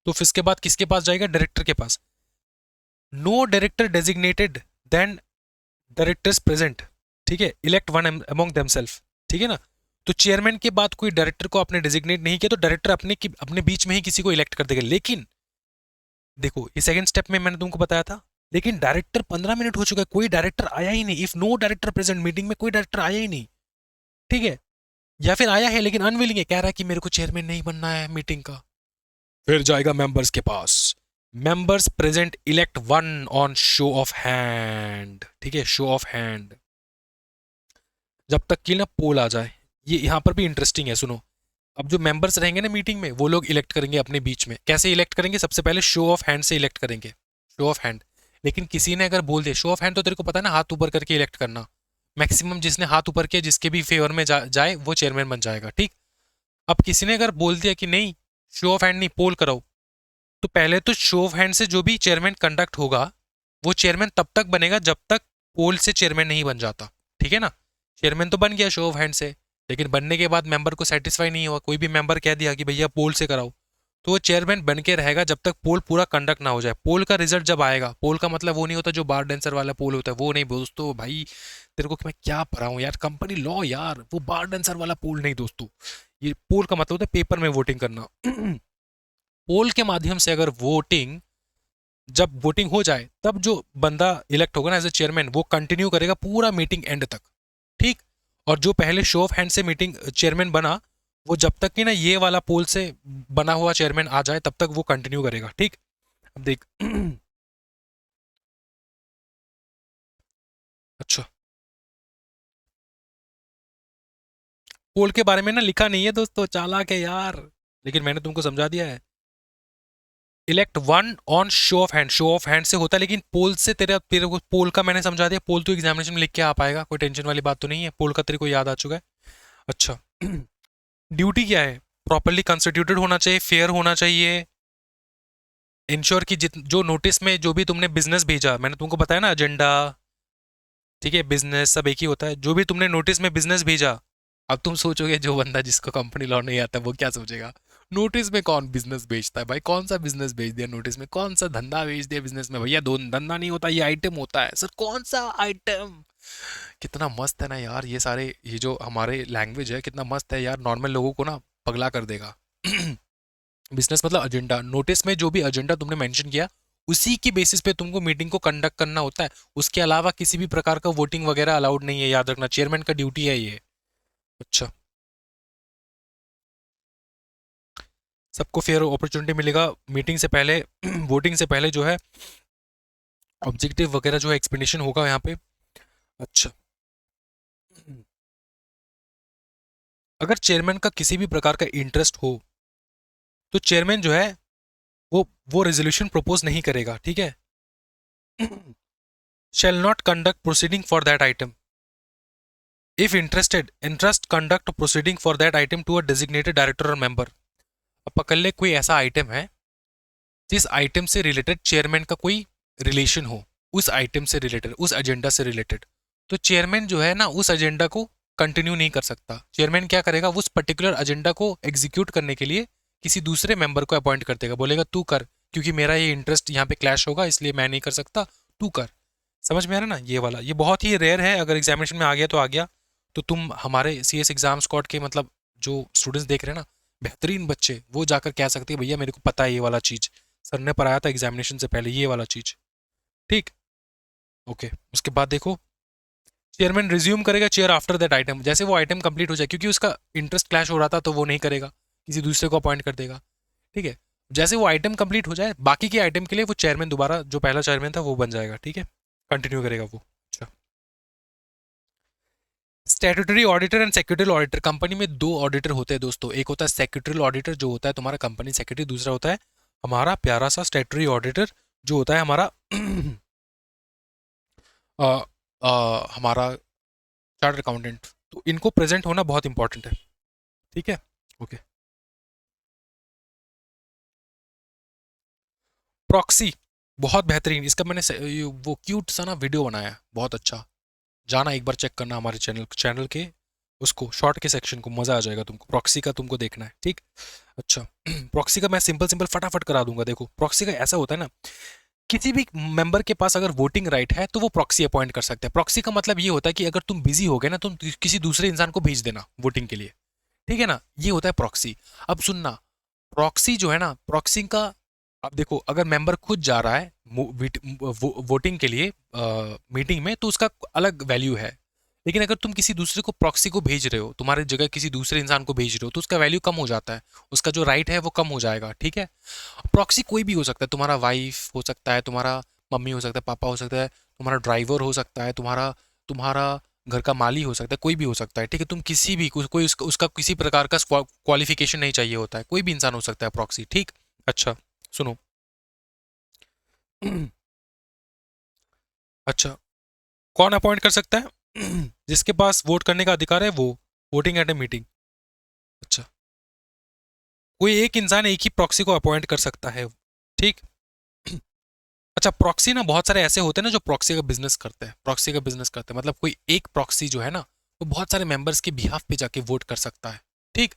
तो फिर इसके बाद किसके पास जाएगा? डायरेक्टर के पास। No director designated then directors present, ठीक है, इलेक्ट वन अमॉन्ग देमसेल्फ, ठीक है ना। तो चेयरमैन के बाद कोई डायरेक्टर को आपने डेजिग्नेट नहीं किया, तो डायरेक्टर अपने बीच में ही किसी को इलेक्ट कर देगा। लेकिन देखो ये सेकंड स्टेप में मैंने तुमको बताया था, लेकिन डायरेक्टर 15 मिनट हो चुका है, कोई डायरेक्टर आया ही नहीं। If no director present, meeting में कोई डायरेक्टर आया ही नहीं, ठीक है, या फिर आया है लेकिन अनविलिंग है, कह रहा है कि मेरे को चेयरमैन नहीं बनना है मीटिंग का, फिर जाएगा मेंबर्स के पास। Members present elect one on show of hand, ठीक है, शो ऑफ हैंड, जब तक कि ना पोल आ जाए। ये यहां पर भी इंटरेस्टिंग है, सुनो। अब जो मेंबर्स रहेंगे ना मीटिंग में, वो लोग इलेक्ट करेंगे अपने बीच में। कैसे इलेक्ट करेंगे? सबसे पहले शो ऑफ हैंड से इलेक्ट करेंगे, शो ऑफ हैंड। लेकिन किसी ने अगर बोल दिया, शो ऑफ हैंड तो तेरे को पता है ना, हाथ ऊपर करके इलेक्ट करना, मैक्सिमम जिसने हाथ ऊपर किया, जिसके भी फेवर में जाए वो चेयरमैन बन जाएगा, ठीक। अब किसी ने अगर बोल दिया कि नहीं, शो ऑफ हैंड नहीं, पोल कराओ, तो पहले तो शो ऑफ हैंड से जो भी चेयरमैन कंडक्ट होगा, वो चेयरमैन तब तक बनेगा जब तक पोल से चेयरमैन नहीं बन जाता, ठीक है ना। चेयरमैन तो बन गया शो ऑफ हैंड से, लेकिन बनने के बाद मेंबर को सेटिस्फाई नहीं हुआ, कोई भी मेंबर कह दिया कि भैया पोल से कराओ, तो वो चेयरमैन बन के रहेगा जब तक पोल पूरा कंडक्ट ना हो जाए। पोल का रिजल्ट जब आएगा, पोल का मतलब वो नहीं होता जो बार डांसर वाला पोल होता है, वो नहीं दोस्तों, भाई तेरे को मैं क्या पढ़ाऊं यार, कंपनी लॉ यार, वो बार डांसर वाला पोल नहीं दोस्तों। ये पोल का मतलब होता है पेपर में वोटिंग करना। पोल के माध्यम से अगर वोटिंग, जब वोटिंग हो जाए, तब जो बंदा इलेक्ट होगा ना एज ए चेयरमैन, वो कंटिन्यू करेगा पूरा मीटिंग एंड तक, ठीक। और जो पहले शो ऑफ हैंड से मीटिंग चेयरमैन बना, वो जब तक कि ना ये वाला पोल से बना हुआ चेयरमैन आ जाए, तब तक वो कंटिन्यू करेगा, ठीक। अब देख अच्छा, पोल के बारे में ना लिखा नहीं है दोस्तों, चालाक है यार, लेकिन मैंने तुमको समझा दिया है। Elect one on show of hand, show of hand से होता है, लेकिन पोल से तेरे तेरे को पोल का मैंने समझा दिया। पोल तो एग्जामिनेशन में लिख के आ पाएगा, कोई टेंशन वाली बात तो नहीं है, पोल का तेरे को याद आ चुका है। अच्छा ड्यूटी क्या है? प्रॉपरली कंस्टिट्यूटेड होना चाहिए, फेयर होना चाहिए, इंश्योर की जो नोटिस में जो भी तुमने बिजनेस भेजा, मैंने तुमको बताया ना एजेंडा, ठीक है, बिजनेस सब एक ही होता है, जो भी तुमने नोटिस में बिजनेस भेजा। अब तुम सोचोगे जो बंदा जिसको कंपनी लॉ नहीं आता वो क्या सोचेगा, नोटिस में कौन बिजनेस बेचता है भाई, कौन सा बिजनेस बेच दिया नोटिस में, कौन सा धंधा बेच दिया बिजनेस में, भैया दो धंधा नहीं होता, ये आइटम होता है सर, कौन सा आइटम। कितना मस्त है ना यार, ये सारे ये जो हमारे लैंग्वेज है कितना मस्त है यार, नॉर्मल लोगों को ना पगला कर देगा। बिजनेस मतलब एजेंडा, नोटिस में जो भी एजेंडा तुमने मेंशन किया, उसी के बेसिस पे तुमको मीटिंग को कंडक्ट करना होता है। उसके अलावा किसी भी प्रकार का वोटिंग वगैरह अलाउड नहीं है, याद रखना, चेयरमैन का ड्यूटी है ये। अच्छा, सबको फेयर अपॉर्चुनिटी मिलेगा मीटिंग से पहले, वोटिंग से पहले जो है ऑब्जेक्टिव वगैरह जो है एक्सप्लेनेशन होगा यहाँ पे। अच्छा, अगर चेयरमैन का किसी भी प्रकार का इंटरेस्ट हो, तो चेयरमैन जो है वो रेजोल्यूशन प्रपोज नहीं करेगा, ठीक है। shall not conduct proceeding for that item if interested interest conduct proceeding for that item to a designated director or member। अब पकड़ ले कोई ऐसा आइटम है जिस आइटम से रिलेटेड चेयरमैन का कोई रिलेशन हो, उस आइटम से रिलेटेड, उस एजेंडा से रिलेटेड, तो चेयरमैन जो है ना उस एजेंडा को कंटिन्यू नहीं कर सकता। चेयरमैन क्या करेगा, उस पर्टिकुलर एजेंडा को एग्जीक्यूट करने के लिए किसी दूसरे मेंबर को अपॉइंट कर देगा, बोलेगा तू कर, क्योंकि मेरा ये इंटरेस्ट यहाँ पे क्लैश होगा इसलिए मैं नहीं कर सकता, तू कर। समझ में आ रहा ना, ये वाला ये बहुत ही रेयर है, अगर एग्जामिनेशन में आ गया तो आ गया। तो तुम हमारे सी एस एग्जाम स्क्वाड के मतलब जो स्टूडेंट्स देख रहे हैं ना, बेहतरीन बच्चे, वो जाकर कह सकते हैं भैया मेरे को पता है ये वाला चीज़, सर ने पढ़ाया था एग्जामिनेशन से पहले ये वाला चीज, ठीक। ओके, उसके बाद देखो चेयरमैन रिज्यूम करेगा चेयर आफ्टर दैट आइटम, जैसे वो आइटम कंप्लीट हो जाए, क्योंकि उसका इंटरेस्ट क्लैश हो रहा था तो वो नहीं करेगा, किसी दूसरे को अपॉइंट कर देगा, ठीक है। जैसे वो आइटम कंप्लीट हो जाए बाकी के आइटम के लिए वो चेयरमैन दोबारा जो पहला चेयरमैन था वो बन जाएगा, ठीक है, कंटिन्यू करेगा वो। अच्छा, statutory auditor and secretary auditor, company में दो ऑडिटर होते हैं दोस्तों, एक होता है सेक्रेटरी ऑडिटर जो होता है तुम्हारा कंपनी सेक्रेटरी, दूसरा होता है हमारा प्यारा सा स्टैट्यूटरी ऑडिटर जो होता है हमारा हमारा चार्टर्ड अकाउंटेंट। तो इनको प्रेजेंट होना बहुत इंपॉर्टेंट है, ठीक है। ओके, प्रॉक्सी बहुत बेहतरीन, इसका मैंने वो क्यूट सा ना वीडियो बनाया है, बहुत अच्छा, जाना एक बार चेक करना हमारे चैनल के उसको शॉर्ट के सेक्शन को, मजा आ जाएगा तुमको, प्रॉक्सी का तुमको देखना है, ठीक। अच्छा प्रॉक्सी का मैं सिंपल सिंपल फटाफट करा दूंगा। देखो प्रॉक्सी का ऐसा होता है ना, किसी भी मेंबर के पास अगर वोटिंग राइट है तो वो प्रॉक्सी अपॉइंट कर सकते हैं। प्रॉक्सी का मतलब ये होता है कि अगर तुम बिजी हो गए ना, तुम किसी दूसरे इंसान को भेज देना वोटिंग के लिए, ठीक है ना, ये होता है प्रॉक्सी। अब सुनना, प्रॉक्सी जो है ना, प्रॉक्सी का, अब देखो अगर मेंबर खुद जा रहा है वोटिंग के लिए मीटिंग में तो उसका अलग वैल्यू है, लेकिन अगर तुम किसी दूसरे को प्रॉक्सी को भेज रहे हो, तुम्हारे जगह किसी दूसरे इंसान को भेज रहे हो, तो उसका वैल्यू कम हो जाता है, उसका जो राइट है वो कम हो जाएगा, ठीक है। प्रॉक्सी कोई भी हो सकता है, तुम्हारा वाइफ हो सकता है, तुम्हारा मम्मी हो सकता है, पापा हो सकता है, तुम्हारा ड्राइवर हो सकता है, तुम्हारा तुम्हारा घर का माली हो सकता है, कोई भी हो सकता है, ठीक है। तुम किसी भी कोई उसका किसी प्रकार का क्वालिफिकेशन नहीं चाहिए होता है, कोई भी इंसान हो सकता है प्रॉक्सी, ठीक। अच्छा सुनो अच्छा, कौन अपॉइंट कर सकता है? जिसके पास वोट करने का अधिकार है वो, वोटिंग एट ए मीटिंग। अच्छा, कोई एक इंसान एक ही प्रॉक्सी को अपॉइंट कर सकता है, ठीक। अच्छा, प्रॉक्सी ना बहुत सारे ऐसे होते हैं ना जो प्रॉक्सी का बिजनेस करते हैं, प्रॉक्सी का बिजनेस करते हैं मतलब कोई एक प्रॉक्सी जो है ना वो बहुत सारे मेंबर्स के बिहाफ पे जाके वोट कर सकता है, ठीक।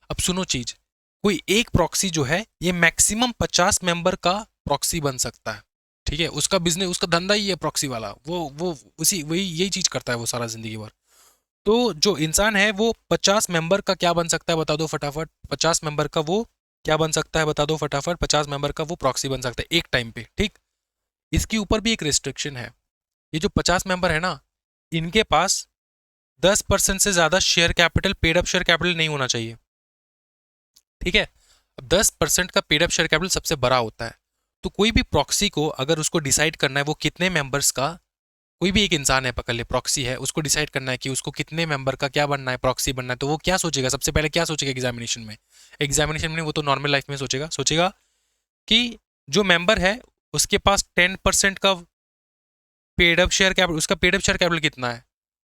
अब सुनो चीज, कोई एक प्रॉक्सी जो है ये मैक्सिमम 50 मेंबर का प्रॉक्सी बन सकता है, ठीक है। उसका बिजनेस, उसका धंधा ही है प्रॉक्सी वाला, वो उसी वही यही चीज करता है वो सारा जिंदगी भर। तो जो इंसान है वो 50 मेंबर का क्या बन सकता है बता दो फटाफट, 50 मेंबर का वो क्या बन सकता है बता दो फटाफट, 50 मेंबर का वो प्रॉक्सी बन सकता है एक टाइम पे, ठीक। इसके ऊपर भी एक रिस्ट्रिक्शन है, ये जो 50 मेंबर है ना, इनके पास 10% से ज्यादा share capital, paid up share capital नहीं होना चाहिए, ठीक है। अब 10% का पेड अप शेयर कैपिटल सबसे बड़ा होता है, तो कोई भी प्रॉक्सी को अगर उसको डिसाइड करना है वो कितने मेंबर्स का, कोई भी एक इंसान है पकड़ ले प्रॉक्सी है, उसको डिसाइड करना है कि उसको कितने मेंबर का क्या बनना है, प्रॉक्सी बनना है, तो वो क्या सोचेगा सबसे पहले, क्या सोचेगा एग्जामिनेशन में, एग्जामिनेशन में वो तो नॉर्मल लाइफ में सोचेगा, सोचेगा कि जो मेंबर है उसके पास 10% का पेड अप शेयर कैपिटल, उसका पेड अप शेयर कैपिटल कितना है।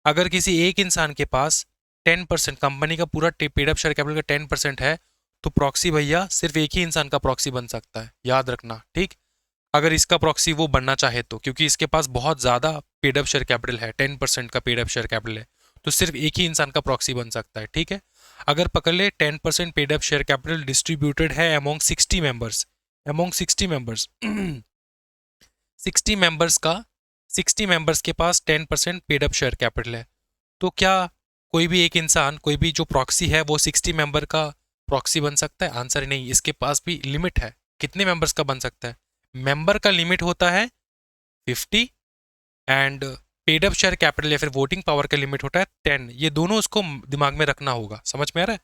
अगर किसी एक इंसान के पास 10%, कंपनी का पूरा पेड अप शेयर कैपिटल का 10% है, तो प्रॉक्सी भैया सिर्फ एक ही इंसान का प्रॉक्सी बन सकता है, याद रखना, ठीक। अगर इसका प्रॉक्सी वो बनना चाहे तो, क्योंकि इसके पास बहुत ज़्यादा पेड अप शेयर कैपिटल है, 10% का पेड अप शेयर कैपिटल है, तो सिर्फ एक ही इंसान का प्रॉक्सी बन सकता है, ठीक है। अगर पकड़ ले 10% paid up share capital distributed है among 60 members, among 60 members 60 members का, 60 मेंबर्स के पास 10% पेड अप शेयर कैपिटल है, तो क्या कोई भी एक इंसान, कोई भी जो प्रॉक्सी है वो 60 मेंबर का प्रॉक्सी बन सकता है? आंसर नहीं, इसके पास भी लिमिट है, कितने मेंबर्स का बन सकता है। मेंबर का लिमिट होता है 50 and paid up share capital या फिर वोटिंग पावर का लिमिट होता है 10, ये दोनों उसको दिमाग में रखना होगा, समझ में आ रहा है,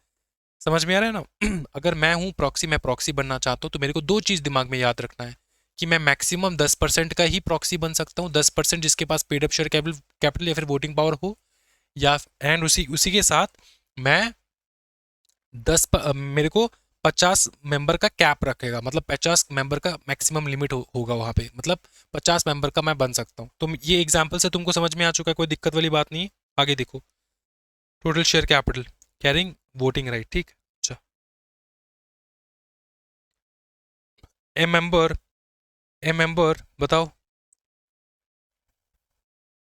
समझ में आ रहा है ना। अगर मैं हूँ प्रॉक्सी, मैं प्रॉक्सी बनना चाहता हूँ तो मेरे को दो चीज़ दिमाग में याद रखना है कि मैं मैक्सिमम 10% का ही प्रॉक्सी बन सकता हूँ, 10% जिसके पास paid up share capital capital या फिर वोटिंग पावर हो, या एंड उसी उसी के साथ मैं मेरे को 50 मेंबर का कैप रखेगा, मतलब 50 मेंबर का मैक्सिमम लिमिट होगा वहाँ पे, मतलब 50 मेंबर का मैं बन सकता हूँ। तो ये एग्जाम्पल से तुमको समझ में आ चुका है, कोई दिक्कत वाली बात नहीं है। आगे देखो, total share capital carrying voting right, ठीक। अच्छा, ए मेंबर बताओ,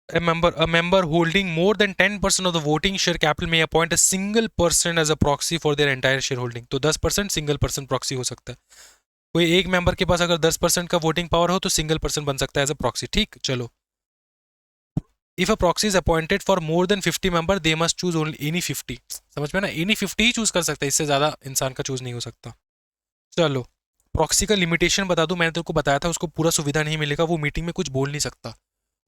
a member holding more than 10% of the voting share capital may appoint a single person as a proxy for their entire shareholding, तो 10% सिंगल पर्सन प्रॉक्सी हो सकता है, कोई एक member के पास अगर 10% का वोटिंग पावर हो तो सिंगल पर्सन बन सकता है एज अ प्रॉक्सी, ठीक। चलो, if a proxy is appointed for more than 50 member they must choose only any 50, समझ में ना, एनी 50 ही चूज कर सकता है, इससे ज्यादा इंसान का चूज नहीं हो सकता। चलो, प्रॉक्सी का लिमिटेशन बता दूं, मैंने तेरे को बताया था, उसको पूरा सुविधा नहीं मिलेगा, वो मीटिंग में कुछ बोल नहीं सकता।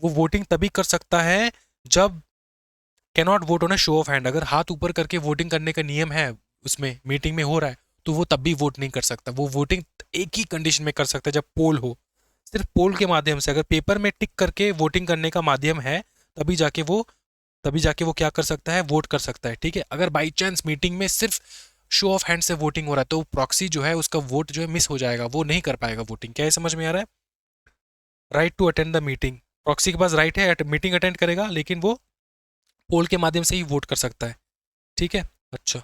वो वोटिंग तभी कर सकता है जब cannot vote on a show of hand, अगर हाथ ऊपर करके वोटिंग करने का नियम है उसमें मीटिंग में हो रहा है, तो वो तब भी वोट नहीं कर सकता। वो वोटिंग एक ही कंडीशन में कर सकता है, जब पोल हो, सिर्फ पोल के माध्यम से, अगर पेपर में टिक करके वोटिंग करने का माध्यम है, तभी जाके वो तभी जाके वो क्या कर सकता है, वोट कर सकता है। ठीक है, अगर बाई चांस मीटिंग में सिर्फ शो ऑफ हैंड से वोटिंग हो रहा है, तो प्रॉक्सी जो है उसका वोट जो है मिस हो जाएगा, वो नहीं कर पाएगा वोटिंग। क्या ये समझ में आ रहा है? Right to attend the meeting, proxy के पास राइट है, मीटिंग अटेंड करेगा, लेकिन वो पोल के माध्यम से ही वोट कर सकता है। ठीक है, अच्छा।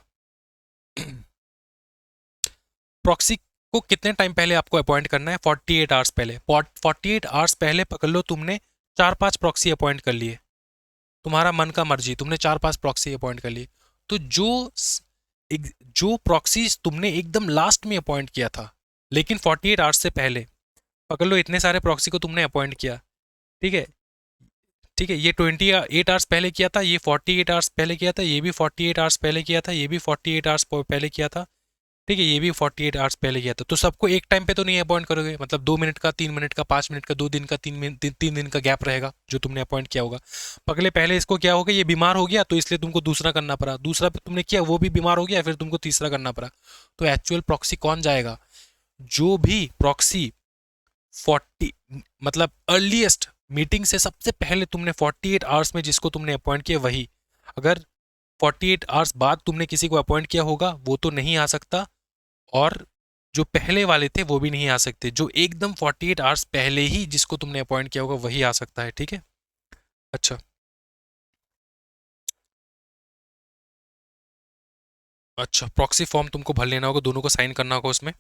प्रॉक्सी को कितने टाइम पहले आपको अपॉइंट करना है? 48 आवर्स पहले। 48 आवर्स पहले पकड़ लो, तुमने 4-5 प्रॉक्सी अपॉइंट कर लिए, तुम्हारा मन का मर्जी, तुमने 4-5 प्रॉक्सी अपॉइंट कर लिए, तो जो प्रॉक्सीज तुमने एकदम लास्ट में अपॉइंट किया था, लेकिन 48 आवर्स से पहले, पकड़ लो इतने सारे प्रॉक्सी को तुमने अपॉइंट किया। ठीक है, ठीक है, ये 28 आवर्स पहले किया था, ये 48 आवर्स पहले किया था, ये भी 48 आवर्स पहले किया था, ये भी 48 आवर्स पहले किया था। ठीक है, ये भी 48 आवर्स पहले किया था। तो सबको एक टाइम पे तो नहीं अपॉइंट करोगे, मतलब 2 मिनट का, 3 मिनट का, 5 मिनट का, 2 दिन का, 3 दिन, 3 दिन का गैप रहेगा जो तुमने अपॉइंट किया होगा। पगले पहले इसको क्या हो गया, ये बीमार हो गया, तो इसलिए तुमको दूसरा करना पड़ा, दूसरा पे तुमने किया, वो भी बीमार हो गया, फिर तुमको तीसरा करना पड़ा। तो एक्चुअल प्रॉक्सी कौन जाएगा? जो भी प्रॉक्सी 40, मतलब अर्लीस्ट मीटिंग से सबसे पहले तुमने 48 आवर्स में जिसको तुमने अपॉइंट किया वही। अगर 48 आवर्स बाद तुमने किसी को अपॉइंट किया होगा, वो तो नहीं आ सकता, और जो पहले वाले थे वो भी नहीं आ सकते। जो एकदम 48 आवर्स पहले ही जिसको तुमने अपॉइंट किया होगा वही आ सकता है। ठीक है, अच्छा, अच्छा, प्रॉक्सी फॉर्म तुमको भर लेना होगा, दोनों को साइन करना होगा उसमें।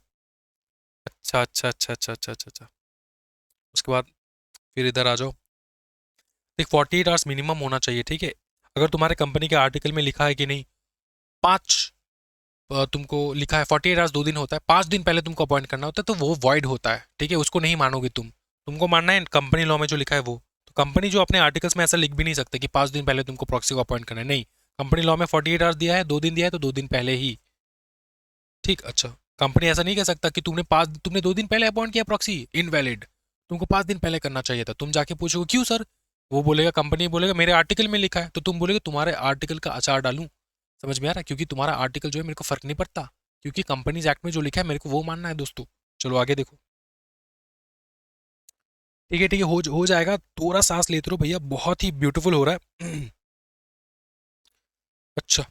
अच्छा, अच्छा, अच्छा, अच्छा, अच्छा, अच्छा, अच्छा। उसके बाद फिर इधर आ जाओ। देख, 48 आवर्स मिनिमम होना चाहिए। ठीक है, अगर तुम्हारे कंपनी के आर्टिकल में लिखा है कि नहीं, 5, तुमको लिखा है 48 आवर्स 2 दिन होता है, 5 दिन पहले तुमको अपॉइंट करना होता है, तो वो वॉइड होता है। ठीक है, उसको नहीं मानोगे तुम, तुमको मानना है कंपनी लॉ में जो लिखा है वो। तो कंपनी जो अपने आर्टिकल्स में ऐसा लिख भी नहीं सकते कि 5 दिन पहले तुमको प्रॉक्सी को अपॉइंट करना है, नहीं। कंपनी लॉ में 48 आवर्स दिया है, 2 दिन दिया है, तो 2 दिन पहले ही। ठीक, अच्छा। कंपनी ऐसा नहीं कह सकता कि तुमने 2 दिन पहले अपॉइंट किया प्रॉक्सी, इनवैलिड, तुमको 5 दिन पहले करना चाहिए था। तुम जाके पूछोगे क्यों सर, वो बोलेगा, कंपनी बोलेगा मेरे आर्टिकल में लिखा है, तो तुम बोलेगे तुम्हारे आर्टिकल का अचार डालूं। समझ में आ रहा है? क्योंकि तुम्हारा आर्टिकल जो है मेरे को फर्क नहीं पड़ता, क्योंकि कंपनीज एक्ट में जो लिखा है मेरे को वो मानना है दोस्तों। चलो आगे देखो। ठीक है, ठीक है, हो जाएगा, थोड़ा सांस लेते रहो भैया, बहुत ही ब्यूटीफुल हो रहा है। अच्छा,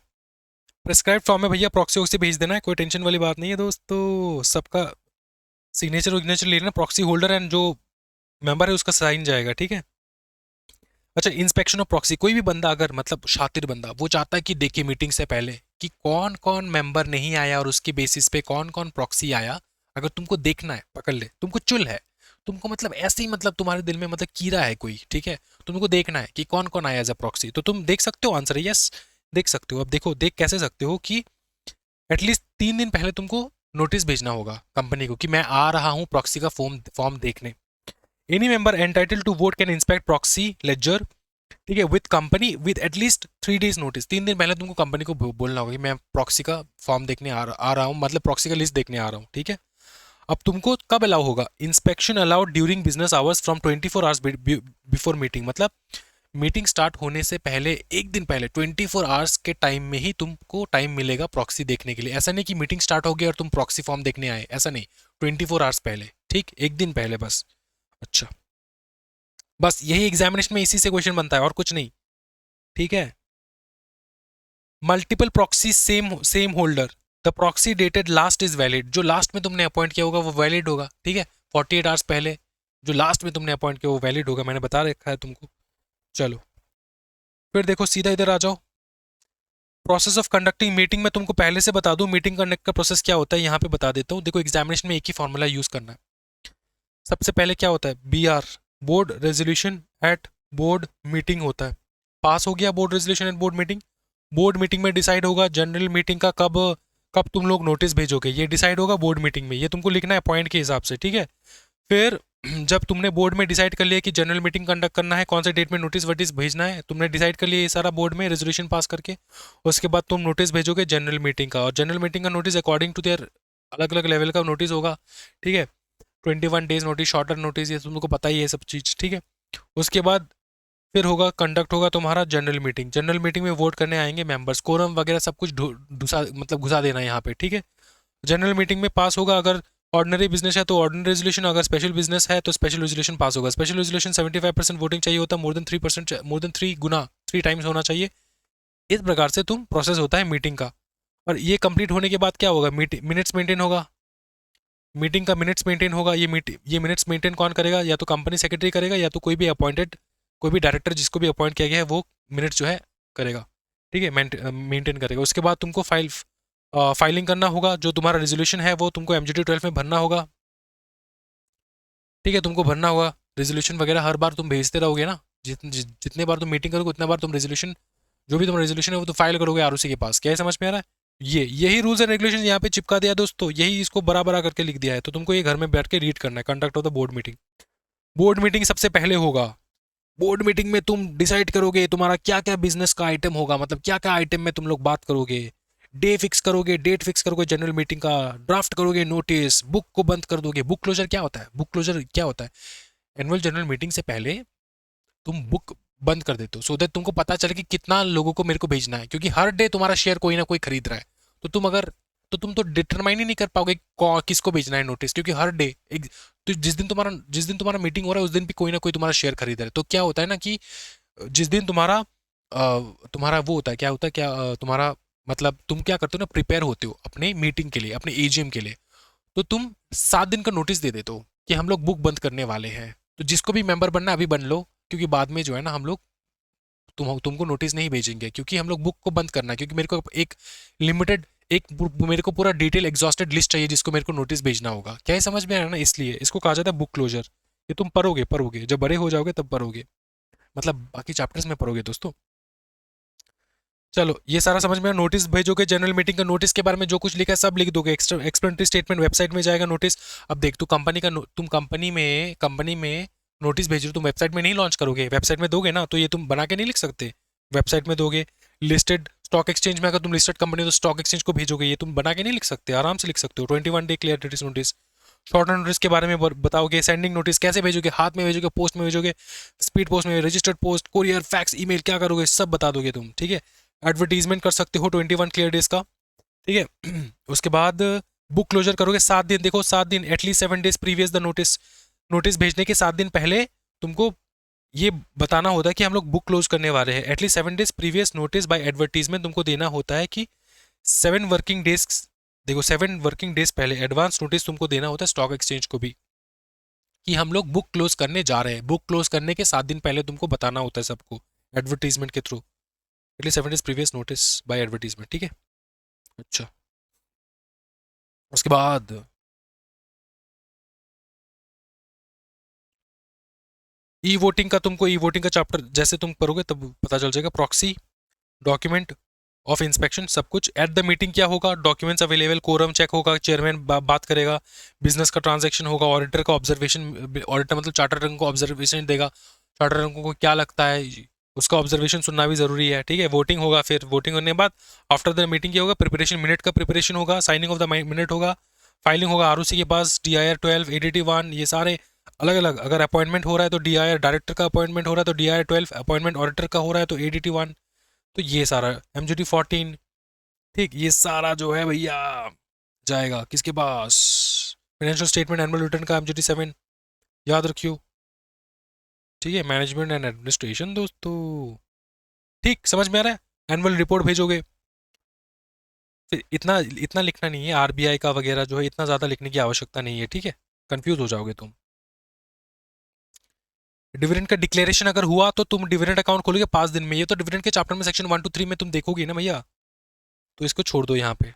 प्रेस्क्राइब फॉर्म में भैया प्रॉक्सी वॉक्सी भेज देना है, कोई टेंशन वाली बात नहीं है दोस्तों। सबका सिग्नेचर विग्नेचर ले लेना, प्रॉक्सी होल्डर एंड जो मेंबर है उसका साइन जाएगा। ठीक है, अच्छा, इंस्पेक्शन ऑफ प्रॉक्सी, कोई भी बंदा अगर मतलब शातिर बंदा, वो चाहता है कि देखे मीटिंग से पहले कि कौन कौन मेंबर नहीं आया और उसके बेसिस पे कौन कौन प्रॉक्सी आया। अगर तुमको देखना है, पकड़ ले, तुमको चुल है, तुमको मतलब ऐसे ही, मतलब तुम्हारे दिल में मतलब कीड़ा है कोई, ठीक है, तुमको देखना है कि कौन कौन आया एज अ प्रॉक्सी, तो तुम देख सकते हो, आंसर है यस, देख सकते हो। अब देखो, देख कैसे सकते हो कि एटलीस्ट 3 दिन पहले तुमको नोटिस भेजना होगा कंपनी को कि मैं आ रहा हूँ प्रॉक्सी का फॉर्म देखने। Any member entitle to vote can inspect proxy ledger, ठीक है, with company with at least 3 days notice. 3 दिन पहले तुमको कंपनी को बोलना होगा कि मैं प्रॉक्सी का फॉर्म देखने आ रहा हूँ, मतलब प्रॉक्सी का लिस्ट देखने आ रहा हूँ। ठीक है, अब तुमको कब अलाउ होगा? Inspection allowed during business hours from 24 hours before meeting, मतलब मीटिंग स्टार्ट होने से पहले एक दिन पहले 24 आवर्स के टाइम में ही तुमको टाइम मिलेगा प्रॉक्सी देखने के लिए। ऐसा नहीं कि मीटिंग स्टार्ट हो गई और तुम प्रॉक्सी फॉर्म देखने आए, ऐसा नहीं, 24 आवर्स पहले, ठीक, एक दिन पहले बस। अच्छा, बस यही एग्जामिनेशन में इसी से क्वेश्चन बनता है और कुछ नहीं। ठीक है, multiple proxy same same holder, the proxy dated last is valid, जो लास्ट में तुमने अपॉइंट किया होगा वो वैलिड होगा। ठीक है, 48 आवर्स पहले जो लास्ट में तुमने अपॉइंट किया वो वैलिड होगा, मैंने बता रखा है तुमको। चलो, फिर देखो, सीधा इधर आ जाओ। प्रोसेस ऑफ कंडक्टिंग मीटिंग में तुमको पहले से बता दूं, मीटिंग कंडक्ट का प्रोसेस क्या होता है, यहाँ पे बता देता हूँ। देखो, एग्जामिनेशन में एक ही फॉर्मूला यूज करना है। सबसे पहले क्या होता है, BR, board resolution at board meeting होता है। पास हो गया board resolution at board meeting, board meeting में डिसाइड होगा जनरल मीटिंग का कब कब तुम लोग नोटिस भेजोगे, ये डिसाइड होगा बोर्ड मीटिंग में, ये तुमको लिखना है पॉइंट के हिसाब से। ठीक है, फिर जब तुमने बोर्ड में डिसाइड कर लिया कि जनरल मीटिंग कंडक्ट करना है, कौन से डेट में नोटिस वोटिस भेजना है, तुमने डिसाइड कर लिया ये सारा बोर्ड में रेजोल्यूशन पास करके, उसके बाद तुम नोटिस भेजोगे जनरल मीटिंग का, और जनरल मीटिंग का नोटिस अकॉर्डिंग टू देयर अलग अलग लेवल का नोटिस होगा, ठीक है। 21 डेज नोटिस, शॉर्टर नोटिस, ये तुमको पता ही है सब चीज़, ठीक है। उसके बाद फिर होगा, कंडक्ट होगा तुम्हारा जनरल मीटिंग। जनरल मीटिंग में वोट करने आएंगे मेंबर्स, कोरम वगैरह सब कुछ मतलब घुसा देना है यहाँ पे, ठीक है। जनरल मीटिंग में पास होगा, अगर ऑर्डिनरी बिजनेस है तो ऑर्डिनरी रेजोल्यूशन, अगर स्पेशल बिजनेस है तो स्पेशल रेजोल्यूशन पास होगा। स्पेशल रेजोल्यूशन 75% वोटिंग चाहिए होता है, मोर देन 3 टाइम्स होना चाहिए। इस प्रकार से तुम प्रोसेस होता है मीटिंग का। और ये कंप्लीट होने के बाद क्या होगा, मिनट्स मेंटेन होगा, मीटिंग का मिनट्स मेंटेन होगा। ये मिनट्स मेंटेन कौन करेगा, या तो कंपनी सेक्रेटरी करेगा, या तो कोई भी अपॉइंटेड, कोई भी डायरेक्टर जिसको भी अपॉइंट किया गया है वो मिनट्स जो है करेगा, ठीक है, मेंटेन करेगा। उसके बाद तुमको फाइलिंग करना होगा, जो तुम्हारा रेजोल्यूशन है वो तुमको MGT 12 में भरना होगा, ठीक है, तुमको भरना होगा। रेजोल्यूशन वगैरह हर बार तुम भेजते रहोगे ना, जितने बार तुम मीटिंग करोगे उतने बार तुम रेजोल्यूशन, जो भी तुम्हारा रेजोल्यूशन है वो तो फाइल करोगे ROC के पास। क्या है, समझ में आ रहा है? यही रूल्स एंड रेगुलेशन यहाँ पे चिपका दिया है दोस्तों, यही इसको बड़ा बड़ा करके लिख दिया है, तो तुमको ये घर में बैठ के रीड करना है। Conduct of the board meeting, board meeting सबसे पहले होगा। बोर्ड मीटिंग में तुम डिसाइड करोगे तुम्हारा क्या क्या बिजनेस का आइटम होगा, मतलब क्या क्या आइटम में तुम लोग बात करोगे, डेट फिक्स करोगे जनरल मीटिंग का, ड्राफ्ट करोगे नोटिस, बुक को बंद कर दोगे। बुक क्लोजर क्या होता है? बुक क्लोजर क्या होता है, एनुअल जनरल मीटिंग से पहले तुम बुक बंद कर देते हो, सो दैट तुमको पता चले कि कितना लोगों को मेरे को भेजना है, क्योंकि हर डे तुम्हारा शेयर कोई ना कोई खरीद रहा है। तो तुम तो डिटरमाइन ही नहीं कर पाओगे किसको भेजना है नोटिस, क्योंकि हर डे एक, तो जिस दिन तुम्हारा मीटिंग हो रहा है उस दिन भी कोई ना कोई तुम्हारा शेयर खरीद रहा है। तो क्या होता है ना कि जिस दिन तुम्हारा वो होता है, क्या होता है, तुम्हारा मतलब तुम क्या करते हो ना, प्रिपेयर होते हो अपने मीटिंग के लिए, अपने AGM के लिए, तो तुम 7 दिन का नोटिस दे देते हो कि हम लोग बुक बंद करने वाले हैं। तो जिसको भी मेंबर बनना है अभी बन लो, क्योंकि बाद में जो है ना हम लोग तुमको नोटिस नहीं भेजेंगे, क्योंकि हम लोग बुक को बंद करना है, क्योंकि मेरे को एक लिमिटेड, मेरे को पूरा डिटेल एग्जॉस्टेड लिस्ट चाहिए जिसको मेरे को नोटिस भेजना होगा। क्या है, समझ में आया ना? इसलिए इसको कहा जाता है बुक क्लोजर। ये तुम पढ़ोगे जब बड़े हो जाओगे तब पढ़ोगे, मतलब बाकी चैप्टर्स में पढ़ोगे दोस्तों। चलो ये सारा समझ में आया। नोटिस भेजोगे, जनरल मीटिंग का नोटिस के बारे में जो कुछ लिखा है सब लिख दोगे, एक्स्ट्रा एक्सप्लेनेटरी स्टेटमेंट वेबसाइट में जाएगा नोटिस। अब देख, तू तुम कंपनी में नोटिस भेज रहे हो, तुम वेबसाइट में नहीं लॉन्च करोगे, वेबसाइट में दोगे ना, तो ये तुम बना के नहीं लिख सकते, वेबसाइट में दोगे। लिस्टेड स्टॉक एक्सचेंज में अगर तुम लिस्टेड कंपनी हो तो स्टॉक एक्सचेंज को भेजोगे, ये तुम बना के नहीं लिख सकते, आराम से लिख सकते हो। 21 day clear notice. Short notice के बारे में बताओगे, सेंडिंग नोटिस कैसे भेजोगे, हाथ में भेजोगे, पोस्ट में भेजोगे, स्पीड पोस्ट में, registered post, courier, fax, email, क्या करोगे सब बता दोगे तुम, ठीक है। एडवर्टीजमेंट कर सकते हो 21 क्लियर डेज का, ठीक है। उसके बाद बुक क्लोजर करोगे 7 दिन, देखो 7 दिन, at least 7 days previous the notice. Notice भेजने के 7 दिन पहले तुमको ये बताना होता है कि हम लोग बुक क्लोज करने वाले हैं। At least 7 days previous notice bye advertisement तुमको देना होता है कि 7 वर्किंग डेज, देखो 7 वर्किंग डेज पहले एडवांस नोटिस तुमको देना होता है स्टॉक एक्सचेंज को भी, कि हम लोग बुक क्लोज करने जा रहे हैं। बुक क्लोज करने के 7 दिन पहले तुमको बताना होता है सबको एडवर्टीजमेंट के through, at least 7 days previous notice bye advertisement, ठीक है। अच्छा, उसके बाद ई वोटिंग का चैप्टर जैसे तुम करोगे तब पता चल जाएगा। प्रॉक्सी, डॉक्यूमेंट ऑफ इंस्पेक्शन, सब कुछ। एट द मीटिंग क्या होगा, डॉक्यूमेंट्स अवेलेबल, कोरम चेक होगा, चेयरमैन बात करेगा, बिजनेस का ट्रांजैक्शन होगा, ऑडिटर का ऑब्जर्वेशन, ऑडिटर मतलब चार्टर रंग को ऑब्जर्वेशन देगा, चार्टर रंग को क्या लगता है उसका ऑब्जर्वेशन सुनना भी जरूरी है, ठीक है। वोटिंग होगा, फिर वोटिंग होने के बाद आफ्टर द मीटिंग क्या होगा, प्रिपरेशन, मिनट का प्रिपरेशन होगा, साइनिंग ऑफ द मिनट होगा, फाइलिंग होगा ROC के पास, DIR 12, ADT 1, ये सारे अलग अलग। अगर अपॉइंटमेंट हो रहा है तो DIR डायरेक्टर का अपॉइंटमेंट हो रहा है तो DIR 12, अपॉइंटमेंट ऑडिटर का हो रहा है तो ADT 1, तो ये सारा MGT 14, ठीक, ये सारा जो है भैया जाएगा किसके पास, फाइनेंशियल स्टेटमेंट एनुअल रिटर्न का MGT 7, याद रखियो, ठीक है। मैनेजमेंट एंड एडमिनिस्ट्रेशन दोस्तों, ठीक, समझ में आ रहा है। एनुअल रिपोर्ट भेजोगे, फिर इतना इतना लिखना नहीं है, RBI का वगैरह जो है इतना ज़्यादा लिखने की आवश्यकता नहीं है, ठीक है, कंफ्यूज हो जाओगे तुम। डिविडेंड का डिक्लेरेशन अगर हुआ तो तुम डिविडेंड अकाउंट खोलोगे 5 दिन में, ये तो डिविडेंड के चैप्टर में सेक्शन 1 to 3 में तुम देखोगे ना भैया, तो इसको छोड़ दो यहाँ पे,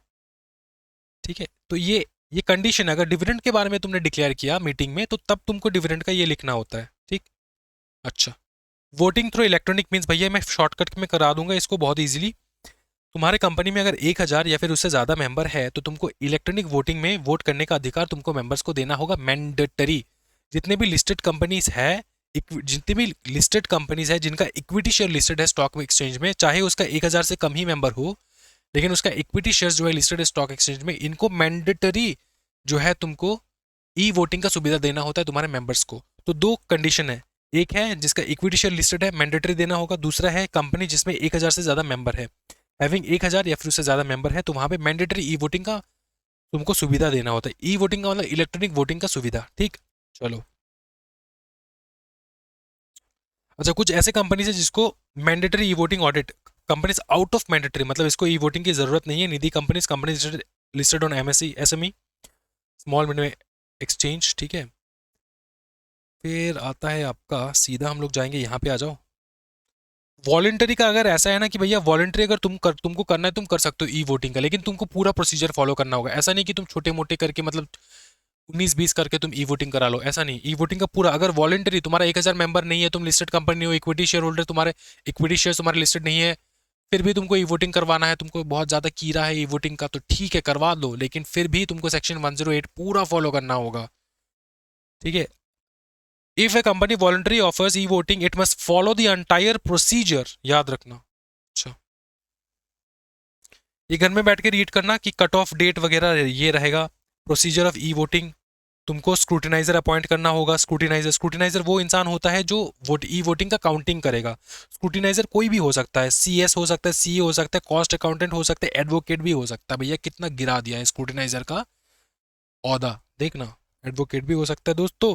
ठीक है। तो ये कंडीशन, अगर डिविडेंड के बारे में तुमने डिक्लेयर किया मीटिंग में तो तब तुमको डिविडेंड का ये लिखना होता है, ठीक। अच्छा, वोटिंग थ्रू इलेक्ट्रॉनिक मीन्स भैया मैं शॉर्टकट में करा दूंगा इसको बहुत ईजिली। तुम्हारे कंपनी में अगर 1,000 या फिर उससे ज़्यादा मेंबर है तो तुमको इलेक्ट्रॉनिक वोटिंग में वोट करने का अधिकार तुमको मेंबर्स को देना होगा, मैंडेटरी। जितने भी लिस्टेड कंपनीज है, जितनी भी लिस्टेड कंपनीज है जिनका इक्विटी शेयर लिस्टेड है स्टॉक एक्सचेंज में, चाहे उसका 1,000 से कम ही मेंबर हो, लेकिन उसका इक्विटी शेयर जो है लिस्टेड है स्टॉक एक्सचेंज में, इनको मैंडेटरी जो है तुमको ई वोटिंग का सुविधा देना होता है तुम्हारे मेंबर्स को। तो दो कंडीशन है, एक है जिसका इक्विटी शेयर लिस्टेड है, मैंडेटरी देना होगा, दूसरा है कंपनी जिसमें 1000 से ज्यादा मेंबर है, हैविंग 1000 या फिर उससे ज्यादा मेंबर है, तो वहां पे मैंडेटरी ई वोटिंग का तुमको सुविधा देना होता है। ई वोटिंग का मतलब इलेक्ट्रॉनिक वोटिंग का सुविधा, ठीक। चलो, अच्छा, कुछ ऐसे कंपनीज है जिसको mandatory e voting audit, companies out of mandatory, मतलब इसको ई वोटिंग की जरूरत नहीं है, Nidhi companies, companies listed on MSC SME, small medium exchange, ठीक है। फिर आता है आपका, सीधा हम लोग जाएंगे यहाँ पे, आ जाओ। वॉलंटरी का अगर ऐसा है ना कि भैया वॉलंटरी अगर तुमको करना है तुम कर सकते हो ई वोटिंग का, लेकिन तुमको पूरा प्रोसीजर फॉलो करना होगा। ऐसा नहीं कि तुम छोटे मोटे करके मतलब 19-20 करके तुम ई वोटिंग करा लो, ऐसा नहीं। ई वोटिंग का पूरा, अगर वॉलंटरी तुम्हारा 1000 मेंबर नहीं है, तुम लिस्टेड कंपनी हो, इक्विटी शेयर होल्डर, तुम्हारे इक्विटी शेयर तुम्हारे लिस्टेड नहीं है, फिर भी तुमको ई वोटिंग करवाना है, तुमको बहुत ज्यादा कीड़ा है ई वोटिंग का, तो ठीक है करवा लो, लेकिन फिर भी तुमको सेक्शन 108 पूरा फॉलो करना होगा, ठीक है। If A company voluntary offers e voting it must follow the entire procedure, याद रखना। अच्छा, ये घर में बैठ के रीड करना कि कट ऑफ डेट वगैरह ये रहेगा। प्रोसीजर ऑफ ई वोटिंग, तुमको स्क्रूटिनाइजर अपॉइंट करना होगा। स्क्रूटिनाइजर, स्क्रूटिनाइजर वो इंसान होता है जो ई वोटिंग का काउंटिंग करेगा। स्क्रूटिनाइजर कोई भी हो सकता है, सीएस हो सकता है, सीए हो सकता है, कॉस्ट अकाउंटेंट हो सकता है, एडवोकेट भी हो सकता है। भैया कितना गिरा दिया है स्क्रूटिनाइजर का औहदा, देखना, एडवोकेट भी हो सकता है दोस्तों।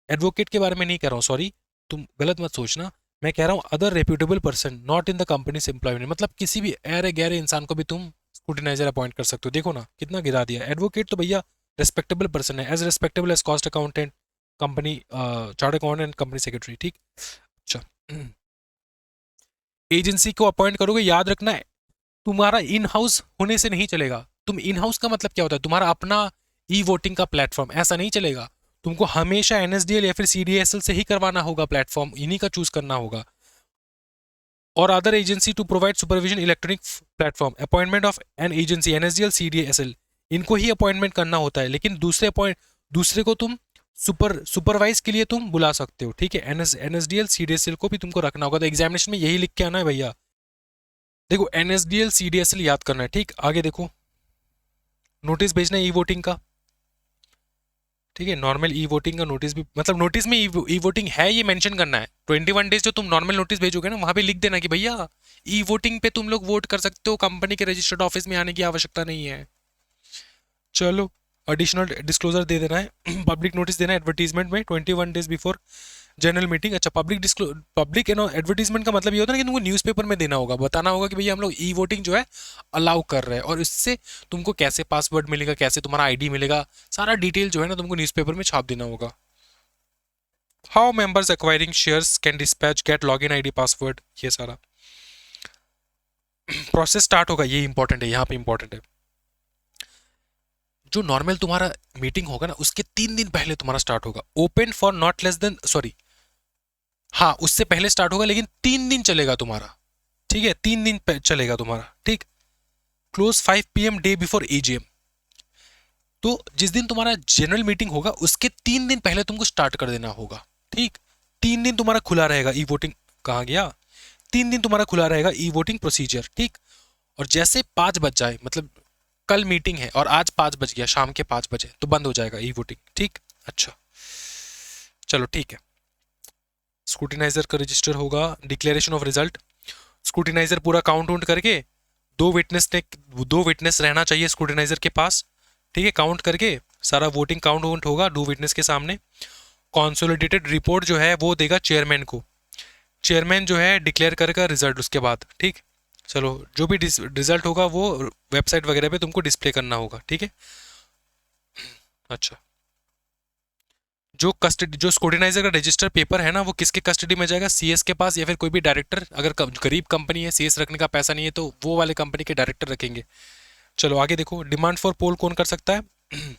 एडवोकेट के बारे में नहीं कह रहा हूँ, सॉरी, तुम गलत मत सोचना। मैं कह रहा हूँ other reputable person not in the companies employment, मतलब किसी भी अरे गहरे इंसान को भी तुम स्क्रूटिनाइजर अपॉइंट कर सकते हो। देखो ना कितना गिरा दिया। एडवोकेट तो भैया रेस्पेक्टेबल पर्सन है, as respectable as cost accountant, company chart accountant, company secretary, ठीक। अच्छा, एजेंसी को अपॉइंट करोगे, याद रखना है तुम्हारा इन हाउस होने से नहीं चलेगा। तुम इन हाउस का मतलब क्या होता है, तुम्हारा अपना ई वोटिंग का प्लेटफॉर्म, ऐसा नहीं चलेगा। तुमको हमेशा एनएसडीएल या फिर सीडीएसएल से ही करवाना होगा, प्लेटफॉर्म इन्हीं का चूज करना होगा। और other agency to provide supervision electronic platform, appointment of an agency NSDL CDSL, इनको ही अपॉइंटमेंट करना होता है, लेकिन दूसरे को तुम सुपरवाइज के लिए तुम बुला सकते हो, ठीक है। एनएसडीएल सीडीएसएल को भी तुमको रखना होगा, तो एग्जामिनेशन में यही लिख के आना है भैया। देखो एनएसडीएल सीडीएसएल याद करना है, ठीक। आगे देखो, नोटिस भेजना है ई वोटिंग का, ठीक है। नॉर्मल ई वोटिंग का नोटिस भी, मतलब नोटिस में ई वोटिंग है ये मेंशन करना है। 21 डेज जो तुम नॉर्मल नोटिस भेजोगे ना, वहां पे लिख देना कि भैया ई वोटिंग पे तुम लोग वोट कर सकते हो, कंपनी के रजिस्टर्ड ऑफिस में आने की आवश्यकता नहीं है। चलो, एडिशनल डिस्क्लोजर दे देना है, पब्लिक नोटिस देना है एडवर्टीजमेंट में 21 डेज बिफोर जनरल मीटिंग। अच्छा, पब्लिक एडवर्टीजमेंट का मतलब ये होता है ना कि तुमको न्यूज़पेपर में देना होगा, बताना होगा कि भैया हम लोग ई वोटिंग जो है अलाउ कर रहे हैं, और इससे तुमको कैसे पासवर्ड मिलेगा, कैसे तुम्हारा आईडी मिलेगा, सारा डिटेल जो है ना तुमको न्यूज़पेपर में छाप देना होगा। How members acquiring shares can dispatch get log in ID password, ये सारा प्रोसेस स्टार्ट होगा। ये इंपॉर्टेंट है, यहाँ पे इंपॉर्टेंट है। जो नॉर्मल तुम्हारा मीटिंग होगा ना, उसके 3 दिन पहले तुम्हारा स्टार्ट होगा। Open for not less then, sorry, हाँ उससे पहले स्टार्ट होगा, लेकिन 3 दिन चलेगा तुम्हारा, ठीक है। 3 दिन चलेगा तुम्हारा, ठीक। Close 5 PM day before AGM. तो जिस दिन तुम्हारा जनरल मीटिंग होगा उसके 3 दिन पहले तुमको स्टार्ट कर देना होगा, ठीक। 3 दिन तुम्हारा खुला रहेगा ई वोटिंग, कहाँ गया, 3 दिन तुम्हारा खुला रहेगा ई वोटिंग प्रोसीजर, ठीक। और जैसे 5 बज जाए, मतलब कल मीटिंग है और आज 5 बज गया, शाम के 5 बजे, तो बंद हो जाएगा ई वोटिंग, ठीक। अच्छा, चलो ठीक है। स्क्रूटिनाइजर का रजिस्टर होगा, डिक्लेरेशन ऑफ रिजल्ट, स्क्रूटिनाइजर पूरा काउंट वाउंट करके, दो विटनेस रहना चाहिए स्क्रूटिनाइजर के पास, ठीक है। काउंट करके सारा वोटिंग काउंट वाउंट होगा 2 विटनेस के सामने। कॉन्सोलिडेटेड रिपोर्ट जो है वो देगा चेयरमैन को, चेयरमैन जो है डिक्लेयर करेगा रिजल्ट उसके बाद, ठीक। चलो, जो भी रिजल्ट होगा वो वेबसाइट वगैरह पे तुमको डिस्प्ले करना होगा, ठीक है। अच्छा, जो स्क्रूटिनाइजर का रजिस्टर पेपर है ना, वो किसके कस्टडी में जाएगा, सीएस के पास, या फिर कोई भी डायरेक्टर, अगर गरीब कंपनी है, सीएस रखने का पैसा नहीं है, तो वो वाले कंपनी के डायरेक्टर रखेंगे। चलो आगे देखो, डिमांड फॉर पोल कौन कर सकता है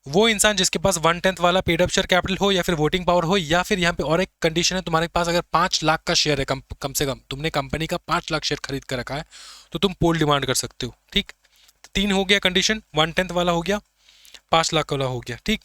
वो इंसान जिसके पास 1/10 वाला पेड अप शेयर कैपिटल हो, या फिर वोटिंग पावर हो, या फिर यहाँ पे और एक कंडीशन है, तुम्हारे पास अगर 5 लाख का शेयर है, कम से कम तुमने कंपनी का 5 लाख शेयर खरीद कर रखा है, तो तुम पोल डिमांड कर सकते हो, ठीक। 3 हो गया कंडीशन, 1/10 वाला हो गया, 5 लाख वाला हो गया, ठीक।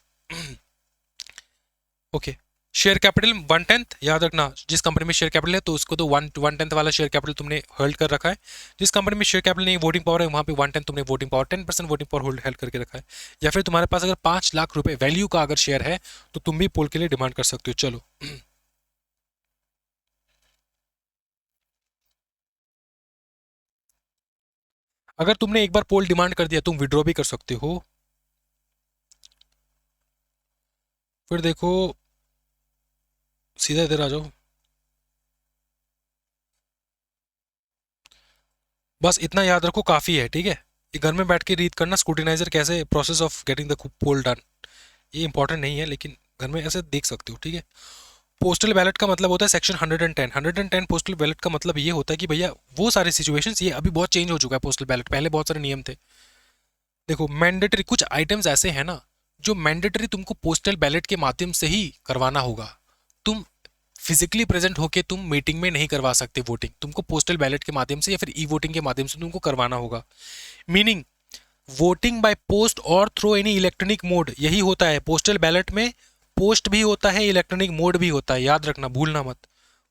ओके, शेयर कैपिटल 1/10, याद रखना, जिस कंपनी में शेयर कैपिटल है तो उसको तो 1/10 वाला शेयर कैपिटल तुमने होल्ड कर रखा है। जिस कंपनी में शेयर कैपिटल नहीं, वोटिंग पावर है, वहाँ पे 1/10 तुमने voting power, 10% voting power hold held करके रखा है। या फिर तुम्हारे पास अगर 5 लाख रुपए वैल्यू का अगर शेयर है तो तुम भी पोल के लिए डिमांड कर सकते हो। चलो अगर तुमने एक बार पोल डिमांड कर दिया तुम विड्रॉ भी कर सकते हो। फिर देखो, सीधा इधर आ जाओ। बस इतना याद रखो, काफ़ी है, ठीक है। ये घर में बैठ के रीड करना, स्क्रूटिनाइजर कैसे, process of getting the poll done, ये इंपॉर्टेंट नहीं है, लेकिन घर में ऐसे देख सकते हो, ठीक है। पोस्टल बैलेट का मतलब होता है सेक्शन 110 पोस्टल बैलेट का मतलब ये होता है कि भैया वो सारे सिचुएशंस, ये अभी बहुत चेंज हो चुका है पोस्टल बैलेट, पहले बहुत सारे नियम थे। देखो मैंडेटरी कुछ आइटम्स ऐसे हैं ना जो मैंडेटरी तुमको पोस्टल बैलेट के माध्यम से ही करवाना होगा। तुम फिजिकली प्रेजेंट होके तुम मीटिंग में नहीं करवा सकते वोटिंग, तुमको पोस्टल बैलेट के माध्यम से या फिर ई वोटिंग के माध्यम से तुमको करवाना होगा। मीनिंग वोटिंग बाय पोस्ट और थ्रू एनी इलेक्ट्रॉनिक मोड, यही होता है पोस्टल बैलेट में। पोस्ट भी होता है, इलेक्ट्रॉनिक मोड भी होता है, याद रखना, भूलना मत।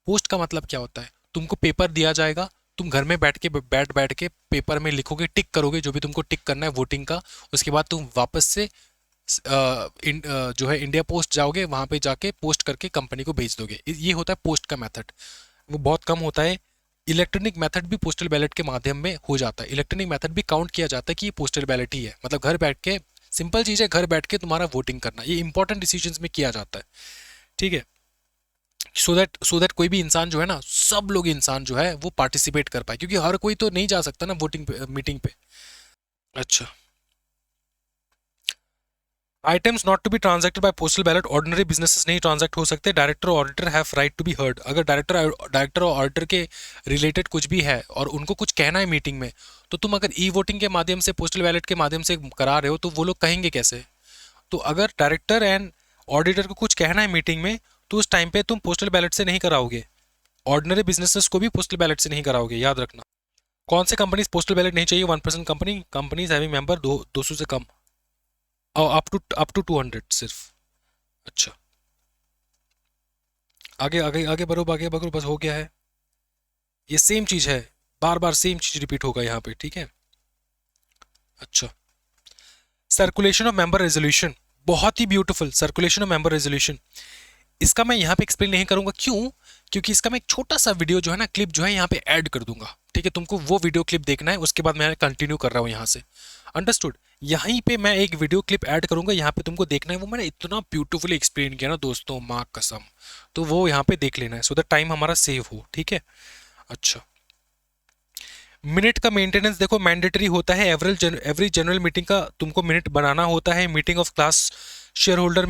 पोस्ट का मतलब क्या होता है, तुमको पेपर दिया जाएगा, तुम घर में बैठ के पेपर में लिखोगे, टिक करोगे जो भी तुमको टिक करना है वोटिंग का। उसके बाद तुम वापस से जो है इंडिया पोस्ट जाओगे, वहां पे जाके पोस्ट करके कंपनी को भेज दोगे। ये होता है पोस्ट का मेथड, वो बहुत कम होता है। इलेक्ट्रॉनिक मेथड भी पोस्टल बैलेट के माध्यम में हो जाता है, इलेक्ट्रॉनिक मेथड भी काउंट किया जाता है कि ये पोस्टल बैलेट ही है, मतलब घर बैठ के, सिंपल चीज़ है, घर बैठ के तुम्हारा वोटिंग करना, ये इंपॉर्टेंट डिसीजंस में किया जाता है, ठीक है। सो दैट कोई भी इंसान जो है ना, सब लोग इंसान जो है वो पार्टिसिपेट कर पाए, क्योंकि हर कोई तो नहीं जा सकता ना वोटिंग मीटिंग पे। अच्छा, items not to be transacted by postal ballot, ordinary businesses नहीं ट्रांजैक्ट हो सकते। डायरेक्टर और auditor have right to be heard, अगर डायरेक्टर और ऑडिटर के रिलेटेड कुछ भी है और उनको कुछ कहना है मीटिंग में, तो तुम अगर ई वोटिंग के माध्यम से, पोस्टल बैलेट के माध्यम से करा रहे हो तो वो लोग कहेंगे कैसे। तो अगर डायरेक्टर एंड ऑडिटर को कुछ कहना है मीटिंग में तो उस टाइम पे तुम पोस्टल बैलेट से नहीं कराओगे, ऑर्डिनरी बिजनेसेस को भी पोस्टल बैलेट से नहीं कराओगे, याद रखना। कौन से कंपनीज पोस्टल बैलेट नहीं चाहिए, 1% कंपनीज हैविंग मेंबर 200 से कम, और अप टू 200 सिर्फ। अच्छा, आगे आगे आगे बढ़ो, आगे बढ़ो, बस हो गया है। ये सेम चीज है, बार बार सेम चीज रिपीट होगा यहाँ पे, ठीक है। अच्छा, सर्कुलेशन ऑफ मेंबर रेजोल्यूशन, बहुत ही beautiful, circulation of member resolution. इसका मैं यहाँ पे एक्सप्लेन नहीं करूंगा, क्यों, क्योंकि इसका मैं एक छोटा सा वीडियो जो है ना, क्लिप जो है यहाँ पे ऐड कर दूंगा, ठीक है। तुमको वो वीडियो क्लिप देखना है, उसके बाद मैं कंटिन्यू कर रहा हूँ यहाँ से, अंडरस्टूड। यहीं पे मैं एक वीडियो क्लिप ऐड करूंगा, यहाँ पे तुमको देखना है, वो मैंने इतना ब्यूटीफुली एक्सप्लेन किया ना दोस्तों, माँ कसम, तो वो यहाँ पे देख लेना है, सो दैट टाइम हमारा सेव हो, ठीक है। अच्छा, मिनट का मेंटेनेंस देखो मैंडेटरी होता है, एवरी जनरल मीटिंग का तुमको मिनट बनाना होता है। Meeting of class share holder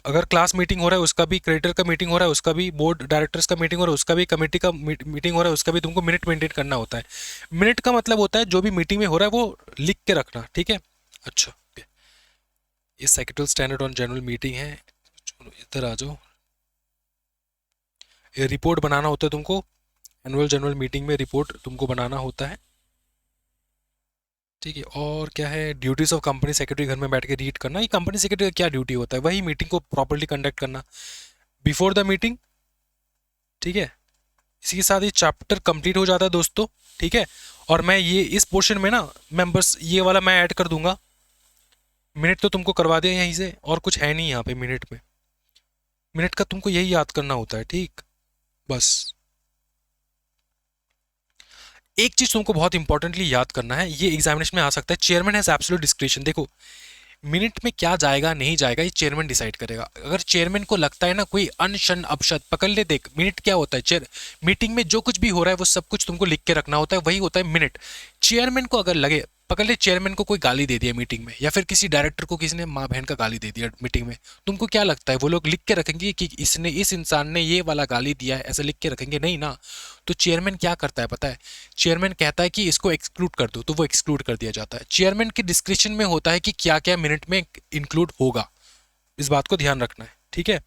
अगर क्लास मीटिंग हो रहा है उसका भी, क्रेडिटर का मीटिंग हो रहा है उसका भी, बोर्ड डायरेक्टर्स का मीटिंग हो रहा है उसका भी, कमेटी का मीटिंग हो रहा है उसका भी, तुमको मिनट मेंटेन करना होता है। मिनट का मतलब होता है जो भी मीटिंग में हो रहा है वो लिख के रखना, ठीक है। अच्छा, ये secretary standard on general meeting है, इधर आ जाओ। ये रिपोर्ट बनाना होता है तुमको, एनुअल जनरल मीटिंग में रिपोर्ट तुमको बनाना होता है, ठीक है। और क्या है, ड्यूटीज ऑफ कंपनी सेक्रेटरी, घर में बैठ के रीड करना। ये कंपनी सेक्रेटरी का क्या ड्यूटी होता है, वही मीटिंग को प्रॉपर्ली कंडक्ट करना बिफोर द मीटिंग, ठीक है। इसी के साथ ये चैप्टर कंप्लीट हो जाता है दोस्तों, ठीक है। और मैं ये इस पोर्शन में ना मेंबर्स ये वाला मैं ऐड कर दूंगा। मिनट तो तुमको करवा दिया यहीं से, और कुछ है नहीं यहाँ पे मिनट में, मिनट का तुमको यही याद करना होता है, ठीक, बस। एक चीज तुमको बहुत इंपॉर्टेंटली याद करना है, ये एग्जामिनेशन में आ सकता है, चेयरमैन हैज एब्सोल्यूट डिस्क्रिप्शन। देखो मिनट में क्या जाएगा नहीं जाएगा ये चेयरमैन डिसाइड करेगा। अगर चेयरमैन को लगता है ना कोई अनशन अपशब्द पकड़ ले, देख मिनट क्या होता है, चेयर मीटिंग में जो कुछ भी हो रहा है वो सब कुछ तुमको लिख के रखना होता है, वही होता है मिनट। चेयरमैन को अगर लगे, पकड़ ले चेयरमैन को कोई गाली दे दिया मीटिंग में, या फिर किसी डायरेक्टर को किसी ने माँ बहन का गाली दे दिया मीटिंग में, तुमको क्या लगता है वो लोग लिख के रखेंगे कि इसने, इस इंसान ने ये वाला गाली दिया है, ऐसा लिख के रखेंगे नहीं ना। तो चेयरमैन क्या करता है पता है, चेयरमैन कहता है कि इसको एक्सक्लूड कर दो, तो वो एक्सक्लूड कर दिया जाता है। चेयरमैन की डिस्क्रिप्शन में होता है कि क्या क्या मिनट में इंक्लूड होगा, इस बात को ध्यान रखना है, ठीक है।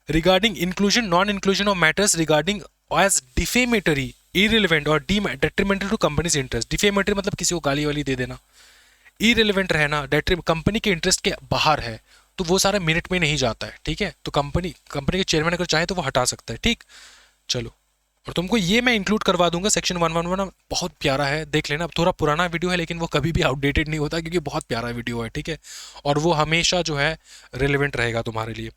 Regarding inclusion non inclusion of matters regarding as defamatory, irrelevant और detrimental to companies interest. Defamatory मतलब किसी को गाली वाली दे देना, इररिलेवेंट रहना, कंपनी के इंटरेस्ट के बाहर है, तो वो सारा मिनट में नहीं जाता है, ठीक है। तो कंपनी के चेयरमैन अगर चाहे तो वो हटा सकता है, ठीक। चलो, और तुमको ये मैं इंक्लूड करवा दूंगा सेक्शन 111, बहुत प्यारा है, देख लेना। अब थोड़ा पुराना वीडियो है लेकिन वो कभी भी आउटडेटेड नहीं होता क्योंकि बहुत प्यारा वीडियो है, ठीक है। और वो हमेशा जो है रिलेवेंट रहेगा तुम्हारे लिए।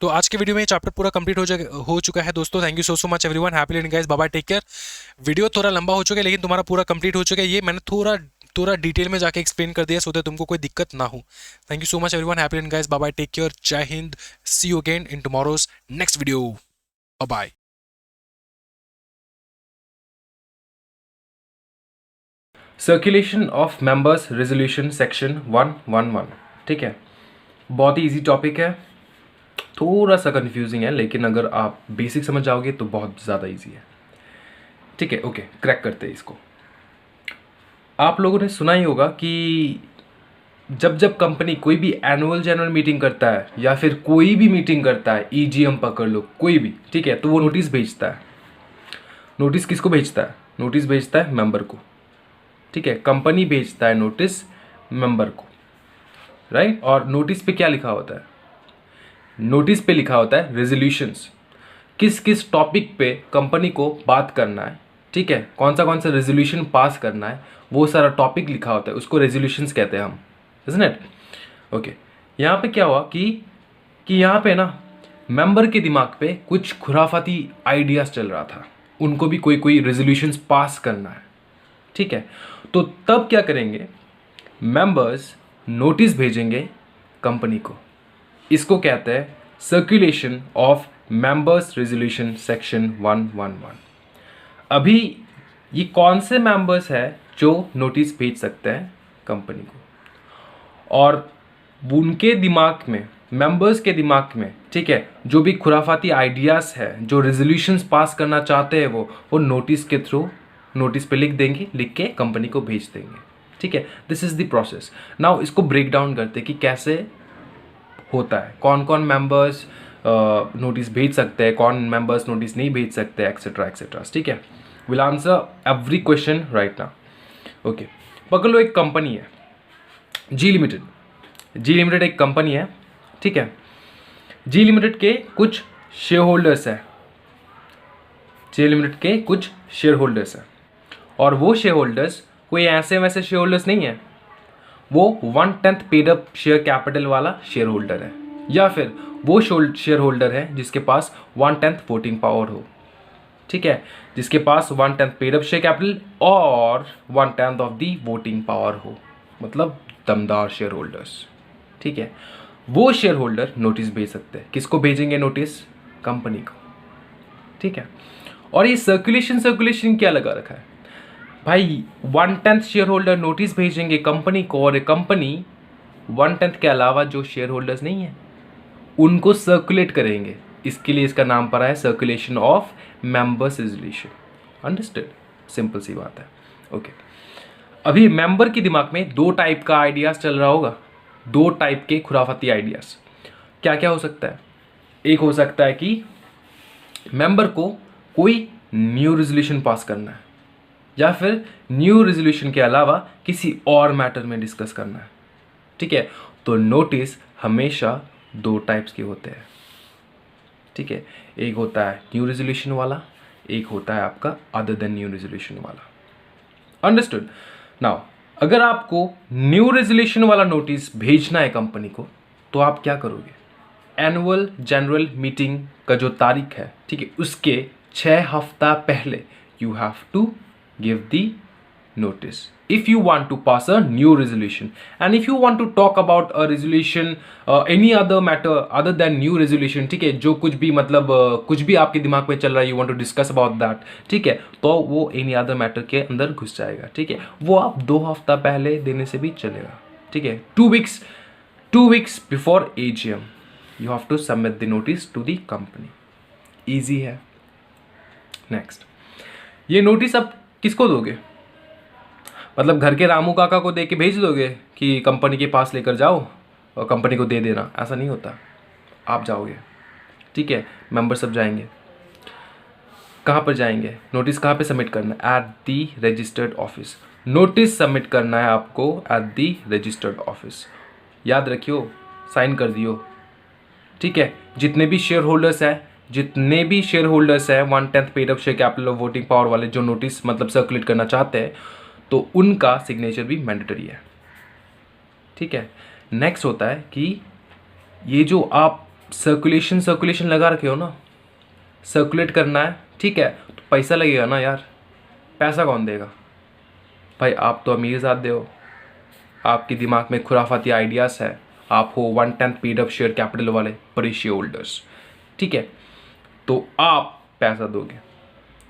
तो आज के वीडियो में चैप्टर पूरा कंप्लीट हो चुका है दोस्तों। Thank you so much everyone, happy learning guys, bye bye, take care. Video थोड़ा लंबा हो चुका है लेकिन तुम्हारा पूरा कंप्लीट हो चुका है। ये मैंने थोड़ा थोड़ा डिटेल में जाके एक्सप्लेन कर दिया सो दैट तुमको कोई दिक्कत ना हो। Thank you so much everyone, happy learning guys, bye bye, take care, जय Hind, see you again in tomorrow's next video, bye bye.
Circulation of members resolution section 111, ठीक है। बहुत ही इजी टॉपिक है, थोड़ा सा कंफ्यूजिंग है लेकिन अगर आप बेसिक समझ जाओगे तो बहुत ज़्यादा इजी है, ठीक है। ओके, क्रैक करते हैं इसको। आप लोगों ने सुना ही होगा कि जब जब कंपनी कोई भी एनुअल जनरल मीटिंग करता है या फिर कोई भी मीटिंग करता है, ईजीएम पकड़ लो, कोई भी, ठीक है, तो वो नोटिस भेजता है। नोटिस किसको भेजता है? नोटिस भेजता है मेंबर को, ठीक है। कंपनी भेजता है नोटिस मेंबर को, राइट। और नोटिस पे क्या लिखा होता है? नोटिस पे लिखा होता है रेजोल्यूशंस, किस किस टॉपिक पे कंपनी को बात करना है, ठीक है, कौन सा रेजोल्यूशन पास करना है, वो सारा टॉपिक लिखा होता है, उसको रेजोल्यूशंस कहते हैं हम, इज़न्ट इट? ओके, यहाँ पे क्या हुआ कि यहाँ पे ना मेंबर के दिमाग पे कुछ खुराफाती आइडियाज चल रहा था, उनको भी कोई रेजोल्यूशंस पास करना है, ठीक है। तो तब क्या करेंगे? मेंबर्स नोटिस भेजेंगे कंपनी को, इसको कहते हैं circulation of members resolution section 111। अभी ये कौन से मेंबर्स है जो नोटिस भेज सकते हैं कंपनी को, और उनके दिमाग में, मेंबर्स के दिमाग में, ठीक है, जो भी खुराफाती आइडियाज है, जो रेजोल्यूशंस पास करना चाहते हैं वो नोटिस के थ्रू, नोटिस पे लिख देंगे, लिख के कंपनी को भेज देंगे, ठीक है। This is the process. Now इसको ब्रेक डाउन करते हैं कि कैसे होता है, कौन कौन मेंबर्स नोटिस भेज सकते हैं, कौन मेंबर्स नोटिस नहीं भेज सकते, एक्सेट्रा एक्सेट्रा, ठीक है। Will answer every question right now. Okay, पकड़ लो, एक कंपनी है जी लिमिटेड। जी लिमिटेड एक कंपनी है, ठीक है। जी लिमिटेड के कुछ शेयर होल्डर्स है, जी लिमिटेड के कुछ शेयर होल्डर्स है, और वो शेयर होल्डर्स कोई ऐसे वैसे शेयर होल्डर्स नहीं है, वो 1/10 पेड अप शेयर कैपिटल वाला शेयर होल्डर है, या फिर वो शेयर होल्डर है जिसके पास 1/10 वोटिंग पावर हो, ठीक है, जिसके पास 1/10 पेड अप शेयर कैपिटल और 1/10 ऑफ दी वोटिंग पावर हो, मतलब दमदार शेयर होल्डर्स, ठीक है। वो शेयर होल्डर नोटिस भेज सकते हैं। किसको भेजेंगे नोटिस? कंपनी को, ठीक है। और ये सर्कुलेशन क्या लगा रखा है भाई? 1/10 शेयर होल्डर नोटिस भेजेंगे कंपनी को, और कंपनी 1/10 के अलावा जो शेयर होल्डर्स नहीं है उनको सर्कुलेट करेंगे। इसके लिए इसका नाम पड़ा है circulation of members resolution. Understood? Simple सी बात है। ओके, अभी मेंबर के दिमाग में दो टाइप का आइडियाज चल रहा होगा, दो टाइप के खुराफाती आइडियाज। क्या क्या हो सकता है? एक हो सकता है कि मेंबर को कोई न्यू रेजोल्यूशन पास करना है, या फिर न्यू रेजोल्यूशन के अलावा किसी और मैटर में डिस्कस करना है, ठीक है। तो नोटिस हमेशा दो टाइप्स के होते हैं, ठीक है। एक होता है न्यू रेजोल्यूशन वाला, एक होता है आपका अदर देन न्यू रेजोल्यूशन वाला। अंडरस्टूड? नाउ अगर आपको न्यू रेजोल्यूशन वाला नोटिस भेजना है कंपनी को, तो आप क्या करोगे? एनुअल जनरल मीटिंग का जो तारीख है, ठीक है, उसके 6 हफ्ता पहले you have to give the notice if you want to pass a new resolution, and if you want to talk about a resolution any other matter other than new resolution, ठीक है, जो कुछ भी मतलब कुछ भी आपके दिमाग में चल रहा है, you want to discuss about that, ठीक है, तो वो any other matter के अंदर घुस जाएगा, ठीक है। वो आप 2 हफ्ता पहले देने से भी चलेगा, ठीक है। 2 weeks before AGM you have to submit the notice to the company. easy है। नेक्स्ट, ये नोटिस अब किसको दोगे? मतलब घर के रामू काका को दे के भेज दोगे कि कंपनी के पास लेकर जाओ और कंपनी को दे देना? ऐसा नहीं होता। आप जाओगे, ठीक है, मेंबर सब जाएंगे। कहाँ पर जाएंगे? नोटिस कहाँ पे सबमिट करना है? At the registered office. Notice submit करना है आपको एट दी रजिस्टर्ड ऑफिस। याद रखियो, साइन कर दियो, ठीक है। जितने भी शेयर होल्डर्स है 1/10 paid up share capital of voting power वाले जो नोटिस मतलब सर्कुलेट करना चाहते हैं, तो उनका सिग्नेचर भी मैंडेटरी है, ठीक है। नेक्स्ट होता है कि ये जो आप सर्कुलेशन लगा रखे हो ना, सर्कुलेट करना है, ठीक है, तो पैसा लगेगा ना यार। पैसा कौन देगा भाई? आप तो अमीर ज़ादे हो, आपके दिमाग में खुराफाती आइडियाज़ है, आप हो 1/10 पेड अप शेयर कैपिटल वाले बड़े शेयर होल्डर्स, ठीक है। तो आप पैसा दोगे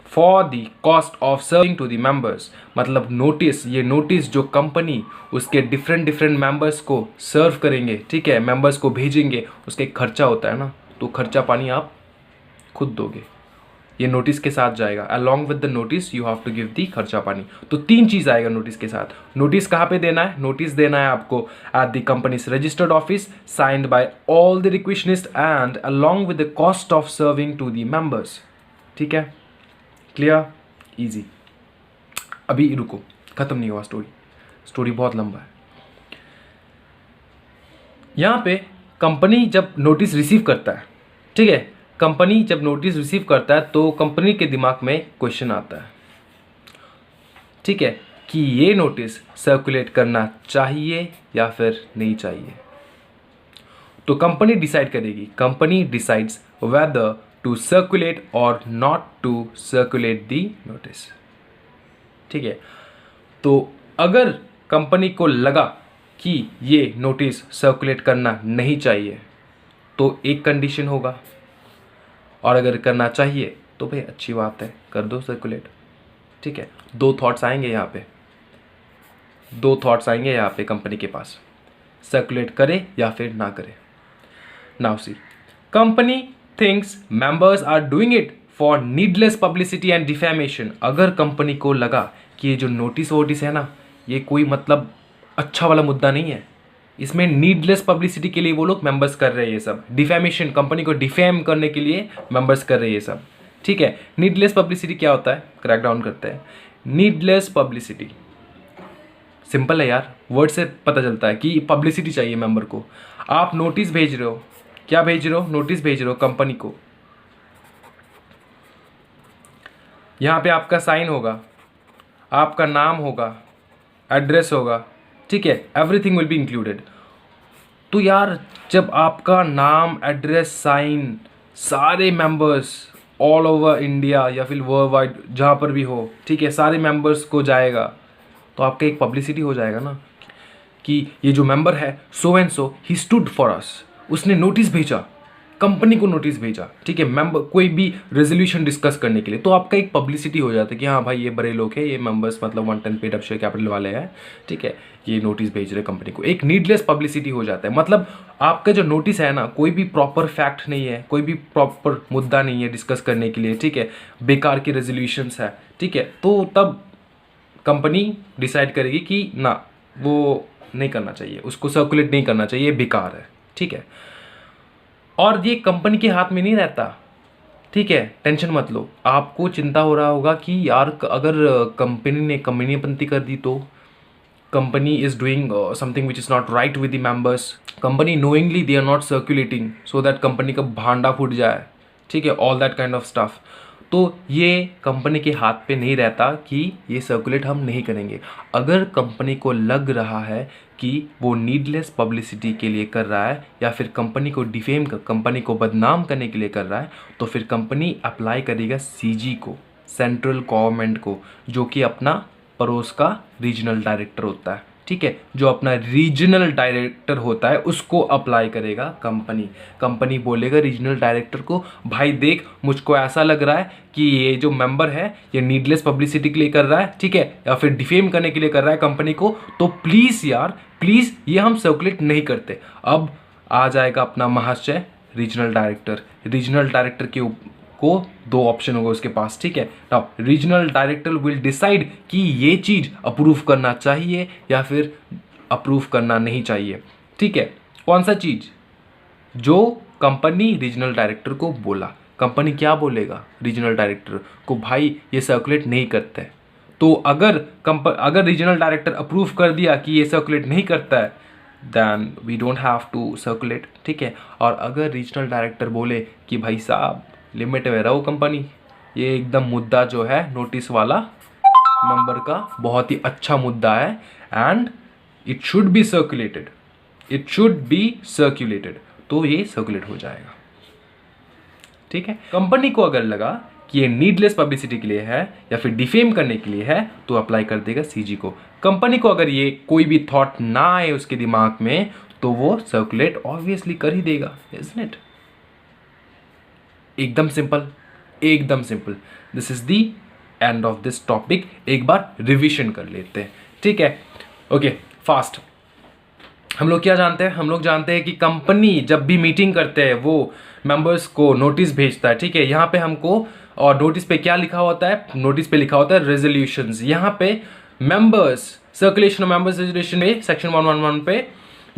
for the cost of serving to the members, मतलब नोटिस, ये नोटिस जो कंपनी उसके डिफरेंट मेंबर्स को सर्व करेंगे, ठीक है, मेंबर्स को भेजेंगे, उसका एक खर्चा होता है ना, तो खर्चा पानी आप खुद दोगे। ये नोटिस के साथ जाएगा, along with the notice you have to give the खर्चा पानी। तो 3 चीज़ आएगा नोटिस के साथ। नोटिस कहाँ पे देना है? नोटिस देना है आपको at the company's registered office, signed by all the requisitionist and along with the cost of serving to the members, ठीक है। क्लियर? इजी। अभी रुको, खत्म नहीं हुआ स्टोरी बहुत लंबा है। यहाँ पे कंपनी जब नोटिस रिसीव करता है, ठीक है, कंपनी जब नोटिस रिसीव करता है तो कंपनी के दिमाग में क्वेश्चन आता है, ठीक है, कि ये नोटिस सर्कुलेट करना चाहिए या फिर नहीं चाहिए। तो कंपनी डिसाइड करेगी, company decides whether to circulate और not to circulate the notice, ठीक है। तो अगर कंपनी को लगा कि ये नोटिस सर्कुलेट करना नहीं चाहिए तो एक कंडीशन होगा, और अगर करना चाहिए तो भाई अच्छी बात है, कर दो सर्कुलेट, ठीक है। 2 थॉट्स आएंगे यहाँ पे कंपनी के पास, सर्कुलेट करे या फिर ना करे। Now see, company thinks members are doing it for needless publicity and defamation. अगर कंपनी को लगा कि ये जो नोटिस वोटिस है ना, ये कोई मतलब अच्छा वाला मुद्दा नहीं है, इसमें नीडलेस पब्लिसिटी के लिए वो लोग मेंबर्स कर रहे हैं ये सब, डिफेमेशन, कंपनी को डिफेम करने के लिए मेंबर्स कर रहे हैं ये सब, ठीक है। नीडलेस पब्लिसिटी क्या होता है, क्रैक डाउन करते हैं। नीडलेस पब्लिसिटी सिंपल है यार, वर्ड से पता चलता है कि पब्लिसिटी चाहिए मेंबर को। आप नोटिस भेज रहे हो, क्या भेज रहे हो? नोटिस भेज रहे हो कंपनी को, यहाँ पे आपका साइन होगा, आपका नाम होगा, एड्रेस होगा, ठीक है, एवरीथिंग विल बी इंक्लूडेड। तो यार जब आपका नाम, एड्रेस, साइन सारे मेंबर्स ऑल ओवर इंडिया या फिर वर्ल्ड वाइड जहाँ पर भी हो, ठीक है, सारे मेंबर्स को जाएगा, तो आपका एक पब्लिसिटी हो जाएगा ना कि ये जो मेंबर है so and so he stood for us, उसने नोटिस भेजा, कंपनी को नोटिस भेजा, ठीक है, मेंबर कोई भी रेजोल्यूशन डिस्कस करने के लिए, तो आपका एक पब्लिसिटी हो जाता है कि हाँ भाई ये बड़े लोग हैं, ये मेंबर्स मतलब 1/10 पेड अप शेयर कैपिटल वाले हैं, ठीक है, ये नोटिस भेज रहे कंपनी को। एक नीडलेस पब्लिसिटी हो जाता है, मतलब आपका जो नोटिस है ना, कोई भी प्रॉपर फैक्ट नहीं है, कोई भी प्रॉपर मुद्दा नहीं है डिस्कस करने के लिए, ठीक है, बेकार के रेजोल्यूशंस है, ठीक है। तो तब कंपनी डिसाइड करेगी कि ना, वो नहीं करना चाहिए, उसको सर्कुलेट नहीं करना चाहिए, बेकार है, ठीक है। और ये कंपनी के हाथ में नहीं रहता, ठीक है, टेंशन मत लो। आपको चिंता हो रहा होगा कि यार अगर कंपनी ने कमीनीपंती कर दी तो, company is doing something which is not right with the members, company knowingly they are not circulating so that company का भांडा फूट जाए, ठीक है, all that kind of stuff. तो ये कंपनी के हाथ पे नहीं रहता कि ये सर्कुलेट हम नहीं करेंगे। अगर कंपनी को लग रहा है कि वो नीडलेस पब्लिसिटी के लिए कर रहा है या फिर कंपनी को डिफेम कर, कंपनी को बदनाम करने के लिए कर रहा है, तो फिर कंपनी अप्लाई करेगा सीजी को, सेंट्रल गवर्नमेंट को, जो कि अपना पड़ोस का रीजनल डायरेक्टर होता है, ठीक है, जो अपना रीजनल डायरेक्टर होता है उसको अप्लाई करेगा कंपनी। कंपनी बोलेगा रीजनल डायरेक्टर को, भाई देख मुझको ऐसा लग रहा है कि ये जो मेंबर है ये नीडलेस पब्लिसिटी के लिए कर रहा है, ठीक है, या फिर डिफेम करने के लिए कर रहा है कंपनी को, तो प्लीज़ यार प्लीज़ ये हम सर्कुलेट नहीं करते। अब आ जाएगा अपना महाशय रीजनल डायरेक्टर, रीजनल डायरेक्टर के को 2 ऑप्शन होगा उसके पास, ठीक है। Now regional director will decide कि ये चीज़ अप्रूव करना चाहिए या फिर अप्रूव करना नहीं चाहिए, ठीक है। कौन सा चीज़? जो कंपनी रीजनल डायरेक्टर को बोला, कंपनी क्या बोलेगा रीजनल डायरेक्टर को, भाई ये सर्कुलेट नहीं करते। तो अगर रीजनल डायरेक्टर अप्रूव कर दिया कि ये सर्कुलेट नहीं करता है, then we don't have to circulate, ठीक है। और अगर रीजनल डायरेक्टर बोले कि भाई साहब लिमिट में रहो कंपनी, ये एकदम मुद्दा जो है नोटिस वाला मेंबर का बहुत ही अच्छा मुद्दा है and it should be circulated, it should be circulated, तो ये सर्कुलेट हो जाएगा, ठीक है। कंपनी को अगर लगा कि ये नीडलेस पब्लिसिटी के लिए है या फिर डिफेम करने के लिए है तो अप्लाई कर देगा सीजी को। कंपनी को अगर ये कोई भी थॉट ना आए उसके दिमाग में तो वो सर्कुलेट ऑब्वियसली कर ही देगा, इजंट इट? एकदम सिंपल, एकदम simple. This is the end of this topic. एक बार रिविजन कर लेते हैं, ठीक है। Okay, fast. हम लोग क्या जानते हैं? हम लोग जानते हैं कि कंपनी जब भी मीटिंग करते हैं वो मेंबर्स को नोटिस भेजता है, ठीक है। यहाँ पे हमको, और नोटिस पे क्या लिखा होता है? नोटिस पे लिखा होता है रेजोल्यूशंस। यहाँ पे members, circulation of members resolution में सेक्शन 111 पे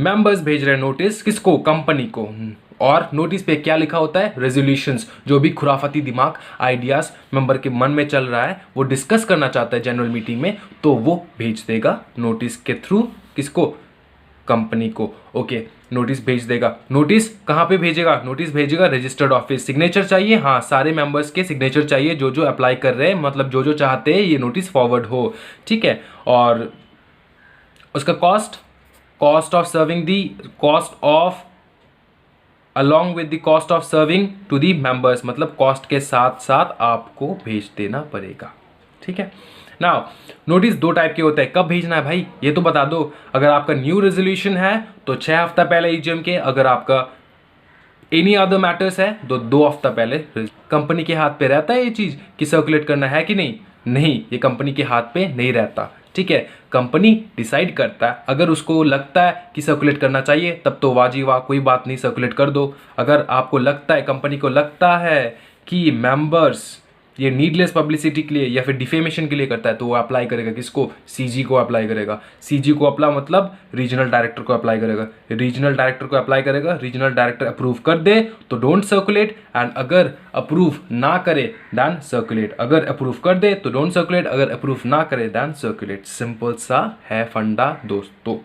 मेंबर्स भेज रहे हैं नोटिस, किसको? कंपनी को। और नोटिस पे क्या लिखा होता है? रेजोल्यूशंस। जो भी खुराफाती दिमाग, आइडियाज मेंबर के मन में चल रहा है, वो डिस्कस करना चाहता है जनरल मीटिंग में, तो वो भेज देगा नोटिस के थ्रू, किसको? कंपनी को। ओके, नोटिस भेज देगा। नोटिस कहाँ पे भेजेगा? नोटिस भेजेगा रजिस्टर्ड ऑफिस। सिग्नेचर चाहिए, हाँ, सारे मेंबर्स के सिग्नेचर चाहिए जो जो अप्लाई कर रहे हैं, मतलब जो जो चाहते हैं ये नोटिस फॉरवर्ड हो, ठीक है। और उसका cost of serving the cost of along with the cost of serving to the members, मतलब कॉस्ट के साथ साथ आपको भेज देना पड़ेगा, ठीक है। नाउ नोटिस दो टाइप के होते हैं। कब भेजना है भाई ये तो बता दो। अगर आपका न्यू रेजोल्यूशन है तो 6 हफ्ता पहले ईजीएम के, अगर आपका एनी अदर मैटर्स है तो 2 हफ्ता पहले। कंपनी के हाथ पे रहता है ये चीज कि सर्कुलेट करना है कि नहीं? नहीं, ये कंपनी के हाथ पे नहीं रहता, ठीक है। कंपनी डिसाइड करता है। अगर उसको लगता है कि सर्कुलेट करना चाहिए तब तो वाजी वाह, कोई बात नहीं, सर्कुलेट कर दो। अगर आपको लगता है, कंपनी को लगता है कि मेंबर्स ये नीडलेस पब्लिसिटी के लिए या फिर डिफेमेशन के लिए करता है तो वो अप्लाई करेगा किसको? सीजी को अप्लाई करेगा। सीजी को अप्लाई मतलब रीजनल डायरेक्टर को अप्लाई करेगा। रीजनल डायरेक्टर को अप्लाई करेगा, रीजनल डायरेक्टर अप्रूव कर दे तो डोंट सर्कुलेट, एंड अगर अप्रूव ना करे देन सर्कुलेट। अगर अप्रूव कर दे तो डोंट सर्कुलेट, अगर अप्रूव ना करे देन सर्कुलेट। सिंपल सा है फंडा दोस्तों।